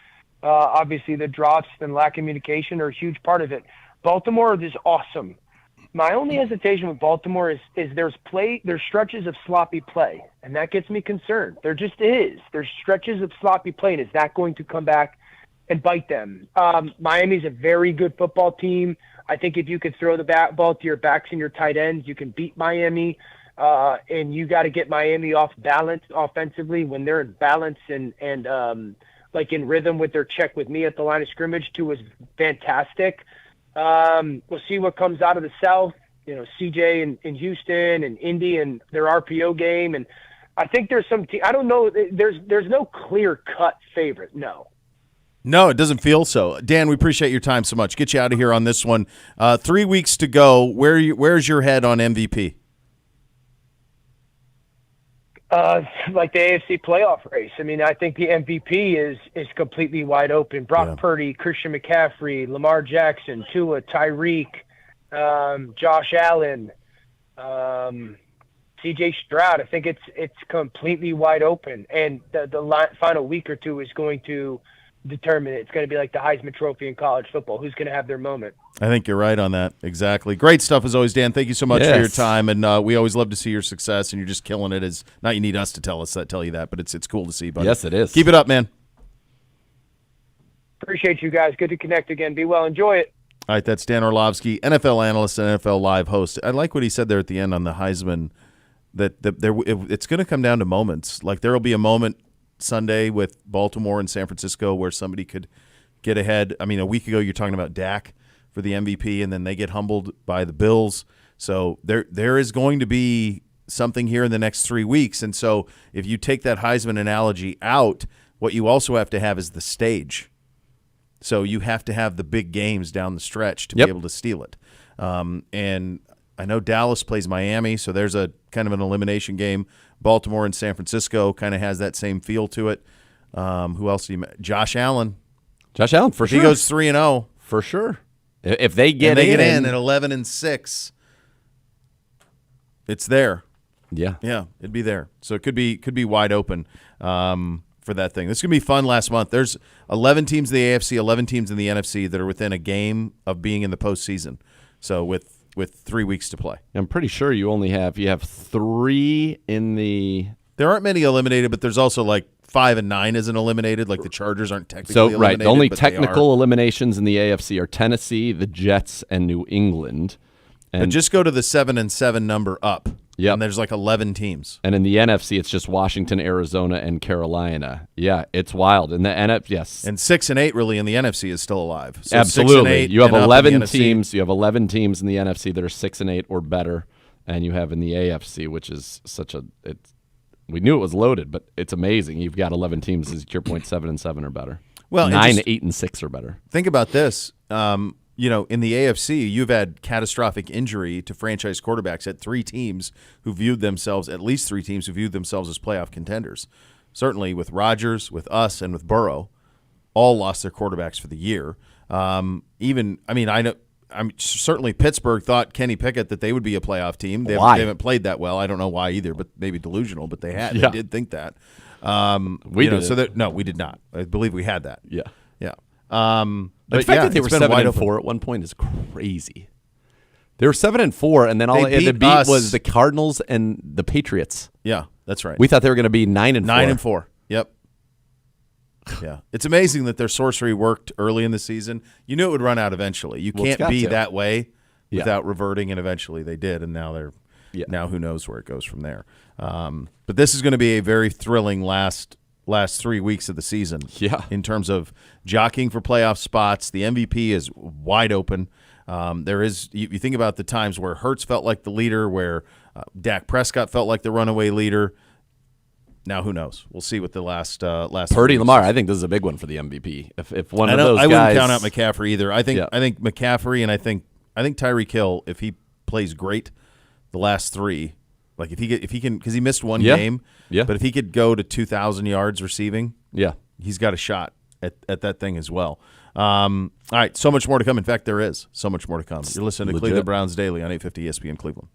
Speaker 15: Obviously, the drops and lack of communication are a huge part of it. Baltimore is awesome. My only hesitation with Baltimore is there's stretches of sloppy play, and that gets me concerned. There just is. There's stretches of sloppy play, and is that going to come back and bite them? Miami's a very good football team. I think if you could throw the ball to your backs and your tight ends, you can beat Miami. And you got to get Miami off balance offensively. When they're in balance and like in rhythm with their check with me at the line of scrimmage too was fantastic. We'll see what comes out of the South. CJ in Houston and Indy and their RPO game. And I think there's some I don't know. There's no clear cut favorite. No.
Speaker 2: No, it doesn't feel so. Dan, we appreciate your time so much. Get you out of here on this one. 3 weeks to go. Where's your head on MVP?
Speaker 15: Like the AFC playoff race. I mean, I think the MVP is completely wide open. Brock Purdy, Christian McCaffrey, Lamar Jackson, Tua, Tyreek, Josh Allen, CJ Stroud. I think it's completely wide open, and the final week or two is going to determine it. It's going to be like the Heisman Trophy in college football. Who's going to have their moment? I think you're right on that. Exactly. Great stuff as always, Dan. Thank you so much for your time, and we always love to see your success, and you're just killing it. Not you need us to tell you that, but it's cool to see, buddy.
Speaker 1: Yes, it is.
Speaker 2: Keep it up, man.
Speaker 15: Appreciate you guys. Good to connect again. Be well. Enjoy it.
Speaker 2: All right, that's Dan Orlovsky, NFL analyst and NFL Live host. I like what he said there at the end on the Heisman, that it's going to come down to moments. Like there will be a moment Sunday with Baltimore and San Francisco where somebody could get ahead. I mean, a week ago you're talking about Dak for the MVP, and then they get humbled by the Bills. So there is going to be something here in the next 3 weeks. And so if you take that Heisman analogy out, what you also have to have is the stage. So you have to have the big games down the stretch to be able to steal it. And I know Dallas plays Miami, so there's a kind of an elimination game. Baltimore and San Francisco kind of has that same feel to it. Who else do you Josh Allen.
Speaker 1: Josh Allen, for sure.
Speaker 2: He goes 3-0.
Speaker 1: For sure. If they get
Speaker 2: in at 11-6, it's there.
Speaker 1: Yeah.
Speaker 2: Yeah, it'd be there. So it could be wide open for that thing. This is going to be fun last month. There's 11 teams in the AFC, 11 teams in the NFC that are within a game of being in the postseason. So with 3 weeks to play.
Speaker 1: I'm pretty sure you have 3 in the.
Speaker 2: There aren't many eliminated, but there's also like 5 and 9 isn't eliminated. Like the Chargers aren't technically eliminated.
Speaker 1: Right, the only technical eliminations in the AFC are Tennessee, the Jets, and New England. And
Speaker 2: but just go to the 7-7 number up.
Speaker 1: Yep.
Speaker 2: And there's like 11 teams.
Speaker 1: And in the NFC, it's just Washington, Arizona, and Carolina. Yeah, it's wild. In the NFC, yes.
Speaker 2: And 6-8 really in the NFC is still alive. So 6 and
Speaker 1: Absolutely.
Speaker 2: 8
Speaker 1: You have
Speaker 2: and up in the
Speaker 1: 11
Speaker 2: NFC.
Speaker 1: teams. You have 11 teams in the NFC that are 6-8 or better, and you have in the AFC, which is such a. We knew it was loaded, but it's amazing. You've got 11 teams. As your point, 7-7 or better.
Speaker 2: Well,
Speaker 1: 9, 8, and 6 or better.
Speaker 2: Think about this. In the AFC, you've had catastrophic injury to franchise quarterbacks at at least 3 teams who viewed themselves as playoff contenders. Certainly with Rodgers, with us, and with Burrow, all lost their quarterbacks for the year. Certainly Pittsburgh thought Kenny Pickett that they would be a playoff team. They haven't played that well. I don't know why either, but maybe delusional, but they had.
Speaker 1: Yeah.
Speaker 2: They did think that.
Speaker 1: We did.
Speaker 2: No, we did not. I believe we had that.
Speaker 1: Yeah.
Speaker 2: Yeah.
Speaker 1: The fact that they were 7-4 at one point is crazy. They were 7-4, and then all they had to beat was the Cardinals and the Patriots.
Speaker 2: Yeah, that's right.
Speaker 1: We thought they were going to be 9-4.
Speaker 2: 9-4. Yep. Yeah, it's amazing that their sorcery worked early in the season. You knew it would run out eventually. You can't be that way without reverting, and eventually they did, and now they're now who knows where it goes from there. But this is going to be a very thrilling last 3 weeks of the season.
Speaker 1: Yeah.
Speaker 2: In terms of jockeying for playoff spots, the MVP is wide open. There is you think about the times where Hurts felt like the leader, where Dak Prescott felt like the runaway leader. Now who knows? We'll see what the last
Speaker 1: Purdy Lamar. I think this is a big one for the MVP. If one of those guys,
Speaker 2: I wouldn't count out McCaffrey either. I think McCaffrey and I think Tyreek Hill, if he plays great, the last 3, like if he can, because he missed one game.
Speaker 1: Yeah.
Speaker 2: But if he could go to 2,000 yards receiving, he's got a shot at that thing as well. All right, so much more to come. In fact, there is so much more to come. You're listening to Cleveland Browns Daily on 850 ESPN Cleveland.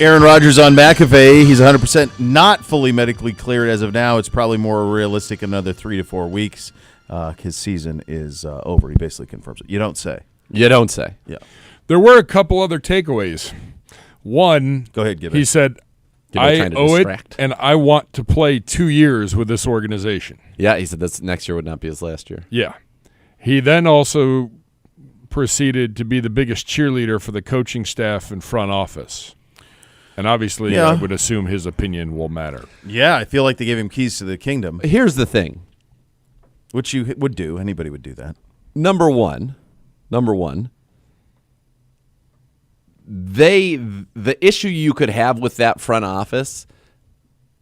Speaker 2: Aaron Rodgers on McAfee. He's 100% not fully medically cleared as of now. It's probably more realistic another 3 to 4 weeks. His season is over. He basically confirms it. You don't say.
Speaker 1: You don't say.
Speaker 2: Yeah.
Speaker 12: There were a couple other takeaways. One,
Speaker 2: go ahead, give
Speaker 12: he
Speaker 2: it.
Speaker 12: said, I
Speaker 1: trying to
Speaker 12: owe
Speaker 1: distract.
Speaker 12: it, and I want to play 2 years with this organization.
Speaker 1: Yeah, he said this next year would not be his last year.
Speaker 12: Yeah. He then also proceeded to be the biggest cheerleader for the coaching staff and front office. And obviously,
Speaker 2: Yeah.
Speaker 12: I would assume his opinion will matter.
Speaker 2: Yeah, I feel like they gave him keys to the kingdom.
Speaker 1: Here's the thing.
Speaker 2: Which you would do. Anybody would do that.
Speaker 1: Number one, the issue you could have with that front office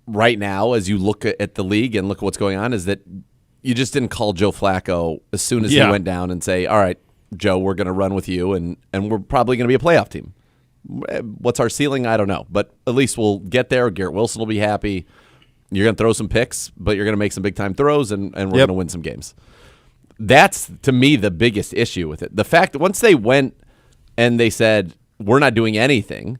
Speaker 1: right now, as you look at the league and look at what's going on, is that you just didn't call Joe Flacco as soon as he went down and say, all right, Joe, we're going to run with you, and we're probably going to be a playoff team. What's our ceiling? I don't know. But at least we'll get there. Garrett Wilson will be happy. You're going to throw some picks, but you're going to make some big-time throws, and we're going to win some games. That's, to me, the biggest issue with it. The fact that once they went and they said, we're not doing anything,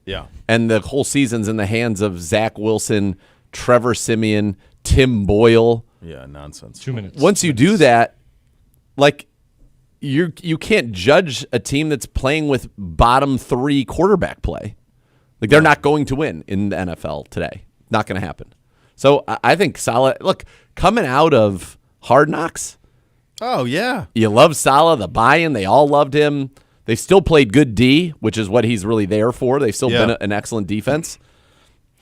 Speaker 1: and the whole season's in the hands of Zach Wilson, Trevor Siemian, Tim Boyle.
Speaker 2: Yeah, nonsense.
Speaker 14: 2 minutes.
Speaker 1: Once you do that, like, you can't judge a team that's playing with bottom 3 quarterback play. Like, they're not going to win in the NFL today. Not going to happen. So I think Saleh, look, coming out of Hard Knocks.
Speaker 2: Oh, yeah.
Speaker 1: You love Saleh, the buy-in. They all loved him. They still played good D, which is what he's really there for. They've still been an excellent defense.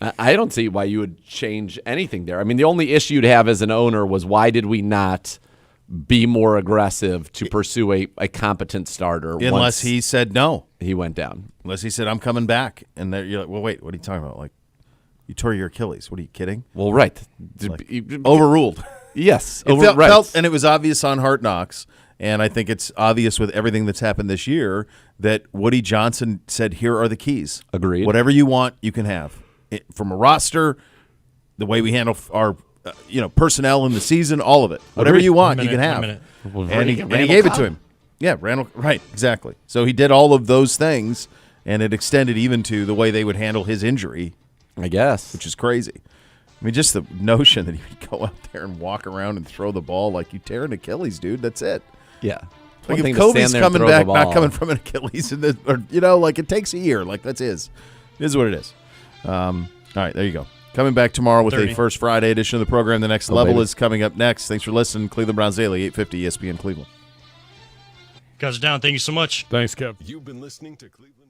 Speaker 1: I don't see why you would change anything there. I mean, the only issue you'd have as an owner was why did we not be more aggressive to pursue a competent starter?
Speaker 2: Unless he said no.
Speaker 1: He went down.
Speaker 2: Unless he said, I'm coming back. And you're like, well, wait, what are you talking about? Like, you tore your Achilles. What are you kidding?
Speaker 1: Well, right.
Speaker 2: Like, overruled.
Speaker 1: Yes.
Speaker 2: It felt, and it was obvious on Hard Knocks. And I think it's obvious with everything that's happened this year that Woody Johnson said, here are the keys.
Speaker 1: Agreed.
Speaker 2: Whatever you want, you can have. From a roster, the way we handle our personnel in the season, all of it. Whatever
Speaker 1: Agreed.
Speaker 2: you want, you
Speaker 14: 1
Speaker 2: can
Speaker 14: minute,
Speaker 2: have.
Speaker 14: 1 minute.
Speaker 2: And he gave it to him. Yeah, Randall. Right, exactly. So he did all of those things, and it extended even to the way they would handle his injury,
Speaker 1: I guess.
Speaker 2: which is crazy. I mean, just the notion that he would go out there and walk around and throw the ball like you tear an Achilles, dude. That's it.
Speaker 1: Yeah.
Speaker 2: Like if Kobe's coming back, not coming from an Achilles, like it takes a year. Like that's his. It is what it is. All right, there you go. Coming back tomorrow with
Speaker 14: 30.
Speaker 2: a First Friday edition of the program. The next level is coming up next. Thanks for listening. Cleveland Browns Daily, 850 ESPN Cleveland.
Speaker 14: Guys are down. Thank you so much.
Speaker 12: Thanks, Kev.
Speaker 13: You've been listening to Cleveland.